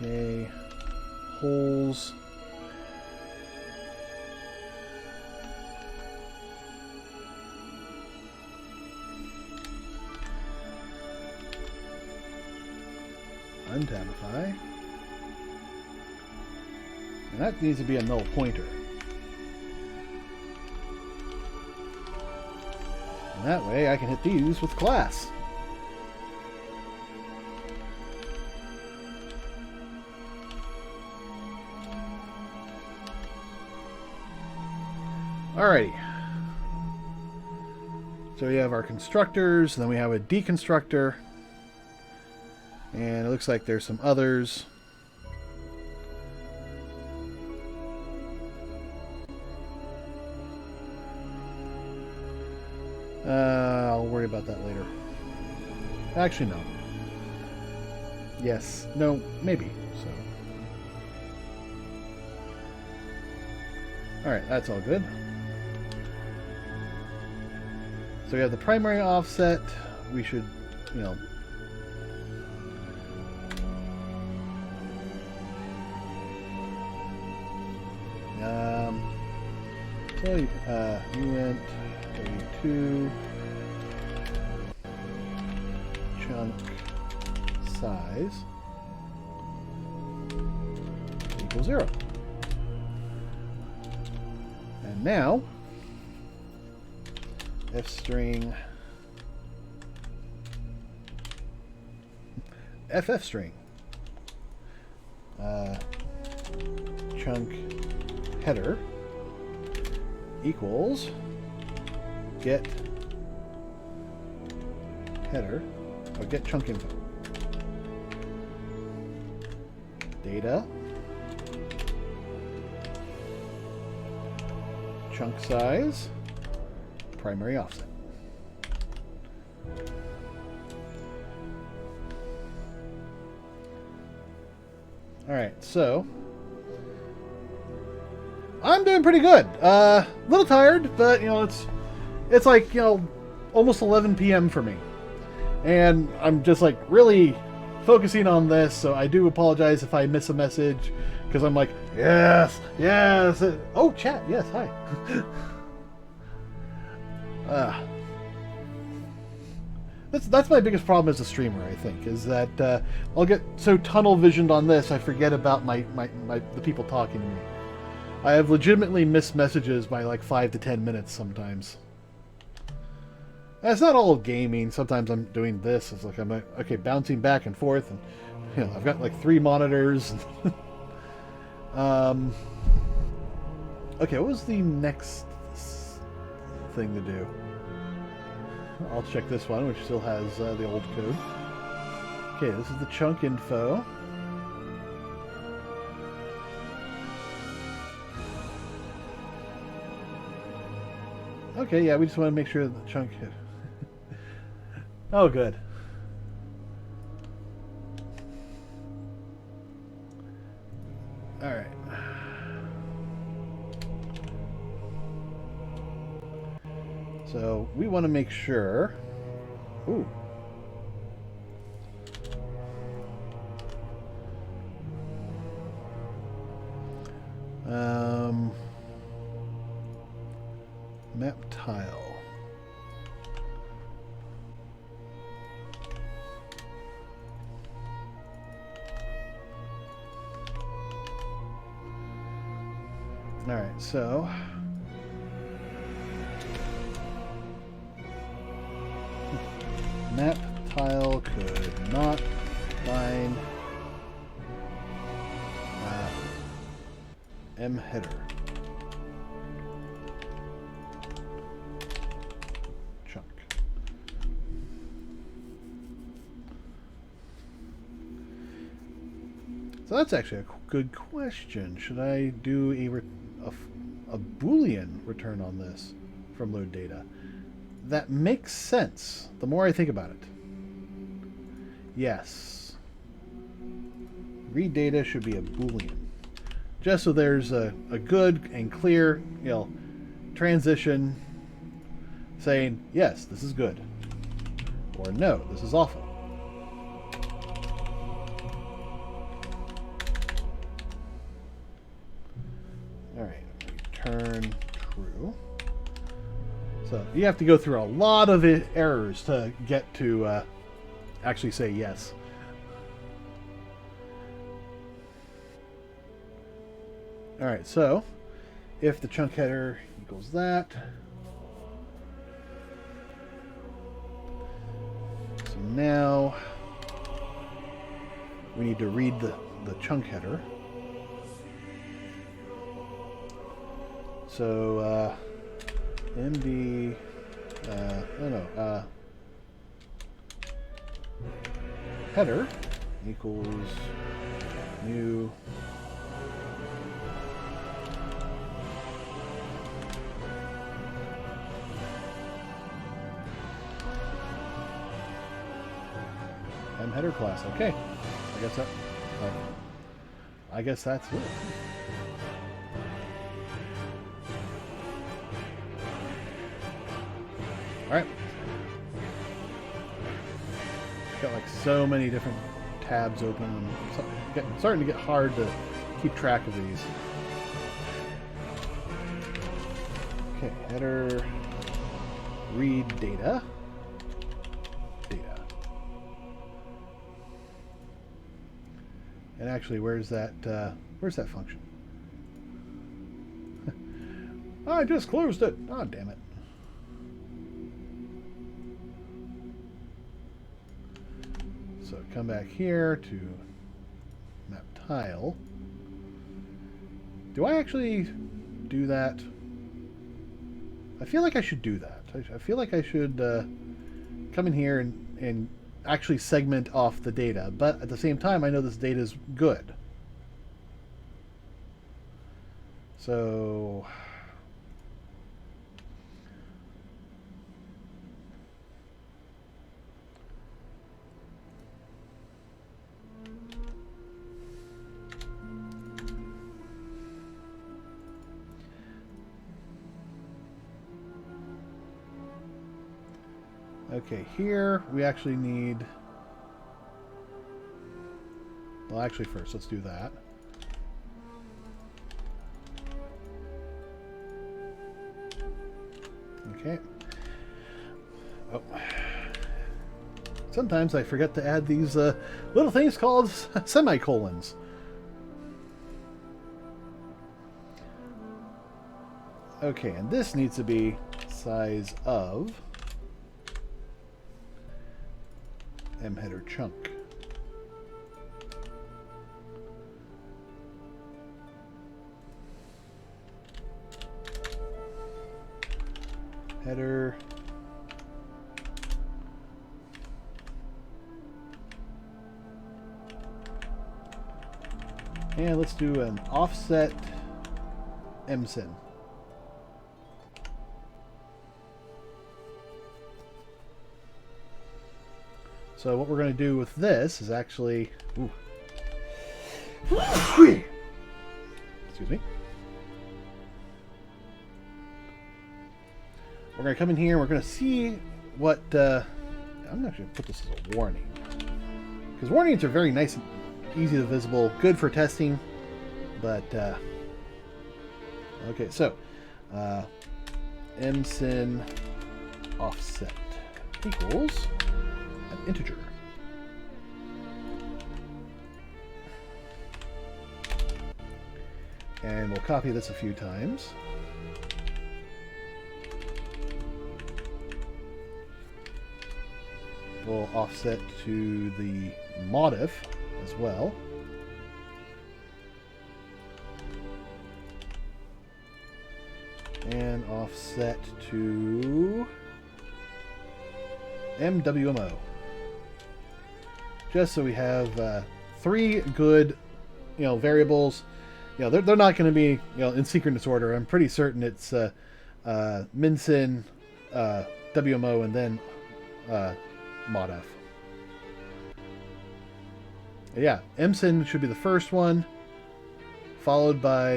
Okay. Holes. Untabify. And that needs to be a null pointer. And that way I can hit these with class. Alrighty. So we have our constructors, and then we have a deconstructor. And it looks like there's some others. I'll worry about that later. Actually, no. Yes. No. Maybe. So. Alright, that's all good. So we have the primary offset. We should, you know... So, uint 32 chunk size equals 0. And now, fstring ffstring chunk header equals get header or get chunk info data chunk size primary offset. All right, so I'm doing pretty good. A little tired, but it's like almost 11 p.m. for me, and I'm just like really focusing on this. So I do apologize if I miss a message, because I'm like, yes, yes. Oh, chat, yes, hi. That's my biggest problem as a streamer, I think, is that I'll get so tunnel visioned on this, I forget about the people talking to me. I have legitimately missed messages by like 5 to 10 minutes sometimes. And it's not all gaming. Sometimes I'm doing this. It's like I'm okay, bouncing back and forth, and I've got like 3 monitors. Okay, what was the next thing to do? I'll check this one, which still has the old code. Okay, this is the chunk info. Okay, yeah, we just want to make sure the chunk hit. Oh, good. All right. So we want to make sure. Ooh. Map tile. All right, so map tile could not find M header. Chunk. So that's actually a good question. Should I do a Boolean return on this from load data? That makes sense the more I think about it. Yes. Read data should be a Boolean. Just so there's a good and clear, transition saying, yes, this is good. Or no, this is awful. Alright, return true. So you have to go through a lot of errors to get to actually say yes. Alright, so if the chunk header equals that, so now we need to read the chunk header. So md header equals new header class. Okay, I guess that's it. All right. Got like so many different tabs open. It's starting to get hard to keep track of these. Okay, header, read data. And actually, where's that function? Oh, I just closed it. Oh, damn it. So come back here to map tile. Do I actually do that? I feel like I should do that. I feel like I should come in here and actually segment off the data, but at the same time I know this data is good. So Okay, here we actually need... Well, actually first, let's do that. Okay. Oh. Sometimes I forget to add these little things called semicolons. Okay, and this needs to be size of M header chunk. Header. And let's do an offset MSIN. So what we're going to do with this is actually... Ooh. Excuse me. We're going to come in here and we're going to see what... I'm actually going to put this as a warning. Because warnings are very nice and easy to visible. Good for testing. But... okay, so... MSIN offset equals... an integer. And we'll copy this a few times. We'll offset to the modif as well. And offset to MWMO. Just so we have 3 good, variables. They're not going to be, in synchronous order. I'm pretty certain it's MinSyn, WMO, and then modif. Yeah, MSyn should be the first one, followed by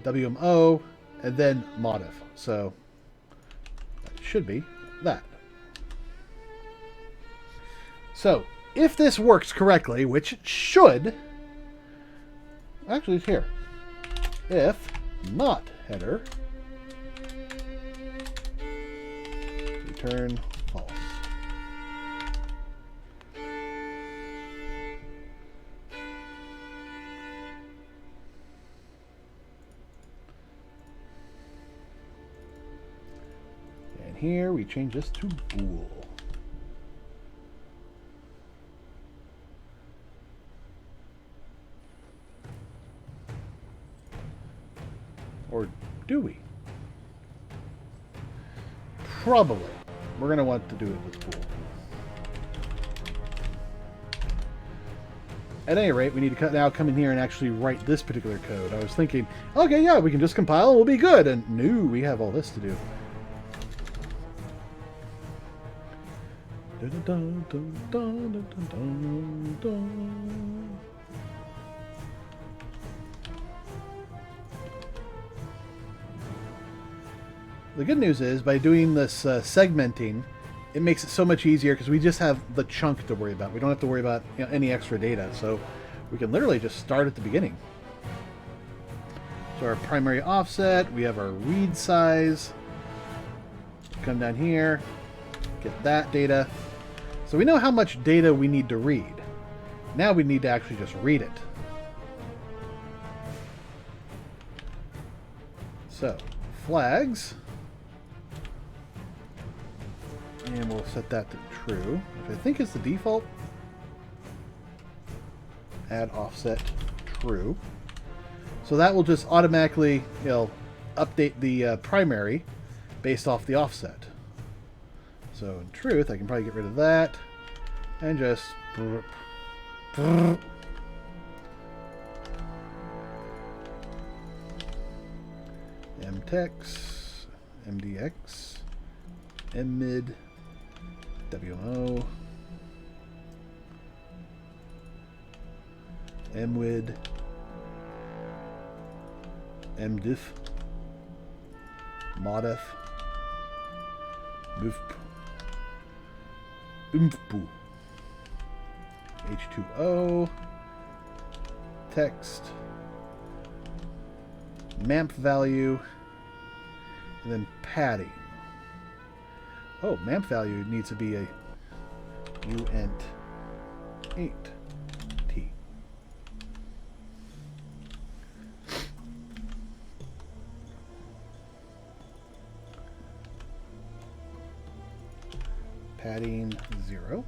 WMO, and then modif. So that should be that. So if this works correctly, which it should, actually it's here. If not header, return false. And here we change this to bool. Or do we? Probably. We're going to want to do it with bool. At any rate, we need to now come in here and actually write this particular code. I was thinking, okay, yeah, we can just compile and we'll be good. And no, we have all this to do. The good news is, by doing this segmenting, it makes it so much easier because we just have the chunk to worry about. We don't have to worry about any extra data, so we can literally just start at the beginning. So our primary offset, we have our read size. Come down here, get that data. So we know how much data we need to read. Now we need to actually just read it. So, flags. And we'll set that to true, which I think is the default. Add offset true. So that will just automatically, update the primary based off the offset. So in truth, I can probably get rid of that and just mtex, mdx, mmid, WMO, mwid, mdiff, modif, moofp, Umfbu. H2O. Text. Mamp value. And then padding. Oh, mamp value needs to be a uint 8t. Padding 0.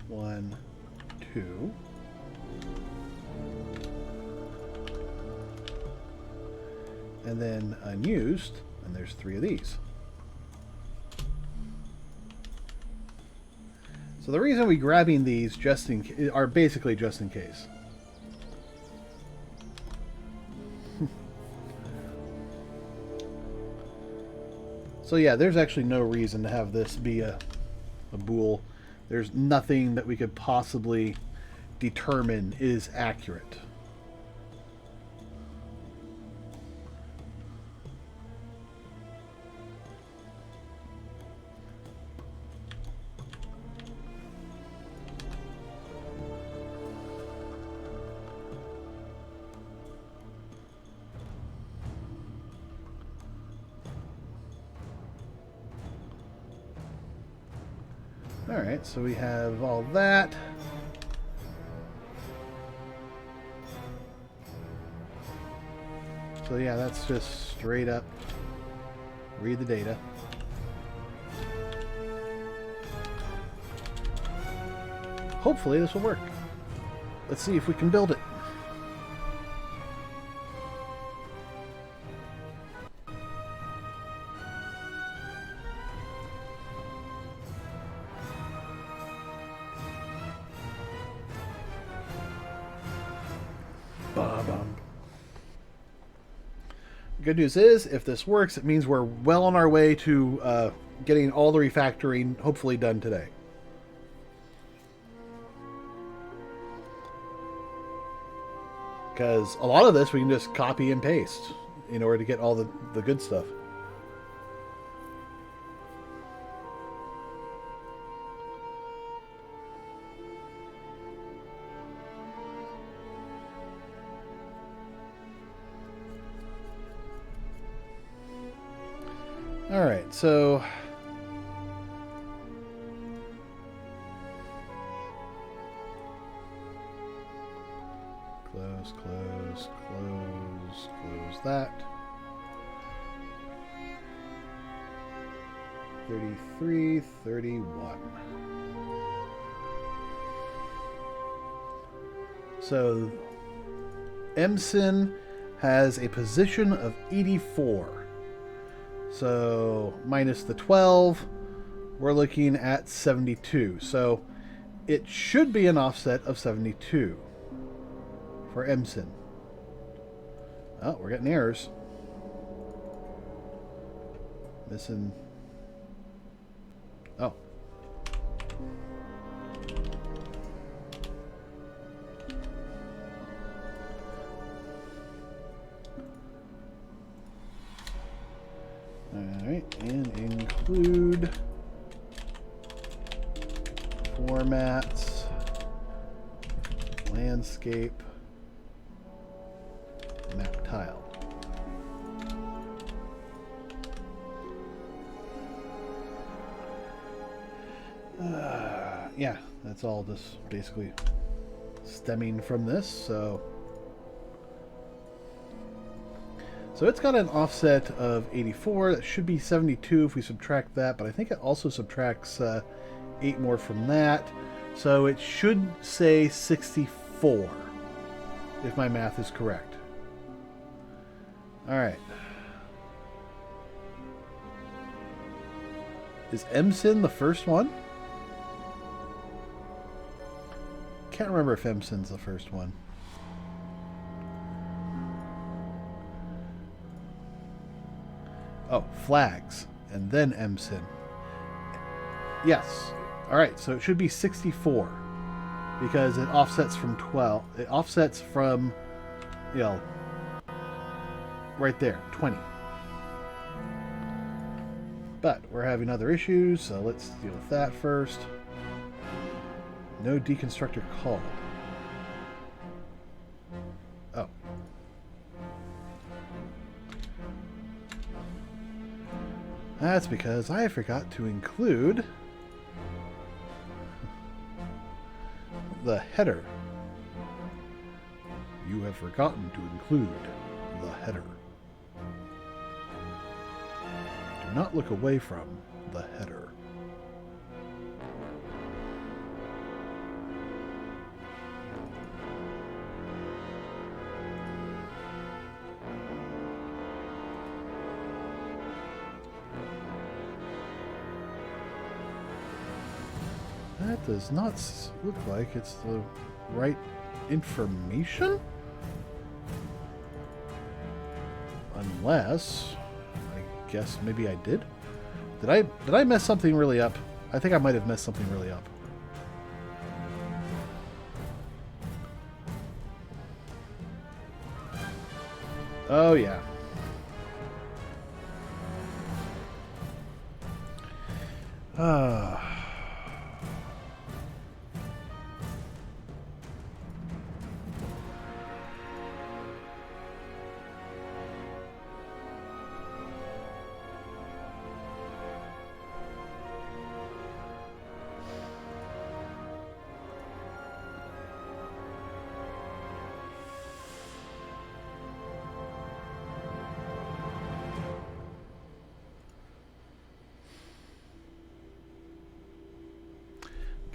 1, 2. And then unused, and there's 3 of these. So the reason we're grabbing these are basically just in case. So yeah, there's actually no reason to have this be a bool. There's nothing that we could possibly determine is accurate. Alright, so we have all that. So yeah, that's just straight up read the data. Hopefully this will work. Let's see if we can build it. Good news is, if this works, it means we're well on our way to getting all the refactoring hopefully done today. Because a lot of this we can just copy and paste in order to get all the good stuff. Alright, so close that. 33, 31. So Emson has a position of 84. So minus the 12, we're looking at 72. So it should be an offset of 72 for Emson. Oh, we're getting errors. Missing. Oh. Alright, and include formats, landscape, map tile. Yeah, that's all just basically stemming from this, so it's got an offset of 84. That should be 72 if we subtract that, but I think it also subtracts 8 more from that. So it should say 64, if my math is correct. Alright. Is Emson the first one? Can't remember if Emson's the first one. Oh, flags, and then Emson. Yes. Alright, so it should be 64. Because it offsets from 12. It offsets from, you know, right there, 20. But we're having other issues, so let's deal with that first. No deconstructor called. Oh. That's because I forgot to include the header. You have forgotten to include the header. Do not look away from the header. That does not look like it's the right information. Unless, I guess maybe I did. Did I mess something really up? I think I might have messed something really up. Oh yeah.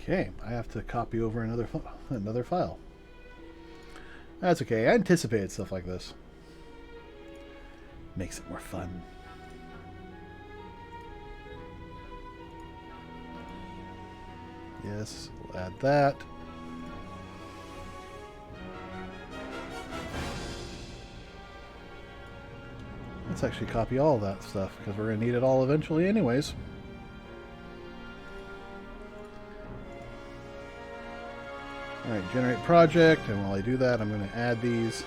Okay, I have to copy over another file. That's okay. I anticipated stuff like this. Makes it more fun. Yes, we'll add that. Let's actually copy all of that stuff because we're going to need it all eventually anyways. Alright, generate project, and while I do that, I'm going to add these.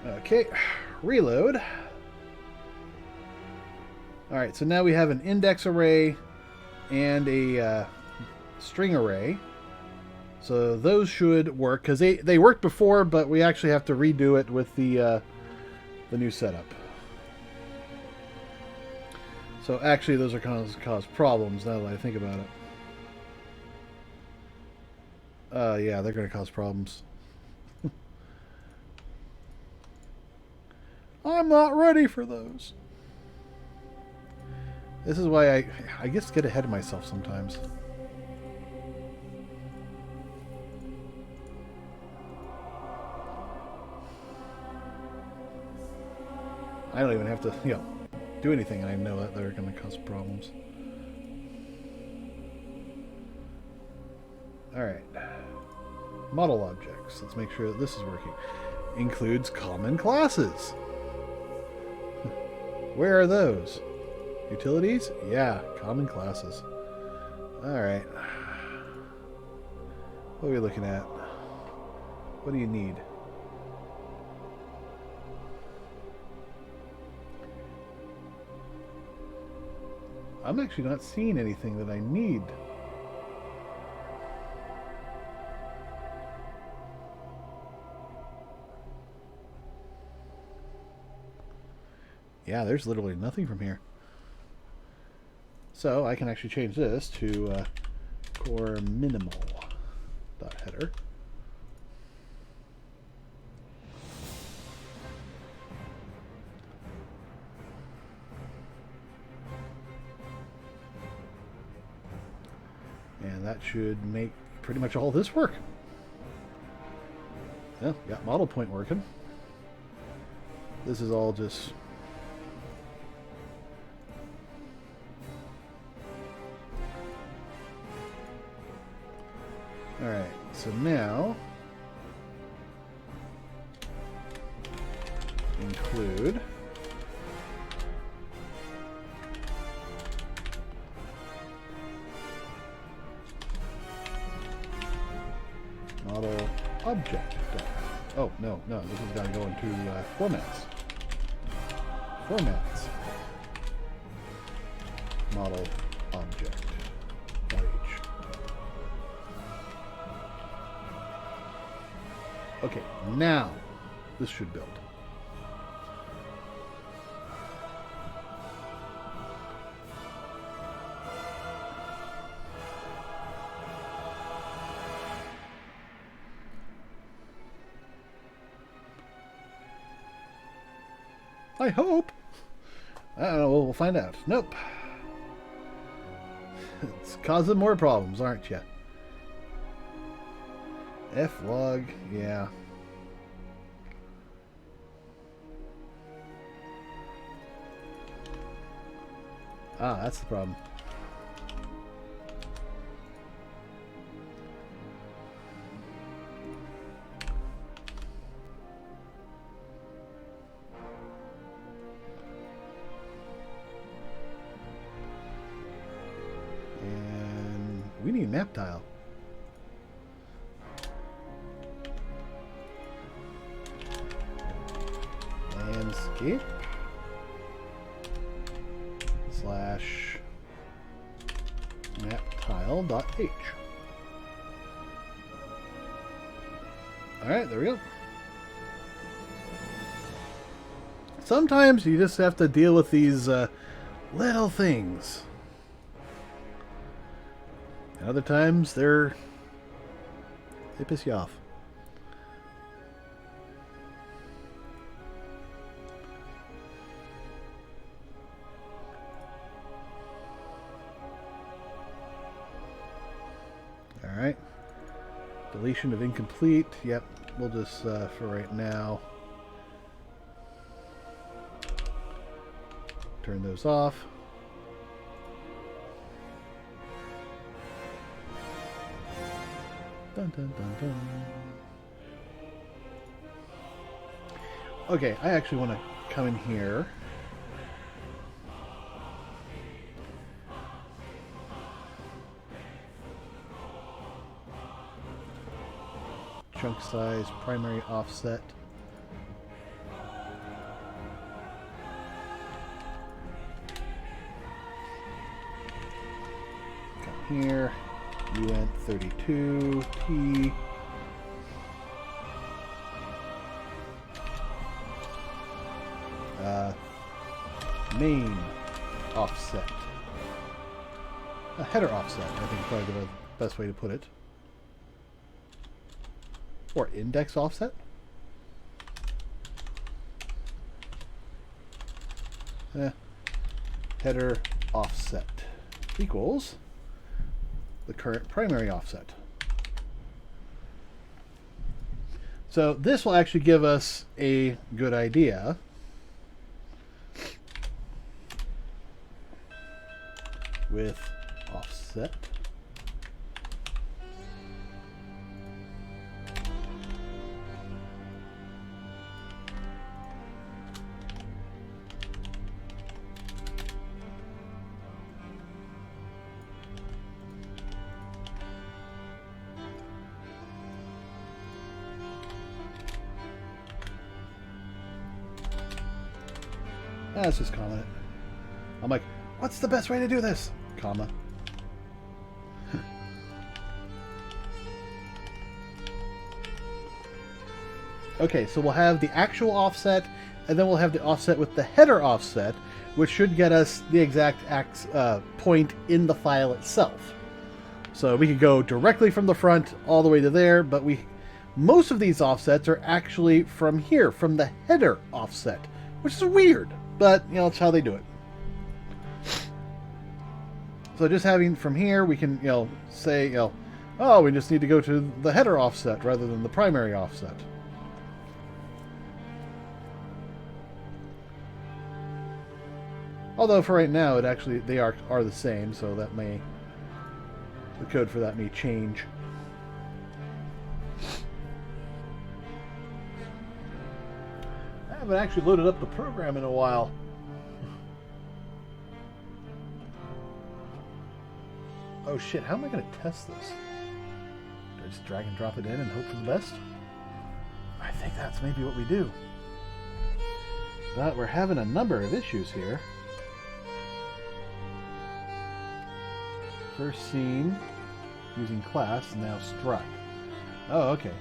Okay, reload. Alright, so now we have an index array and a string array. So those should work, because they worked before, but we actually have to redo it with the new setup. So actually, those are going to cause problems now that I think about it. Yeah, they're going to cause problems. I'm not ready for those. This is why I just get ahead of myself sometimes. I don't even have to, do anything, and I know that they're going to cause problems. Alright. Model objects. Let's make sure that this is working. Includes common classes. Where are those? Utilities? Yeah, common classes. Alright. What are we looking at? What do you need? I'm actually not seeing anything that I need. Yeah, there's literally nothing from here. So I can actually change this to core minimal dot header. And that should make pretty much all this work. Yeah, got model point working. This is all just... Alright, so now include model object dot Oh, no, no. This has got to go into formats. Formats. Model object. H. Okay, now this should build. I hope. I don't know. We'll find out. Nope. It's causing more problems, aren't you? F-log, yeah. Ah, that's the problem. And we need a map tile. Landscape slash map tile.h. Alright, there we go. Sometimes you just have to deal with these little things. And other times they piss you off. Alright. Deletion of incomplete. Yep. We'll just, for right now, turn those off. Dun, dun, dun, dun. Okay, I actually want to come in here. Chunk size, primary offset. Come here. UNT32T. Main offset. A header offset, I think is probably the best way to put it. Or index offset. Header offset equals the current primary offset. So this will actually give us a good idea with offset. Let's just comment it. I'm like, what's the best way to do this? Comma. Okay, so we'll have the actual offset, and then we'll have the offset with the header offset, which should get us the exact point in the file itself. So we could go directly from the front all the way to there, but most of these offsets are actually from here, from the header offset, which is weird. But, you know, it's how they do it. So just having from here, we can, say, oh, we just need to go to the header offset rather than the primary offset. Although for right now, they are the same, so the code for that may change. I haven't actually loaded up the program in a while. Oh shit, how am I going to test this? Do I just drag and drop it in and hope for the best? I think that's maybe what we do. But we're having a number of issues here. First seen using class, now struck. Oh, okay.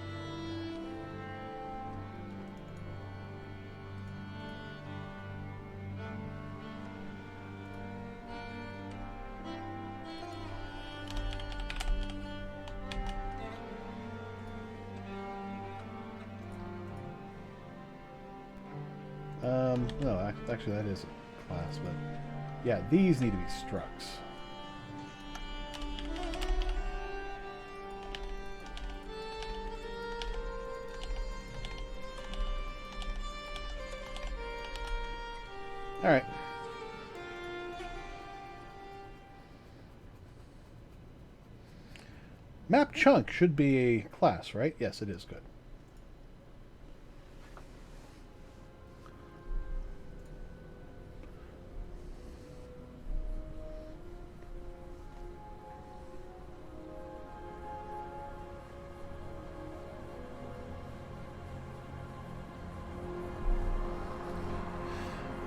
No, actually that is a class, but yeah, these need to be structs. All right. Map chunk should be a class, right? Yes, it is. Good.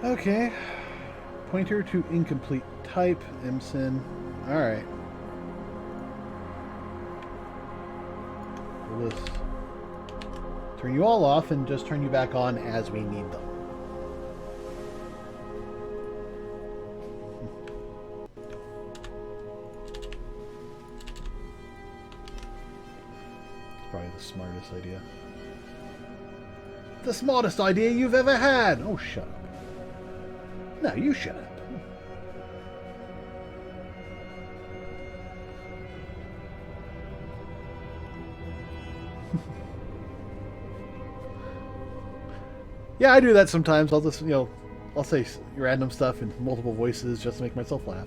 Okay. Pointer to incomplete type, MSIN. Alright. We'll just turn you all off and just turn you back on as we need them. It's probably the smartest idea. The smartest idea you've ever had! Oh, shut up. No, you shut up. Yeah, I do that sometimes. I'll just, I'll say random stuff in multiple voices just to make myself laugh.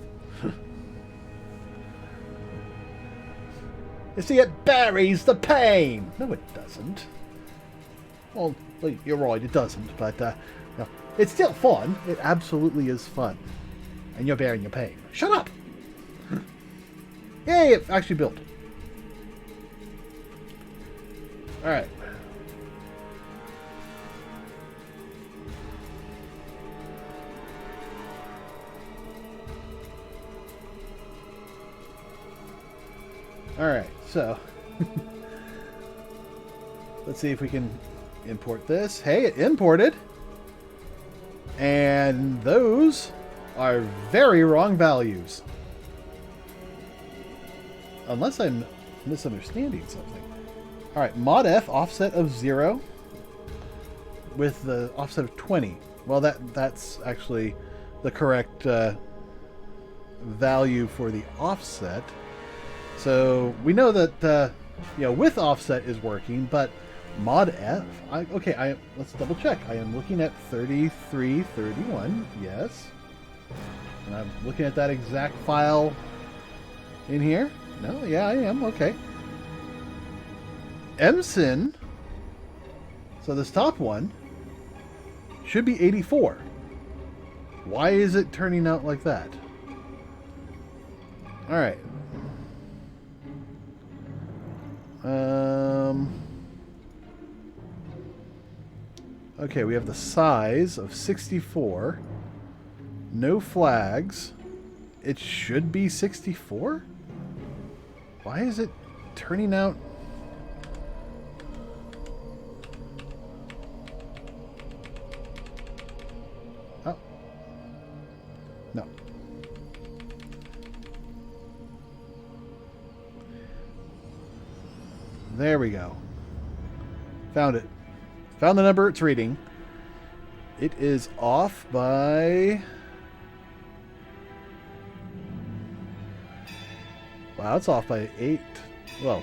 You see, it buries the pain. No, it doesn't. Well, you're right, it doesn't, but it's still fun. It absolutely is fun. And you're bearing your pain. Shut up! Yay, it actually built. Alright. Alright, so let's see if we can import this. Hey, it imported. And those are very wrong values. Unless I'm misunderstanding something. Alright, mod F offset of 0 with the offset of 20. Well, that's actually the correct value for the offset. So we know that with offset is working, but mod F. Let's double check. I am looking at 3331. Yes, and I'm looking at that exact file in here. No, yeah, I am. Okay. MSIN. So this top one should be 84. Why is it turning out like that? All right. Okay, we have the size of 64. No flags. It should be 64? Why is it turning out... Oh. No. There we go. Found it. Found the number it's reading. It is off by... Wow, it's off by 8. Well,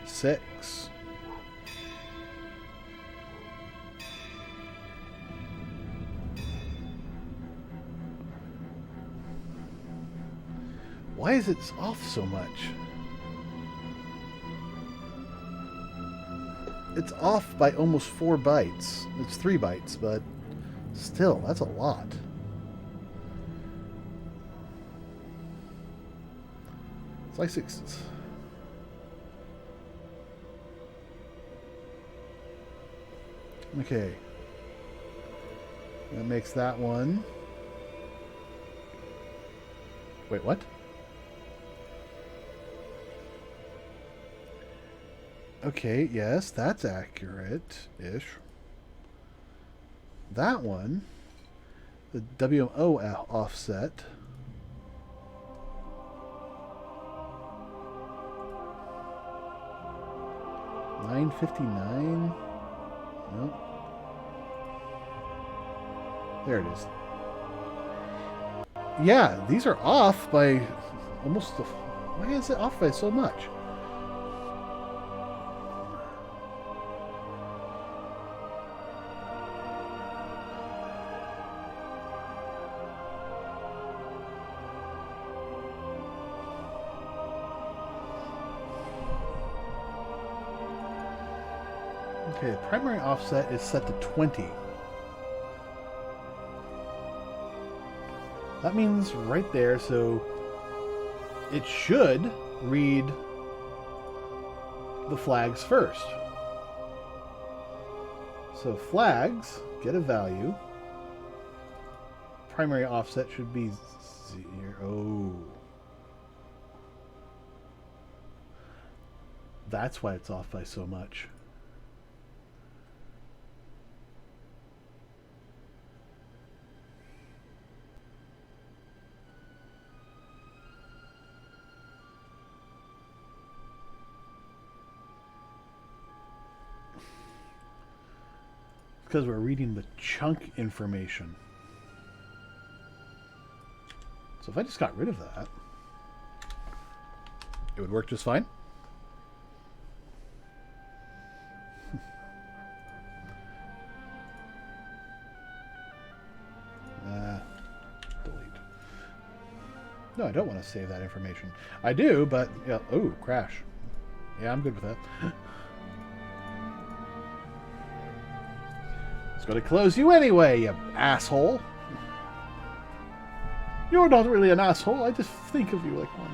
6. Why is it off so much? It's off by almost 4 bytes. It's 3 bytes, but still, that's a lot. It's like 6. Okay. That makes that one. Wait, what? Okay, yes, that's accurate-ish. That one, the WMO offset. $9.59. Nope. There it is. Yeah, these are off by almost. Why is it off by so much? Okay, the primary offset is set to 20. That means right there, so it should read the flags first. So flags get a value. Primary offset should be 0. That's why it's off by so much. Because we're reading the chunk information. So if I just got rid of that, it would work just fine. Delete. No, I don't want to save that information. I do, but yeah. Oh, crash. Yeah, I'm good with that. It's going to close you anyway, you asshole. You're not really an asshole. I just think of you like one.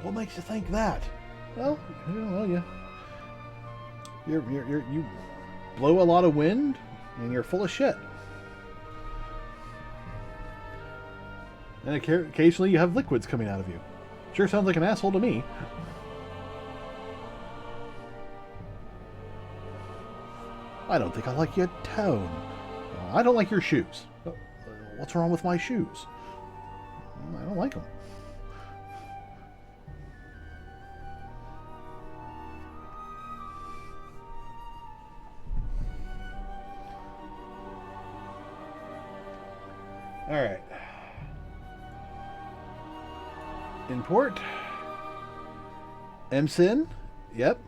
What makes you think that? Well, you blow a lot of wind, and you're full of shit. And occasionally you have liquids coming out of you. Sure sounds like an asshole to me. I don't think I like your tone. I don't like your shoes. What's wrong with my shoes? I don't like them. All right. Import. MSIN. Yep.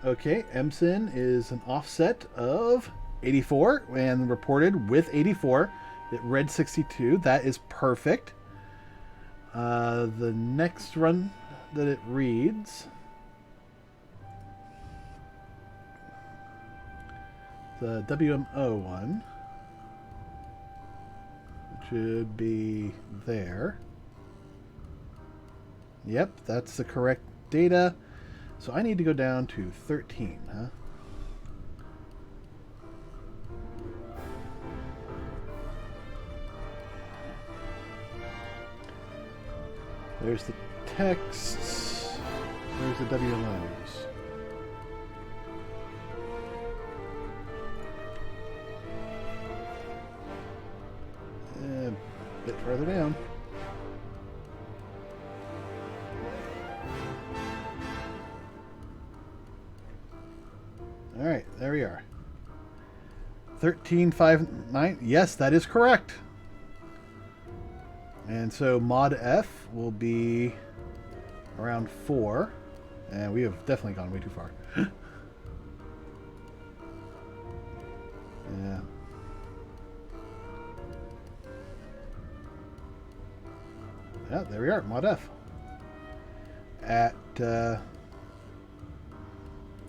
Okay, MSIN is an offset of 84 and reported with 84. It read 62. That is perfect. The next run that it reads, the WMO one, should be there. Yep, that's the correct data. So I need to go down to 13, huh? There's the texts. There's the WMOs. A bit further down. All right, there we are. 1359. Yes, that is correct. And so mod F will be around 4. And we have definitely gone way too far. Yeah. Yeah, there we are, mod F. At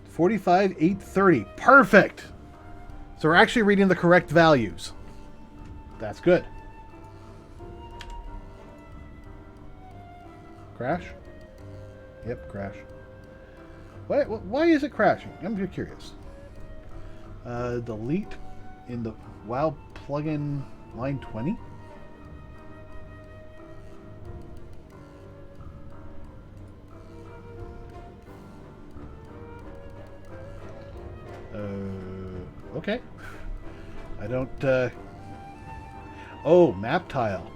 45,830. Perfect! So we're actually reading the correct values. That's good. crash? Yep, crash. Why is it crashing? I'm just curious. Delete in the WoW plugin line 20? Okay. I don't, Oh, Map Tile.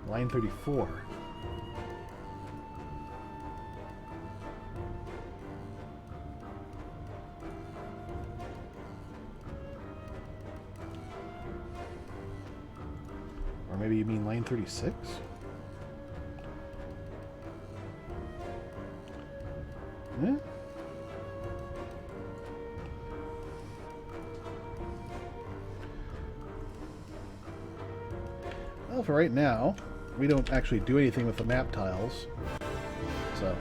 Line 34. Or maybe you mean line 36? Yeah. Well, for right now, we don't actually do anything with the map tiles. So.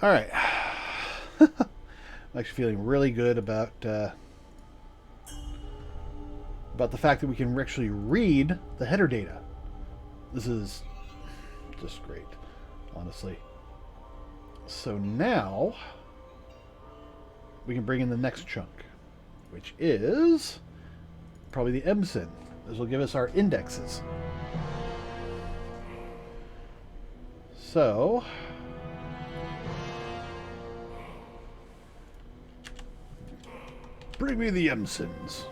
Alright. I'm actually feeling really good about the fact that we can actually read the header data. This is just great, honestly. So now we can bring in the next chunk, which is probably the MSIN. This will give us our indexes. So bring me the MSINs.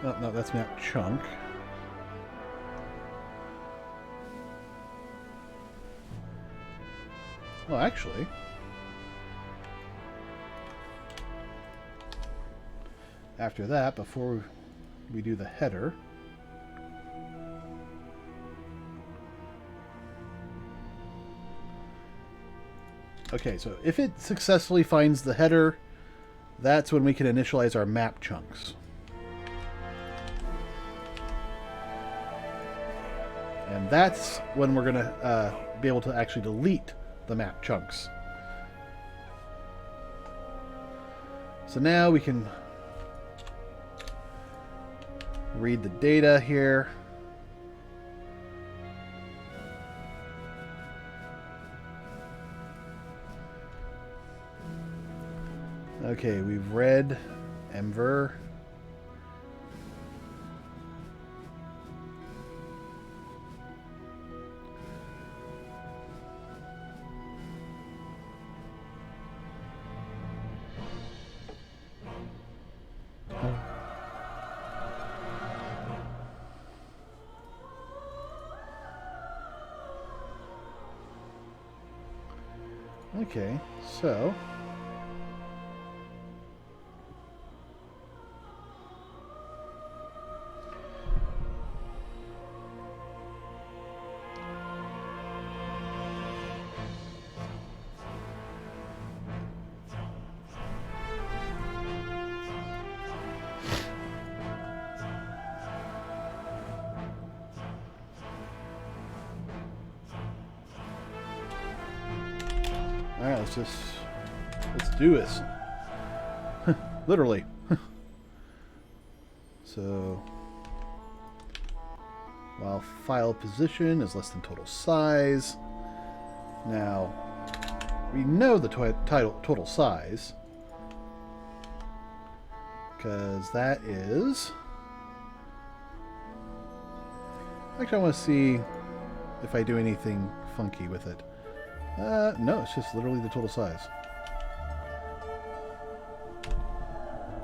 Oh, no, that's map chunk. Well, actually, after that, before we do the header, okay, so if it successfully finds the header, that's when we can initialize our map chunks. And that's when we're going to be able to actually delete the map chunks. So now we can read the data here. Okay, we've read Enver. Okay, so alright, let's do this. Literally. So, while file position is less than total size. Now, we know the total size, because that is... Actually, I want to see if I do anything funky with it. No, it's just literally the total size.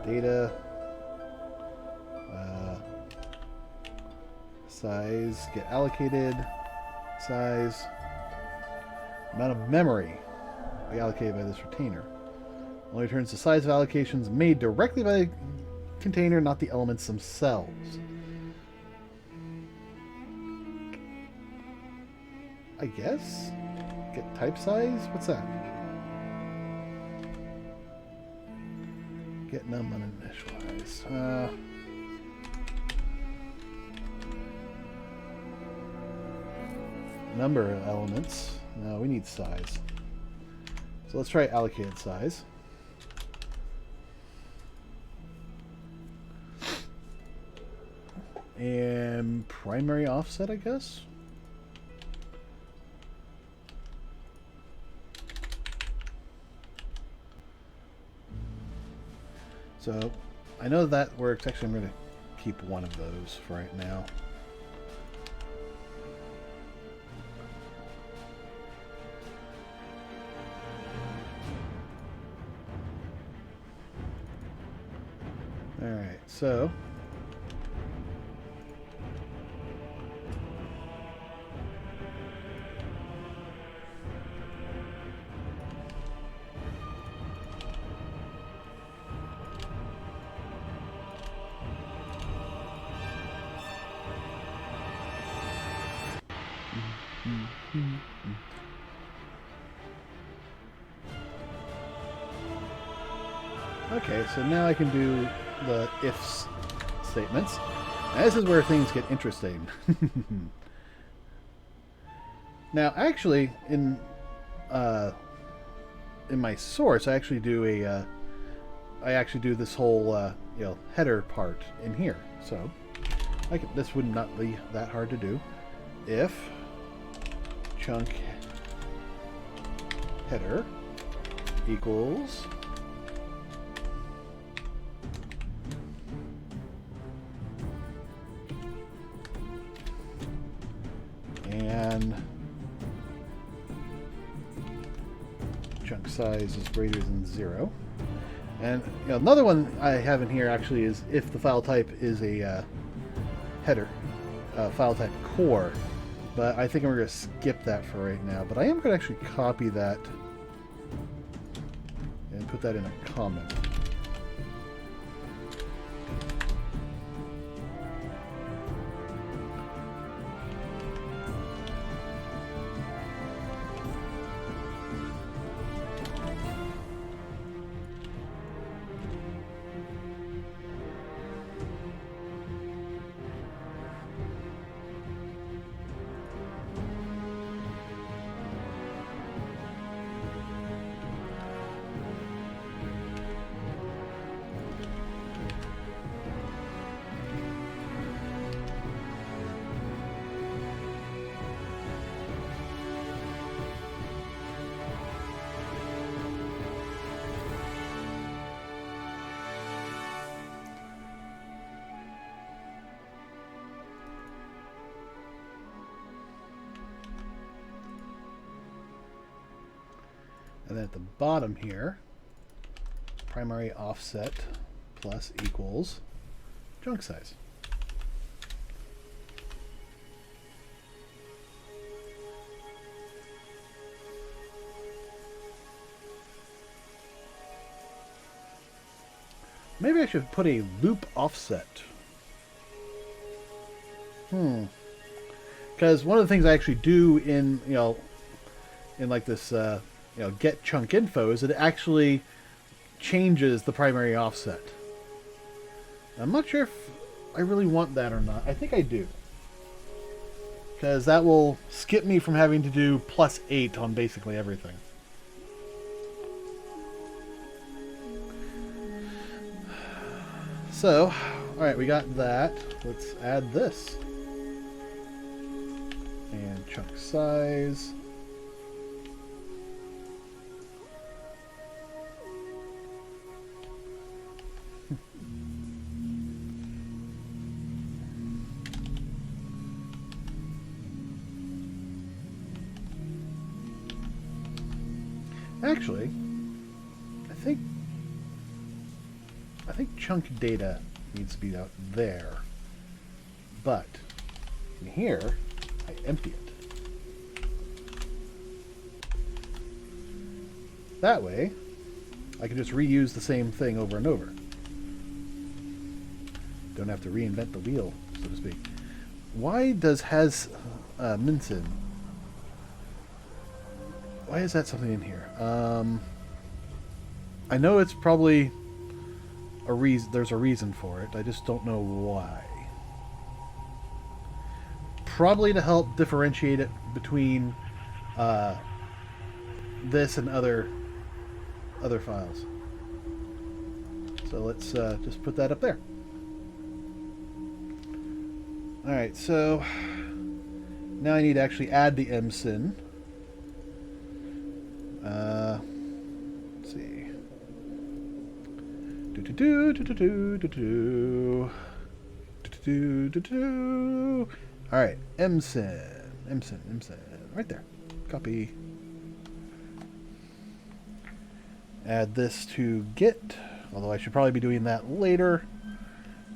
Data. Size. Get allocated. Size. Amount of memory be allocated by this retainer. Only returns the size of allocations made directly by the container, not the elements themselves. I guess? Get type size? What's that? Get num uninitialized. Number of elements. No, we need size. So let's try allocated size. And primary offset, I guess. So I know that works. Actually, I'm going to keep one of those for right now. All right, so okay, so now I can do the ifs statements. Now this is where things get interesting. Now, actually, in my source, I actually do this whole header part in here. So this would not be that hard to do. If chunk header equals and chunk size is greater than 0. And another one I have in here actually is if the file type is a header, file type core. But I think we're going to skip that for right now. But I am going to actually copy that and put that in a comment. And then at the bottom here, primary offset plus equals chunk size. Maybe I should put a loop offset. Because one of the things I actually do in, in like this, get chunk info is it actually changes the primary offset. I'm not sure if I really want that or not. I think I do. Because that will skip me from having to do +8 on basically everything. So, alright, we got that. Let's add this. And chunk size. Actually, I think chunk data needs to be out there, but in here I empty it. That way I can just reuse the same thing over and over. Don't have to reinvent the wheel, so to speak. Why does has Minson? Why is that something in here? I know it's probably a reason. There's a reason for it. I just don't know why. Probably to help differentiate it between this and other files. So let's just put that up there. Alright, so now I need to actually add the msyn. Let's see. Alright, msyn. Right there. Copy. Add this to Git, although I should probably be doing that later,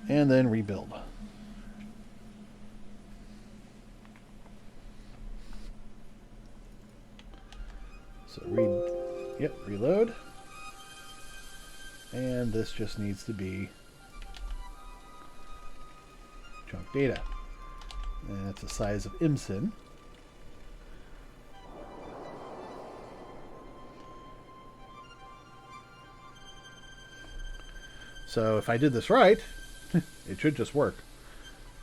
and then rebuild. So reload. And this just needs to be chunk data. And that's the size of msyn. So if I did this right, it should just work.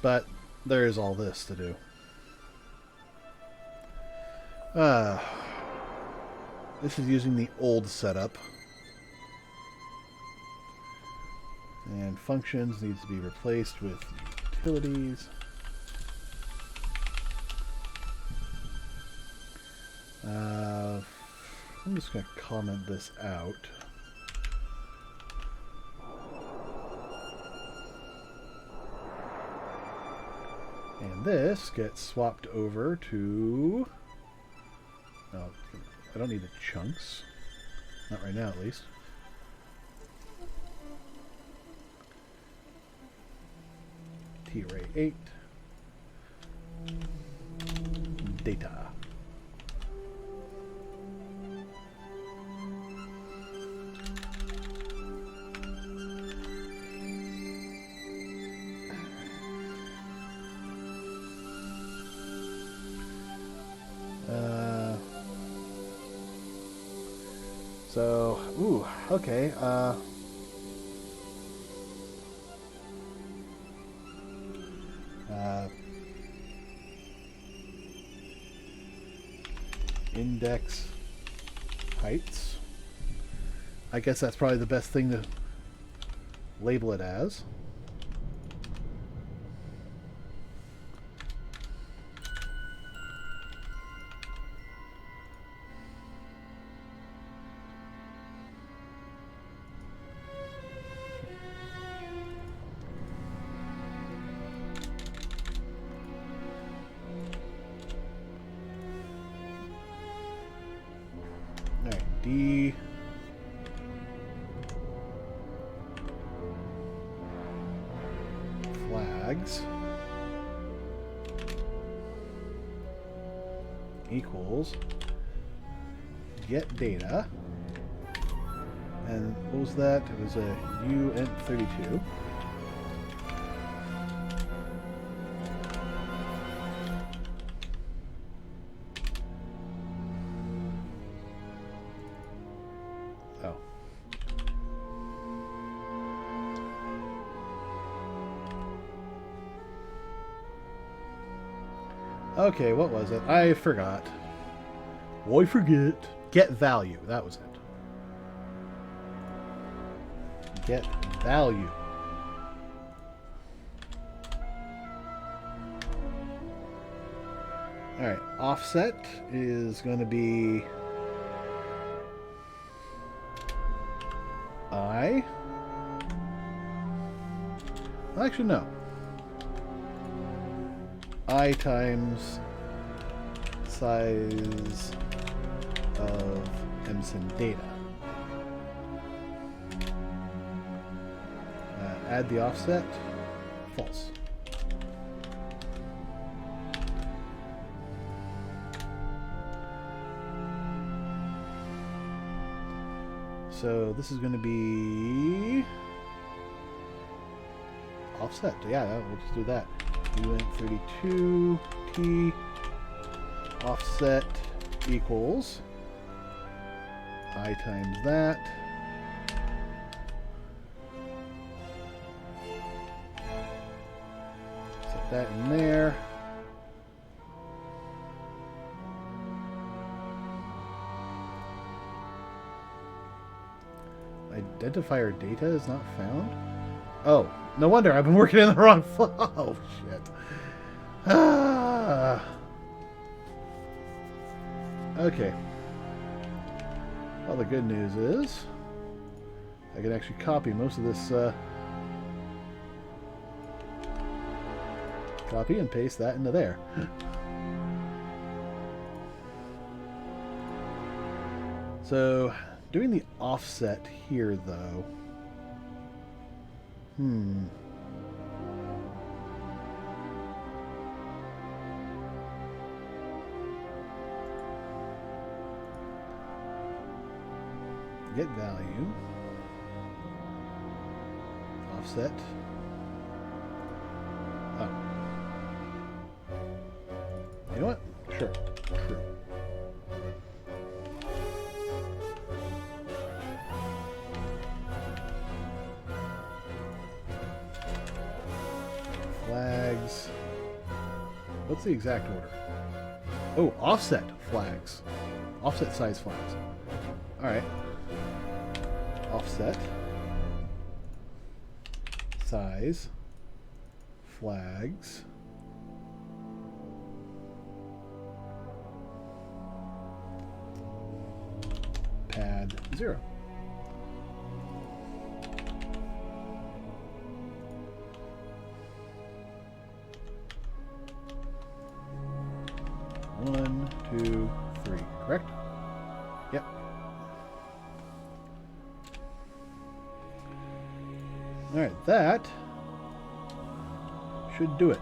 But there is all this to do. This is using the old setup. And functions needs to be replaced with utilities. I'm just going to comment this out. And this gets swapped over to... Oh, I don't need the chunks. Not right now, at least. T-Array 8. Data. Okay, index heights. I guess that's probably the best thing to label it as. D flags equals get data, and what was that? It was a uint32. Okay, what was it? I forgot. I forget. Get value. That was it. Get value. Alright, offset is going to be I. Actually, no. I times size of msyn data. Add the offset. False. So this is going to be offset. Yeah, we'll just do that. uint32 t offset equals I times that that in there. Identifier data is not found? Oh, no wonder. I've been working in the wrong file. Oh, shit. Ah. Okay. Well, the good news is I can actually copy most of this. Copy and paste that into there. So, doing the offset here, though. Get value. Offset. Oh. You know what? Sure. True. Flags. What's the exact order? Oh, offset flags. Offset size flags. Alright. Offset. Size. Flags. Pad 0. One, two, three. Correct? Yep. Alright, that should do it.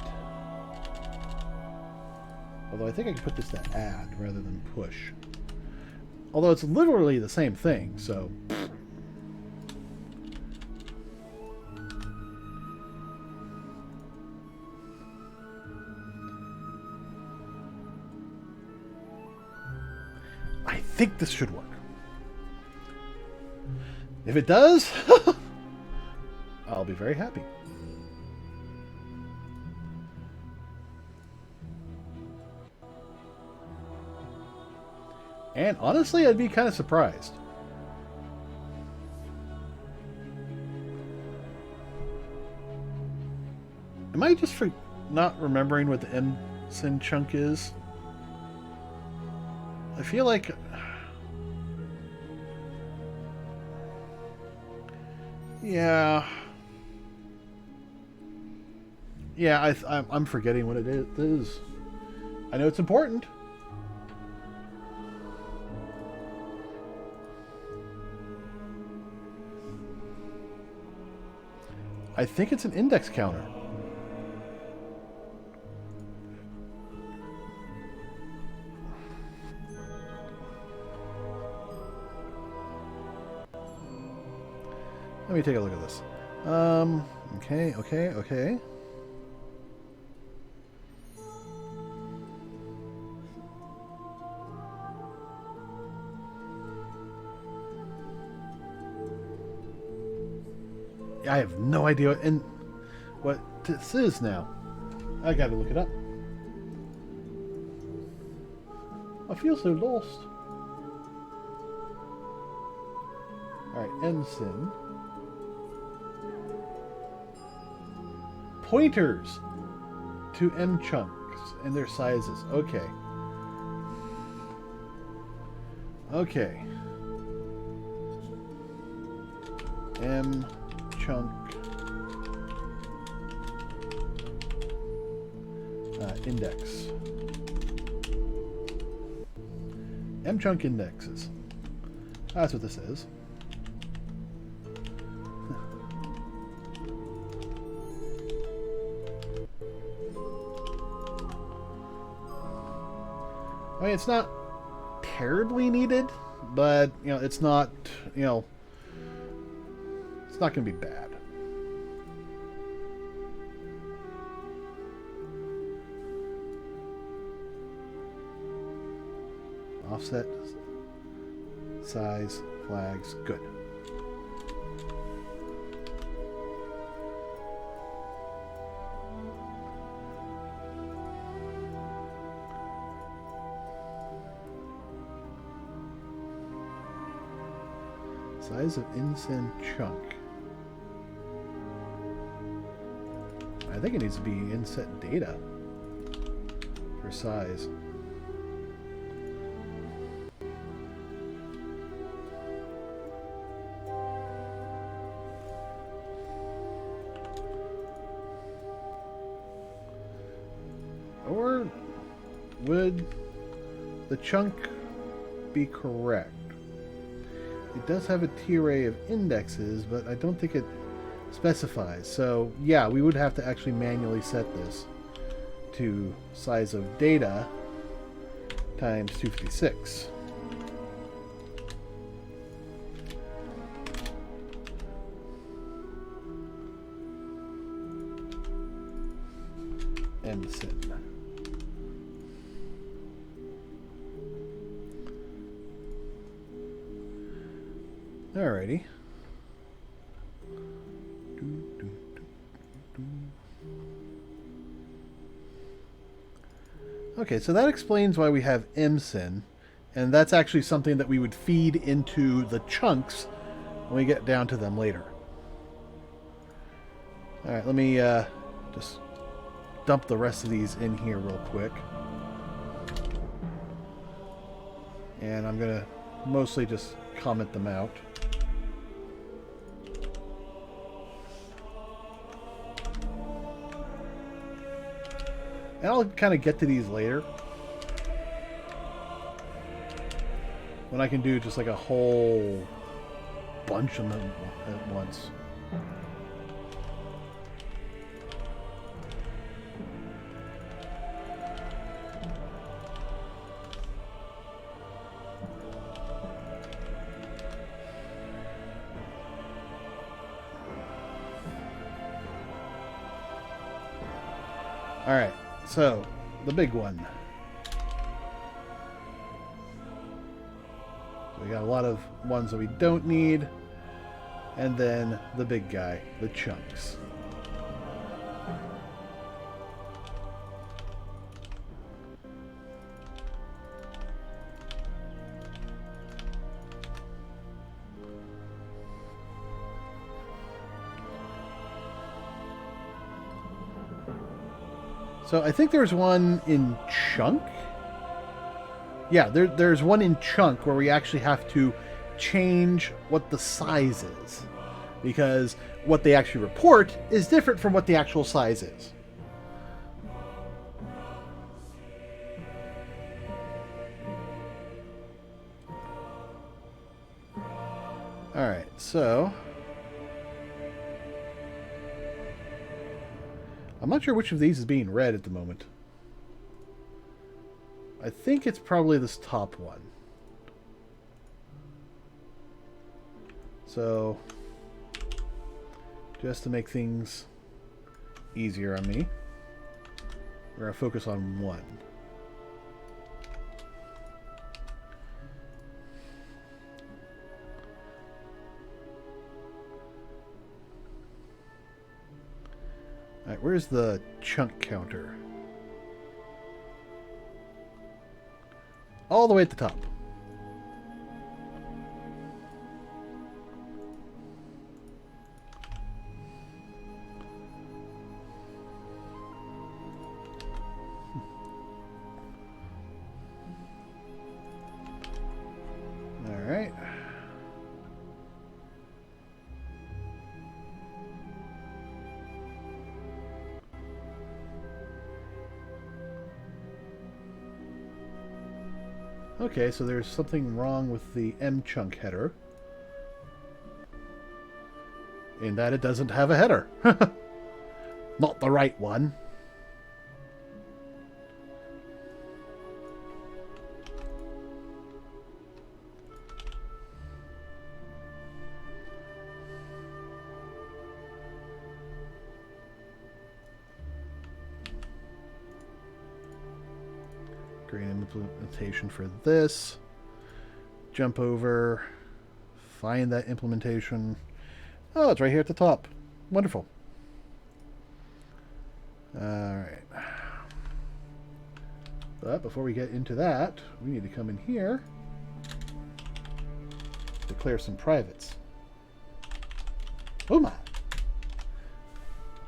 Although I think I can put this to add rather than push. Although it's literally the same thing, so... I think this should work. If it does, I'll be very happy. And honestly, I'd be kind of surprised. Am I just not remembering what the MSyn chunk is? I feel like... Yeah. Yeah, I'm forgetting what it is. I know it's important. I think it's an index counter. Let me take a look at this. Okay. I have no idea what this is now. I gotta look it up. I feel so lost. Alright, MSyn. Pointers to M chunks and their sizes. Okay. Okay. M chunk index. M chunk indexes. That's what this is. I mean, it's not terribly needed, but, you know, it's not, you know, it's not going to be bad. Offset, size, flags, good. Size of InSyn chunk. I think it needs to be inset data for size. Or would the chunk be correct? It does have a T-array of indexes, but I don't think it specifies. So yeah, we would have to actually manually set this to size of data times 256. MSyn. Alrighty. Okay, so that explains why we have MSyn, and that's actually something that we would feed into the chunks when we get down to them later. Alright, let me just dump the rest of these in here real quick. And I'm going to mostly just comment them out. And I'll kind of get to these later, when I can do just like a whole bunch of them at once. All right. So, the big one. So we got a lot of ones that we don't need. And then the big guy, the chunks. So I think there's one in chunk. Yeah, there's one in chunk where we actually have to change what the size is, because what they actually report is different from what the actual size is. Alright, so I'm not sure which of these is being read at the moment. I think it's probably this top one. So, just to make things easier on me, we're going to focus on one. Alright, where's the chunk counter? All the way at the top. Alright. Okay, so there's something wrong with the M chunk header, in that it doesn't have a header. Not the right one. Create an implementation for this. Jump over. Find that implementation. Oh, it's right here at the top. Wonderful. Alright. But before we get into that, we need to come in here declare some privates. Oh my!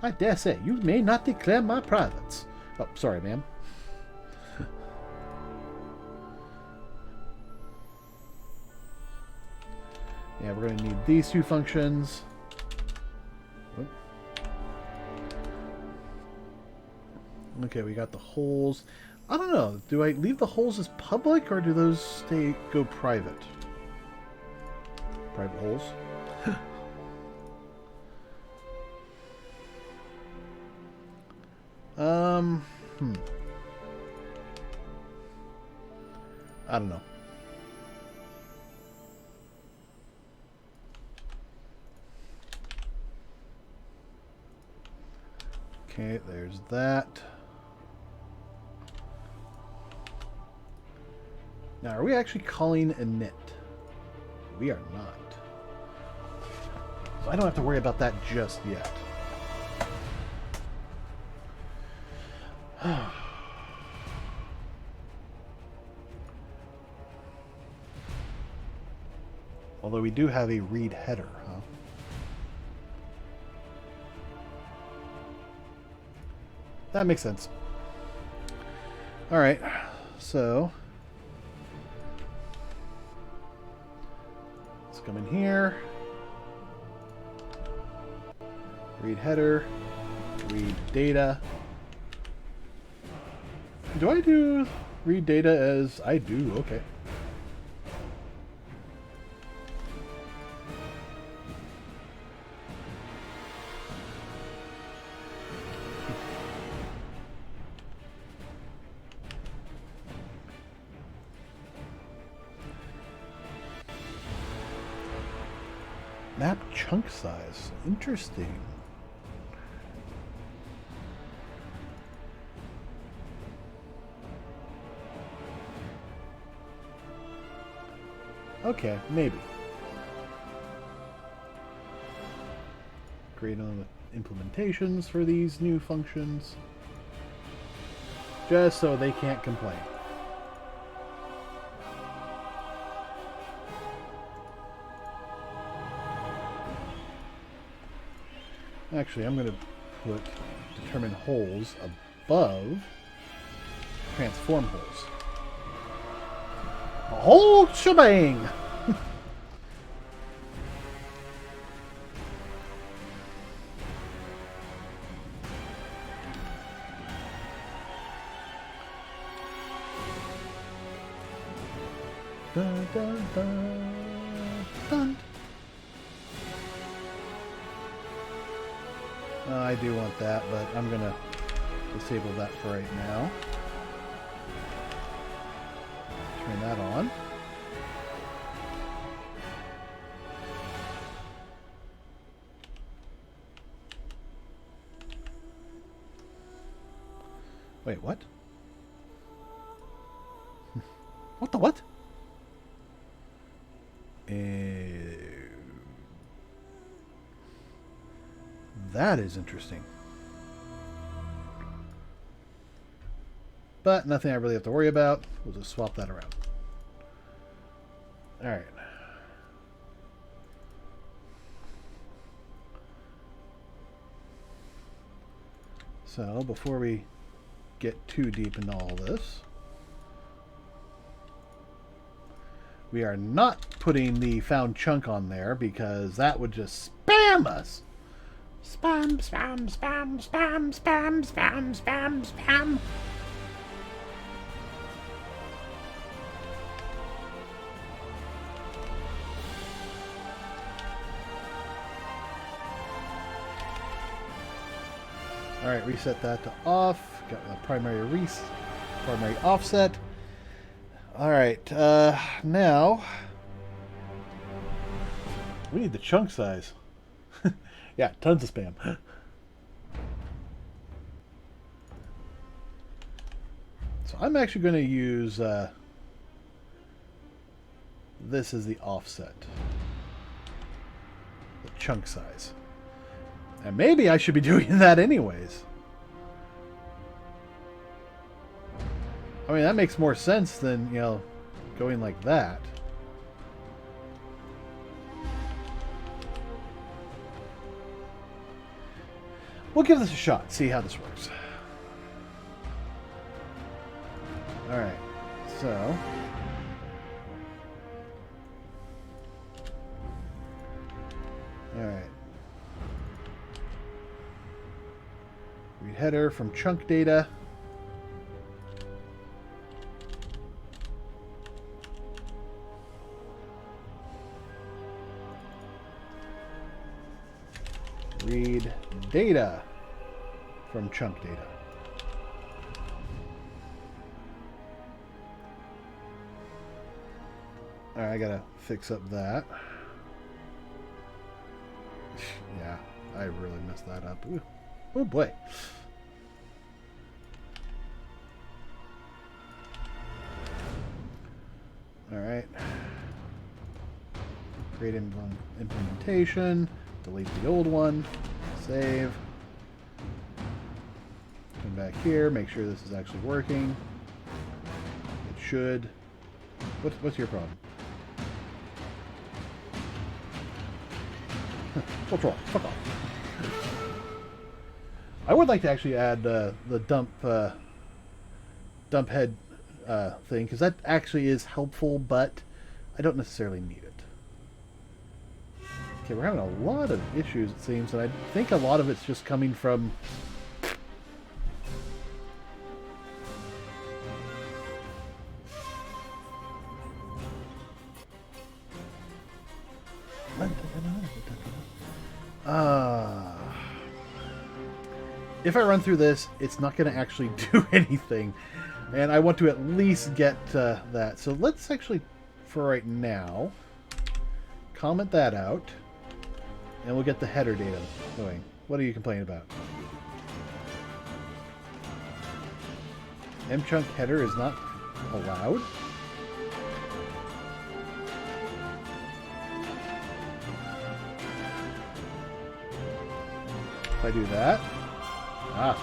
I dare say, you may not declare my privates. Oh, sorry, ma'am. Yeah, we're going to need these two functions. Oh. Okay, we got the holes. I don't know. Do I leave the holes as public, or do those go private? Private holes. I don't know. Okay, there's that. Now, are we actually calling init? We are not. So I don't have to worry about that just yet. Although we do have a read header, huh? That makes sense. Alright, so let's come in here. Read header. Read data. Do I do read data as I do? Okay. Map chunk size. Interesting. Okay, maybe. Create on the implementations for these new functions. Just so they can't complain. Actually, I'm going to put determine holes above transform holes. A whole shebang! Dun, dun, dun, dun. I do want that, but I'm going to disable that for right now. Turn that on. Wait, what? What the what? That is interesting. But nothing I really have to worry about. We'll just swap that around. Alright. So, before we get too deep into all this, we are not putting the found chunk on there because that would just spam us. Spam, spam, spam, spam, spam, spam, spam, spam. Alright, reset that to off. Got the primary offset. Alright, now we need the chunk size. Yeah, tons of spam. So I'm actually going to use this as the offset. The chunk size. And maybe I should be doing that anyways. I mean, that makes more sense than, you know, going like that. We'll give this a shot, see how this works. Alright, so... Alright. Read header from chunk data. Read data from chunk data. Alright, I gotta fix up that. Yeah, I really messed that up. Ooh. Oh boy. Alright. Create implementation. Delete the old one. Save. Come back here. Make sure this is actually working. It should. What's your problem? What's wrong? Fuck off. I would like to actually add the dump head thing, because that actually is helpful, but I don't necessarily need it. Okay, we're having a lot of issues, it seems, and I think a lot of it's just coming from... if I run through this, it's not going to actually do anything. And I want to at least get that. So let's actually, for right now, comment that out. And we'll get the header data going. What are you complaining about? mchunk header is not allowed? If I do that... Ah.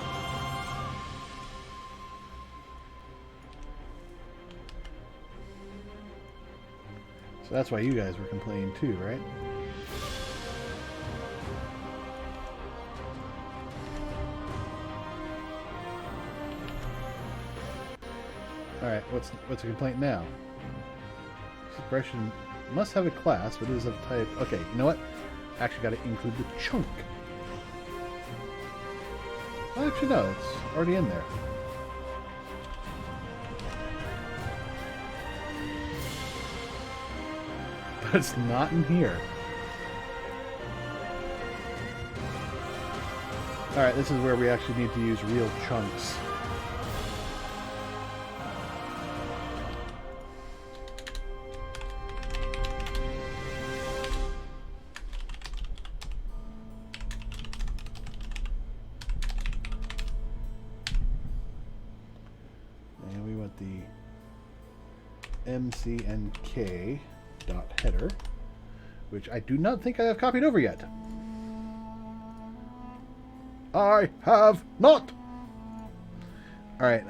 So that's why you guys were complaining too, right? Alright, what's a complaint now? Expression must have a class, but it is of type... Okay, you know what? Actually got to include the chunk. Well, actually, no, it's already in there. But it's not in here. Alright, this is where we actually need to use real chunks. mcnk dot header, which I do not think I have copied over yet. I have not. All right.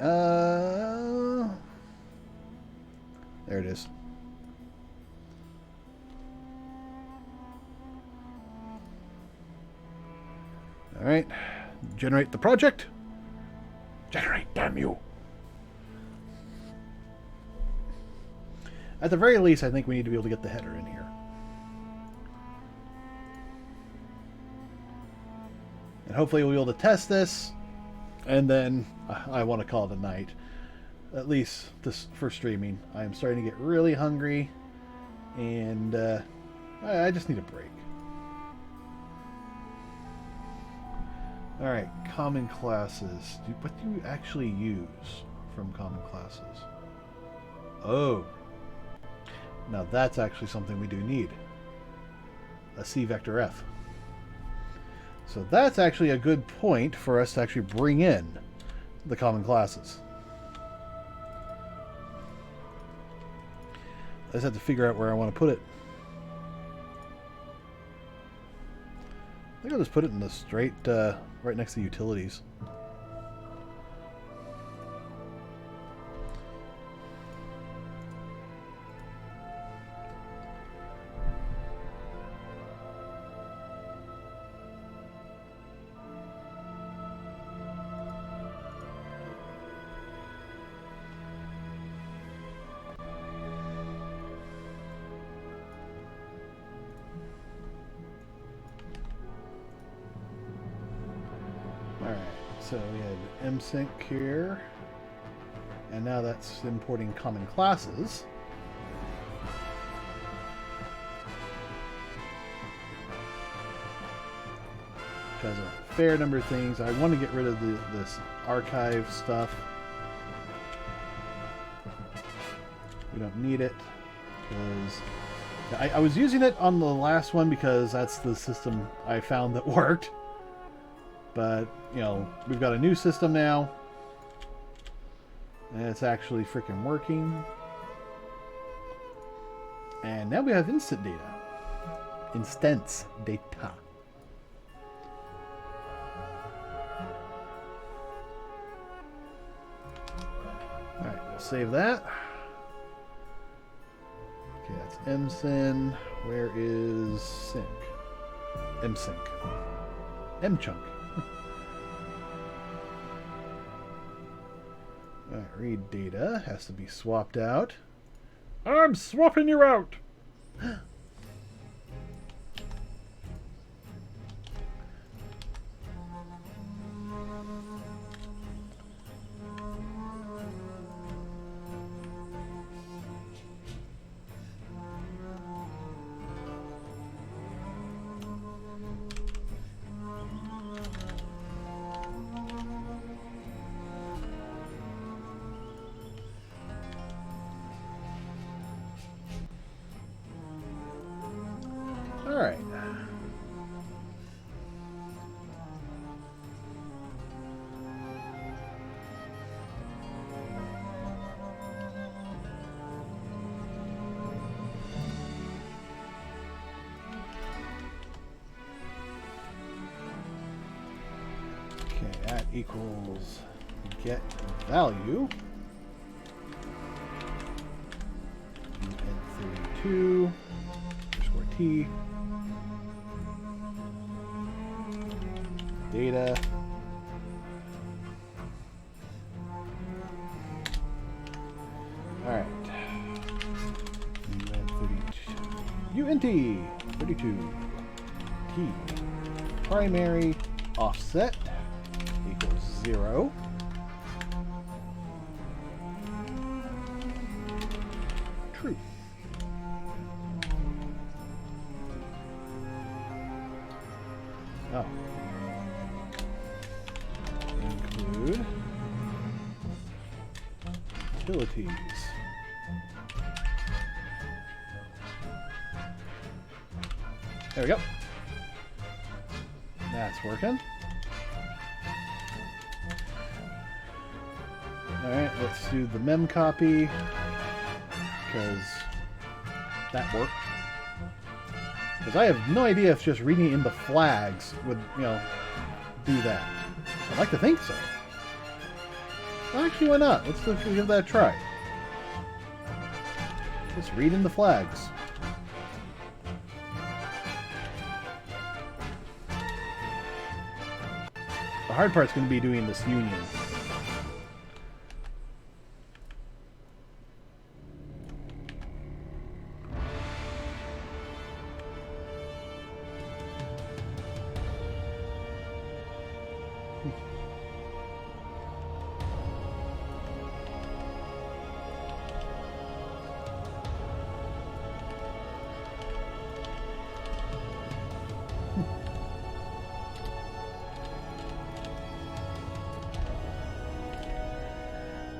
There it is. All right. Generate the project. Generate, damn you. At the very least, I think we need to be able to get the header in here. And hopefully we'll be able to test this, and then I want to call it a night. At least this for streaming. I am starting to get really hungry, and I just need a break. Alright, common classes. What do you actually use from common classes? Oh. Now that's actually something we do need. A C vector F. So that's actually a good point for us to actually bring in the common classes. I just have to figure out where I want to put it. I think I'll just put it in the straight, right next to utilities. so we had msync here, and now that's importing common classes. Has a fair number of things. I want to get rid of this archive stuff. We don't need it because I was using it on the last one because that's the system I found that worked. But, you know, we've got a new system now. And it's actually freaking working. And now we have instant data. Instance data. Alright, we'll save that. Okay, that's msyn. Where is sync? msync. mchunk. Alright, read data has to be swapped out. I'm swapping you out! Alright. Okay, that equals get value. UN32 underscore T. Data. Alright. UNT 32 T. Primary offset equals 0. True. Oh. Include utilities. There we go. That's working. Alright, let's do the mem copy because that worked. Because I have no idea if just reading it in the flags would, you know, do that. I'd like to think so. Well, actually, why not? Let's give that a try. Just read in the flags. The hard part's going to be doing this union.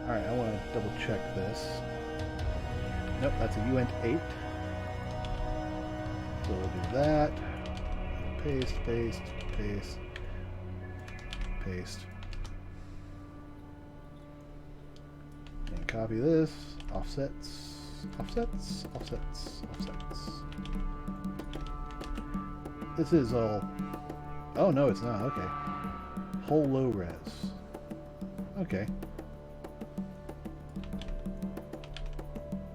Alright, I want to double check this. Nope, that's a uint8. So we'll do that. Paste, paste, paste, paste. And copy this. Offsets, offsets, offsets, offsets. This is all... Oh, no, it's not. Okay. Whole low res. Okay.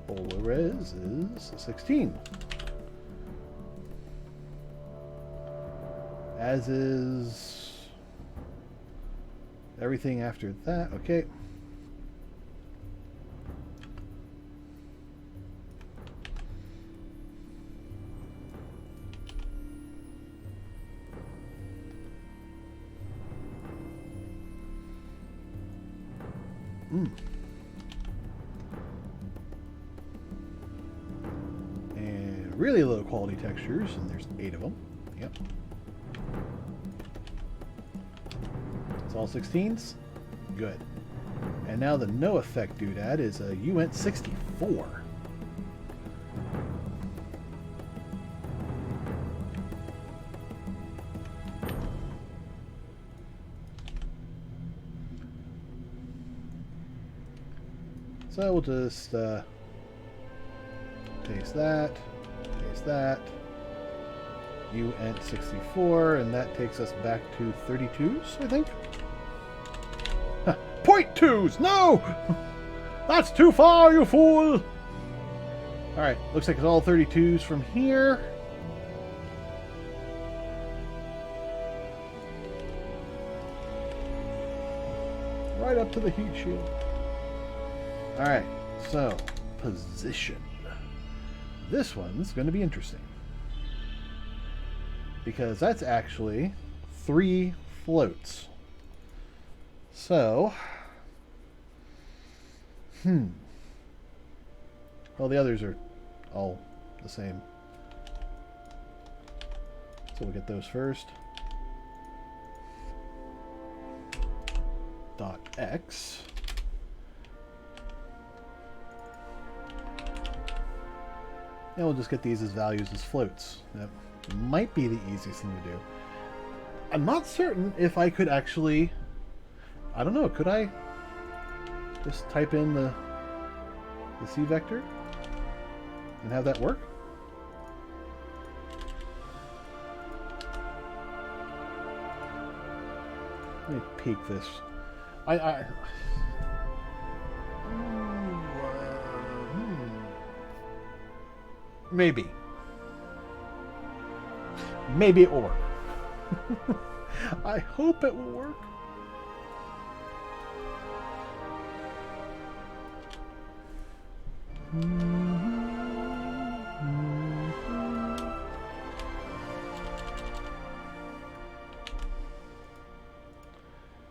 Whole low res is 16. As is everything after that. Okay. And really low quality textures, and there's 8 of them. Yep. It's all 16s? Good. And now the no effect doodad is a UNT 64. So we'll just paste that, UNT 64, and that takes us back to 32s, I think. Huh. Point twos! No! That's too far, you fool! Alright, looks like it's all 32s from here. Right up to the heat shield. Alright, so, position. This one's going to be interesting. Because that's actually 3 floats. So, well, the others are all the same. So we'll get those first. .x. And we'll just get these as values as floats. That might be the easiest thing to do. I'm not certain if I could actually... I don't know, could I just type in the C vector and have that work? Let me peek this. Maybe. Maybe it will work. I hope it will work.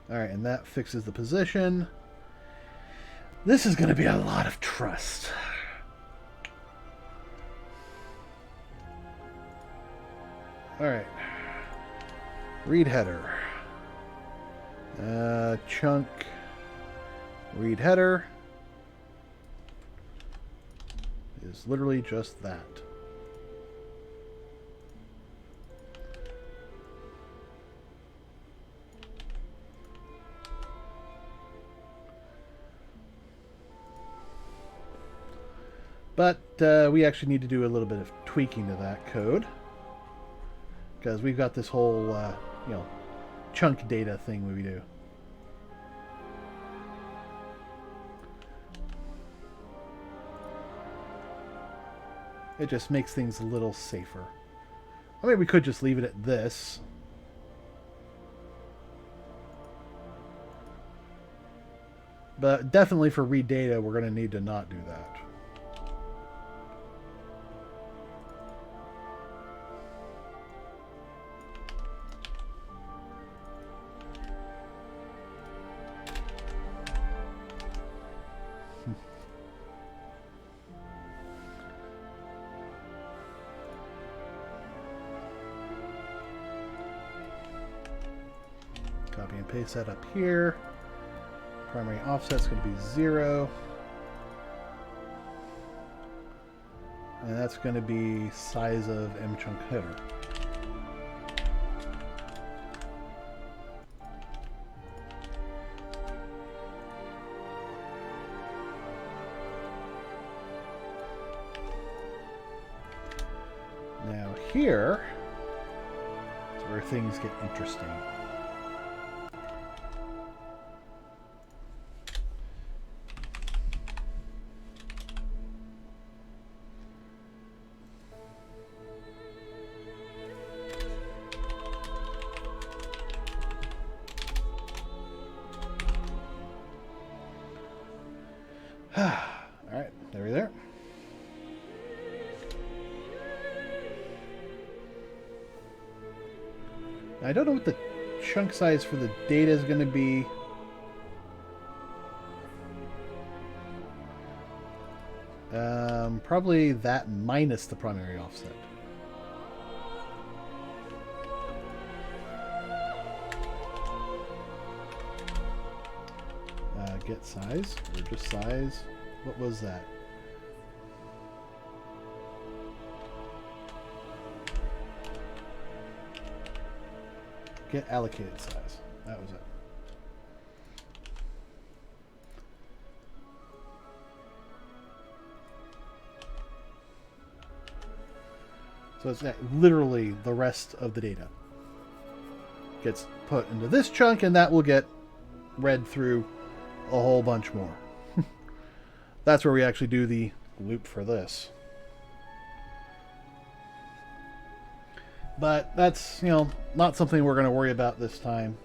Alright, and that fixes the position. This is going to be a lot of trust. Alright. Read header. Chunk. Read header. Is literally just that. But we actually need to do a little bit of tweaking to that code, because we've got this whole chunk data thing we do. It just makes things a little safer. I mean, we could just leave it at this. But definitely for read data, we're going to need to not do that. Copy and paste that up here. Primary offset's going to be 0. And that's going to be size of mchunk header. Now here is where things get interesting. Alright, there we there. I don't know what the chunk size for the data is going to be. Probably that minus the primary offset. Get size, or just size. What was that? Get allocated size. That was it. So it's literally the rest of the data gets put into this chunk, and that will get read through a whole bunch more. That's where we actually do the loop for this. But that's, not something we're going to worry about this time.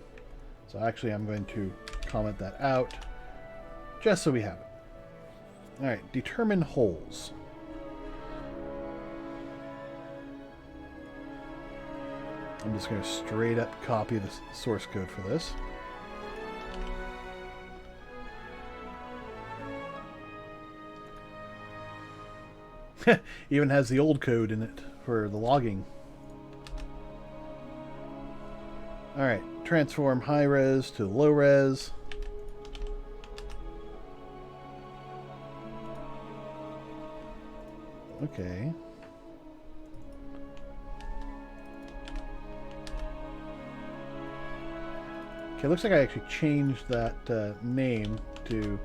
So actually I'm going to comment that out just so we have it. All right, determine holes. I'm just going to straight up copy the source code for this. Even has the old code in it for the logging. Alright, transform high res to low res. Okay. Okay, looks like I actually changed that name to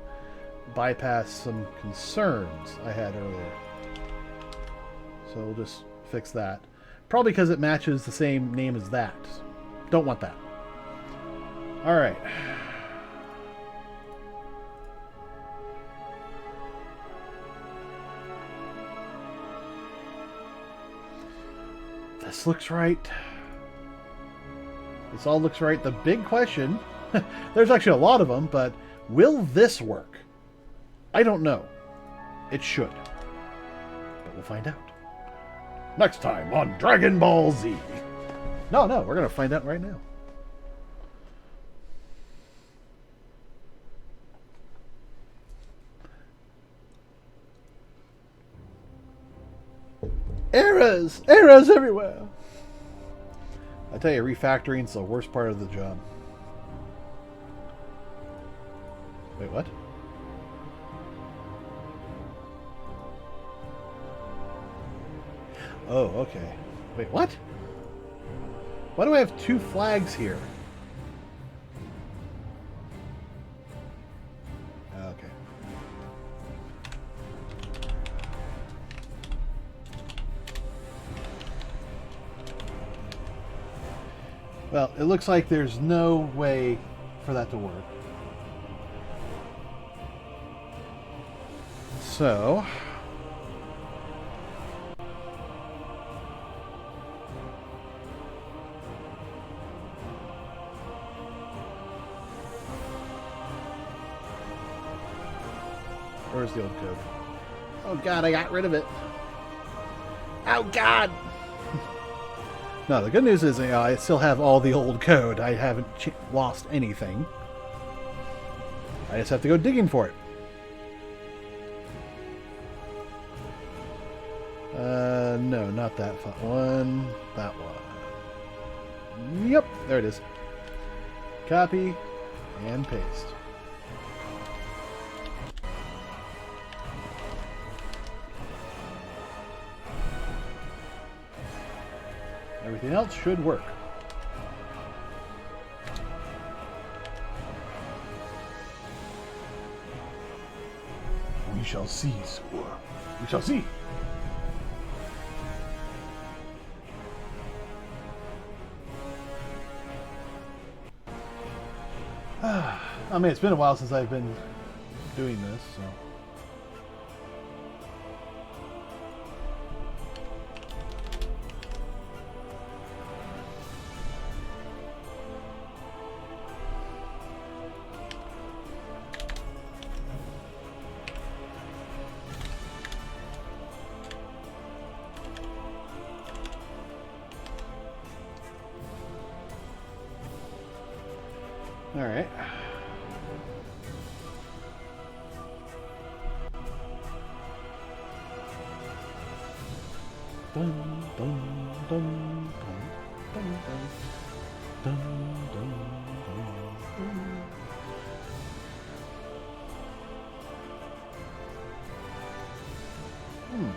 bypass some concerns I had earlier. So we'll just fix that. Probably because it matches the same name as that. Don't want that. All right. This looks right. This all looks right. The big question, there's actually a lot of them, but will this work? I don't know. It should. But we'll find out. Next time on Dragon Ball Z. No, we're going to find out right now. Errors! Errors everywhere! I tell you, refactoring's the worst part of the job. Wait, what? Oh, okay. Wait, what? Why do I have two flags here? Okay. Well, it looks like there's no way for that to work. So... where's the old code? Oh god, I got rid of it. Oh god! No, the good news is I still have all the old code. I haven't lost anything. I just have to go digging for it. No, not that one. That one. Yep, there it is. Copy and paste. Everything else should work. We shall see, sir. We shall see. I mean, it's been a while since I've been doing this, so... All right. Dun, dun, dun, dun, dun, dun, dun, dun, dun.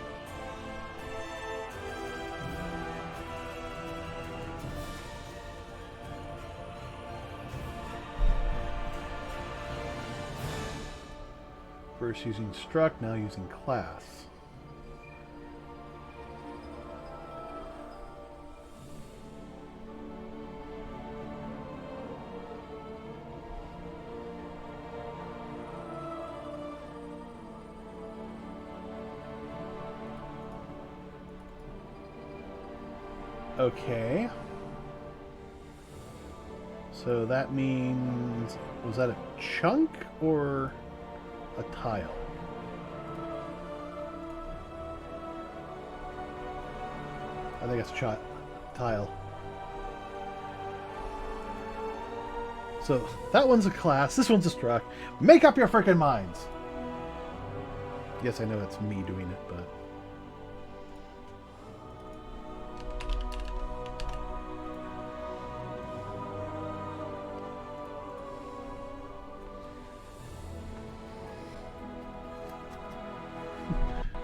First using struct, now using class. Okay. So that means, was that a chunk or a tile? I think it's a tile. So that one's a class, this one's a struct. Make up your frickin' minds! Yes, I know it's me doing it, but...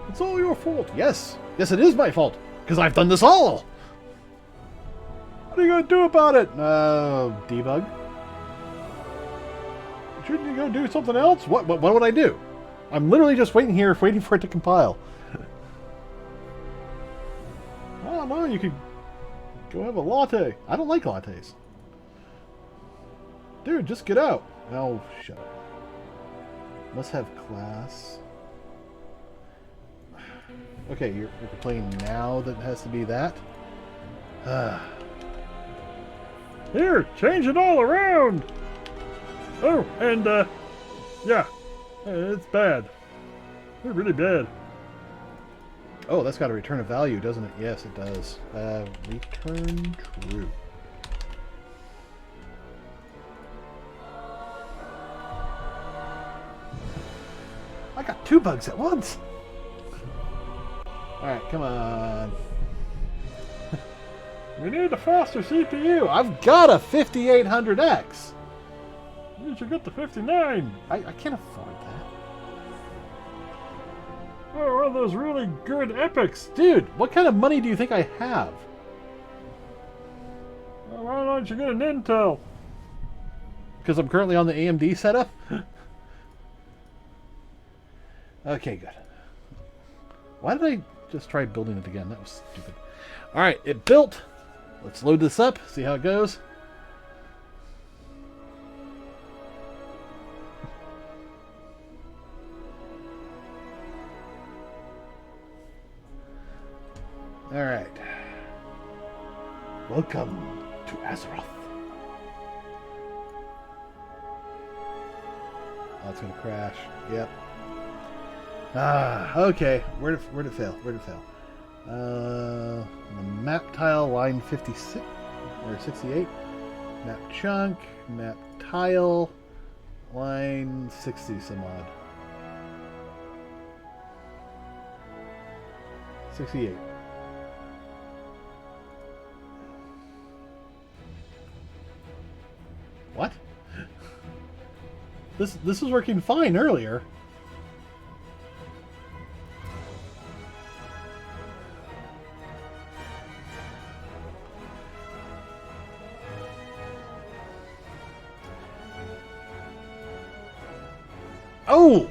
It's all your fault. Yes. Yes, it is my fault. Because I've done this all. What are you going to do about it? Debug. Shouldn't you go do something else? What would I do? I'm literally just waiting here, waiting for it to compile. I don't know. You could go have a latte. I don't like lattes. Dude, just get out. Oh, shut up. Must have class. Okay, you're complaining now that it has to be that? Here, change it all around! Oh, and, yeah. It's bad. It's really bad. Oh, that's got to return a value, doesn't it? Yes, it does. Return true. I got 2 bugs at once! Alright, come on. We need a faster CPU. I've got a 5800X. You should get the 59. I can't afford that. Oh, one of those really good epics. Dude, what kind of money do you think I have? Well, why don't you get an Intel? Because I'm currently on the AMD setup? Okay, good. Why did I just try building it again? That was stupid. Alright, it built. Let's load this up, see how it goes. Alright. Welcome to Azeroth. Oh, it's gonna crash. Yep. Ah, okay. Where'd it fail? Where'd it fail? The map tile, line 56 or 68. Map chunk, map tile, line 60 some odd. 68. What? This was working fine earlier. Oh!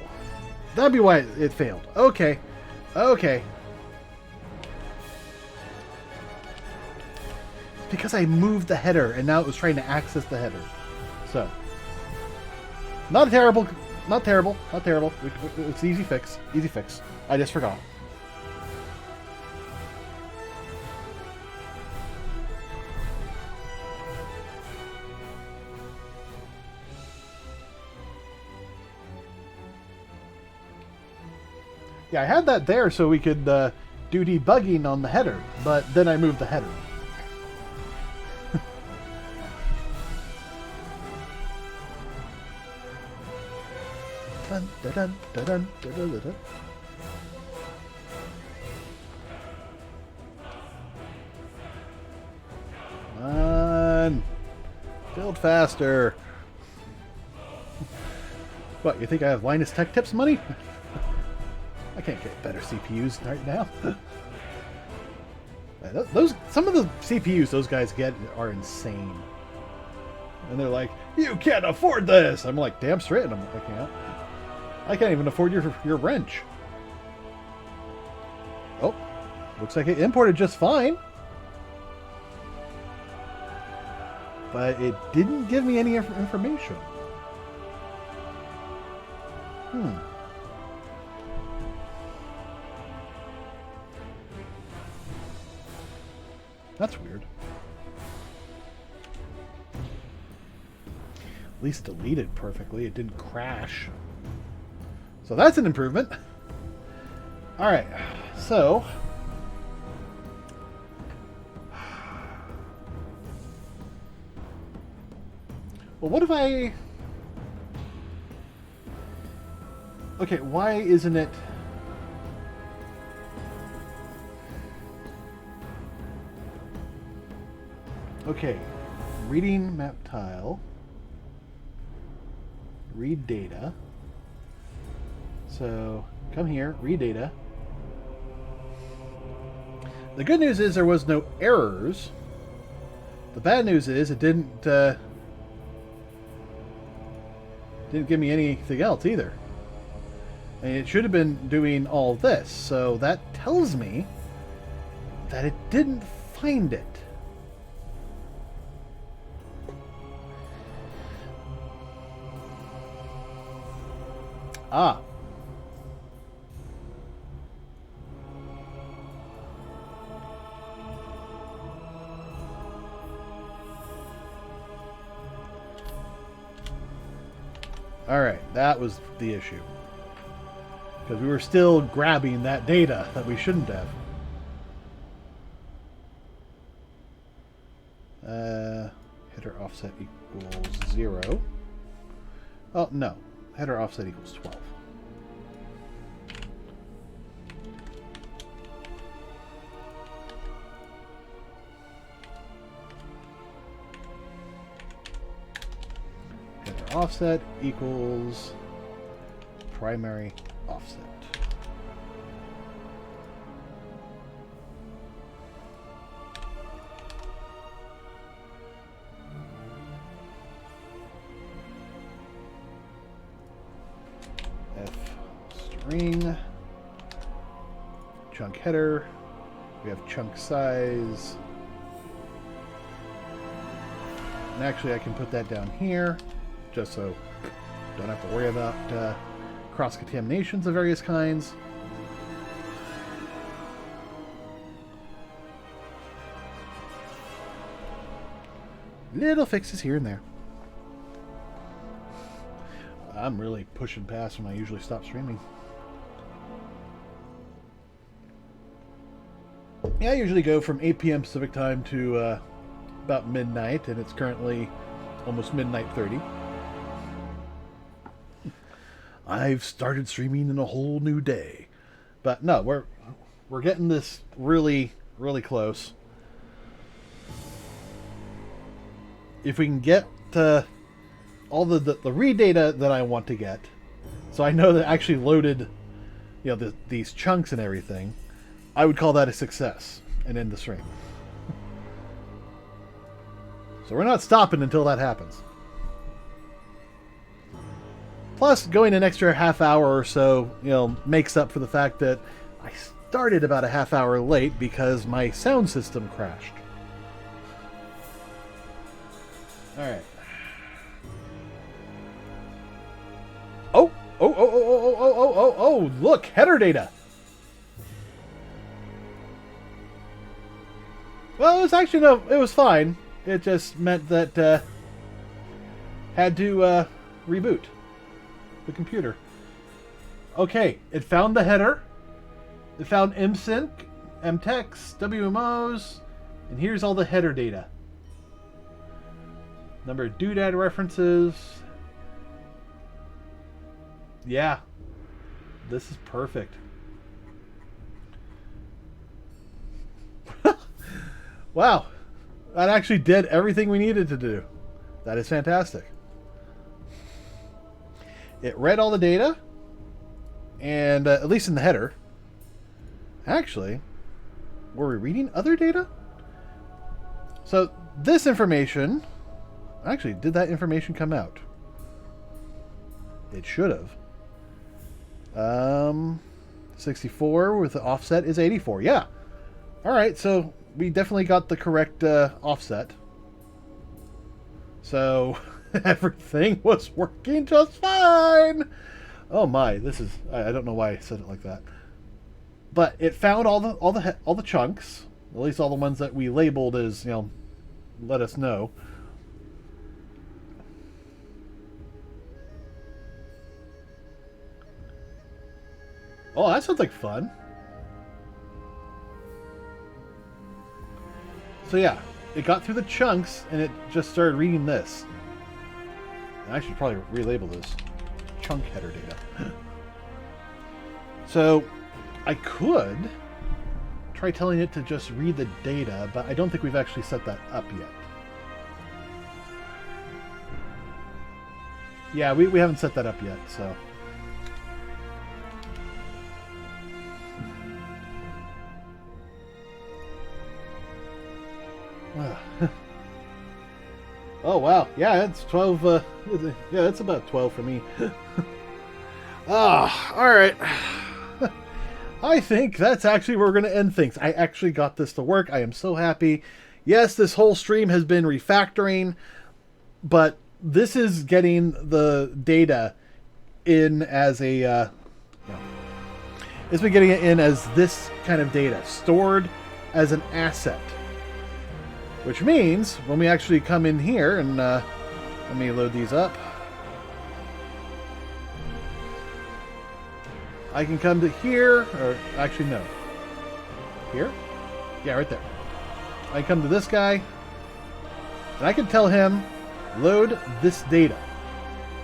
That'd be why it failed. Okay. Okay. It's because I moved the header and now it was trying to access the header. So. Not terrible. Not terrible. Not terrible. It's an easy fix. Easy fix. I just forgot. Yeah, I had that there so we could do debugging on the header, but then I moved the header. Dun, dun, dun, dun, dun, dun, dun, dun. on. Build faster. What, you think I have Linus Tech Tips money? I can't get better CPUs right now. Some of the CPUs those guys get are insane. And they're like, you can't afford this! I'm like, damn straight, I can't. I can't even afford your wrench. Oh, looks like it imported just fine. But it didn't give me any information. That's weird. At least deleted perfectly. It didn't crash. So that's an improvement. Alright, so... well, what if I... okay, why isn't it... okay, reading map tile, read data. So come here, read data. The good news is there was no errors. The bad news is it didn't give me anything else either. And it should have been doing all this, so that tells me that it didn't find it. Ah. Alright, that was the issue. Because we were still grabbing that data that we shouldn't have. Header offset equals 0. Oh, no. Header offset equals 12. Header offset equals primary offset. String, chunk header, we have chunk size, and actually I can put that down here just so don't have to worry about cross-contaminations of various kinds. Little fixes here and there. I'm really pushing past when I usually stop streaming. Yeah, I usually go from 8 p.m. Pacific time to about midnight, and it's currently almost midnight 30. I've started streaming in a whole new day. But no, we're getting this really, really close. If we can get all the read data that I want to get, so I know that I actually loaded, you know, these chunks and everything, I would call that a success and end the stream. So we're not stopping until that happens. Plus, going an extra half hour or so, you know, makes up for the fact that I started about a half hour late because my sound system crashed. Alright. Oh, look, header data. Well, it was actually, no, it was fine. It just meant that had to reboot the computer. Okay, it found the header. It found msync, mtext, WMOs, and here's all the header data. Number of doodad references. Yeah, this is perfect. Wow. That actually did everything we needed to do. That is fantastic. It read all the data, and at least in the header. Actually, were we reading other data? So this information, actually, did that information come out? It should have. 64 with the offset is 84. Yeah. All right, so we definitely got the correct offset. So everything was working just fine. Oh my, this is, I don't know why I said it like that. But it found all the chunks, at least all the ones that we labeled as, let us know. Oh, that sounds like fun. So yeah, it got through the chunks and it just started reading this. I should probably relabel this chunk header data. So I could try telling it to just read the data, but I don't think we've actually set that up yet. Yeah, we haven't set that up yet, so. Oh wow, yeah, it's 12. Yeah, it's about 12 for me. All right. I think that's actually where we're going to end things. I actually got this to work. I am so happy. Yes, this whole stream has been refactoring, but this is getting the data in as a. It's been getting it in as this kind of data stored as an asset. Which means, when we actually come in here, and let me load these up. I can come to here, or actually no. Here? Yeah, right there. I come to this guy, and I can tell him, load this data.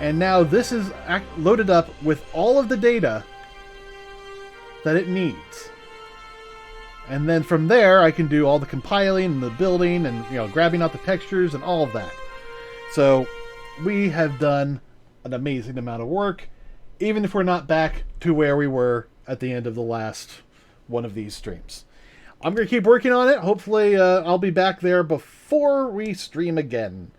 And now this is loaded up with all of the data that it needs. And then from there, I can do all the compiling and the building and, grabbing out the textures and all of that. So we have done an amazing amount of work, even if we're not back to where we were at the end of the last one of these streams. I'm going to keep working on it. Hopefully, I'll be back there before we stream again.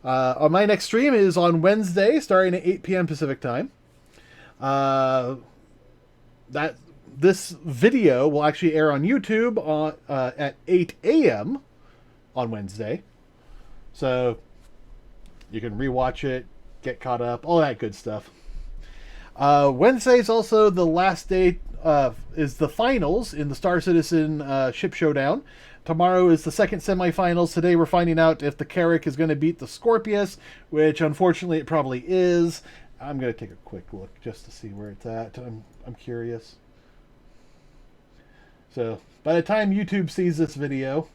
My next stream is on Wednesday, starting at 8 p.m. Pacific time. This video will actually air on YouTube at 8 a.m. on Wednesday. So you can rewatch it, get caught up, all that good stuff. Wednesday is also the last day, is the finals in the Star Citizen Ship Showdown. Tomorrow is the second semifinals. Today we're finding out if the Carrack is going to beat the Scorpius, which unfortunately it probably is. I'm going to take a quick look just to see where it's at. I'm curious. So, by the time YouTube sees this video,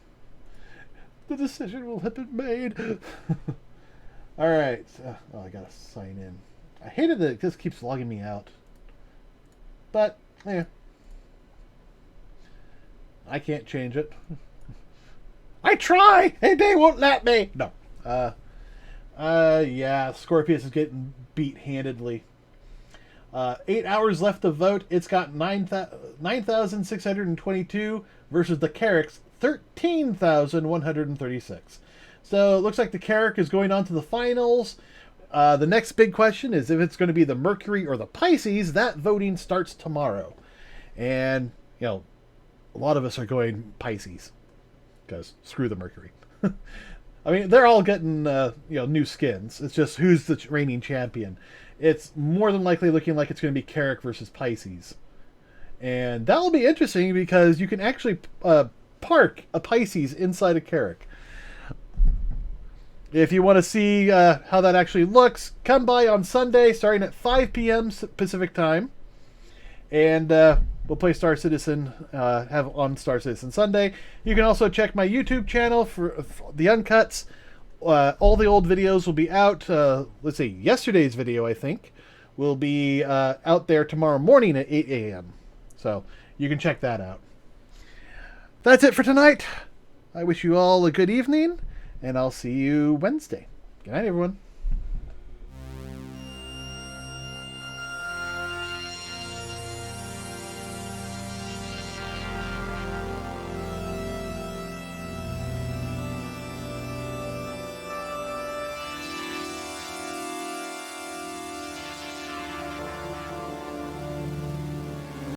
the decision will have been made. Alright. Oh, I gotta sign in. I hated that it just keeps logging me out. But, yeah. I can't change it. I try! And they won't let me! No. Yeah, Scorpius is getting beat handedly. 8 hours left to vote. It's got 9,622 versus the Carrack's 13,136. So it looks like the Carrack is going on to the finals. The next big question is if it's going to be the Mercury or the Pisces. That voting starts tomorrow. And, a lot of us are going Pisces. Because screw the Mercury. I mean, they're all getting, new skins. It's just who's the reigning champion. It's more than likely looking like it's going to be Carrack versus Pisces. And that will be interesting because you can actually park a Pisces inside a Carrack. If you want to see how that actually looks, come by on Sunday starting at 5 p.m. Pacific time. And we'll play Star Citizen, have on Star Citizen Sunday. You can also check my YouTube channel for the uncuts. All the old videos will be out. Let's see, yesterday's video, I think, will be out there tomorrow morning at 8 a.m. So you can check that out. That's it for tonight. I wish you all a good evening, and I'll see you Wednesday. Good night, everyone.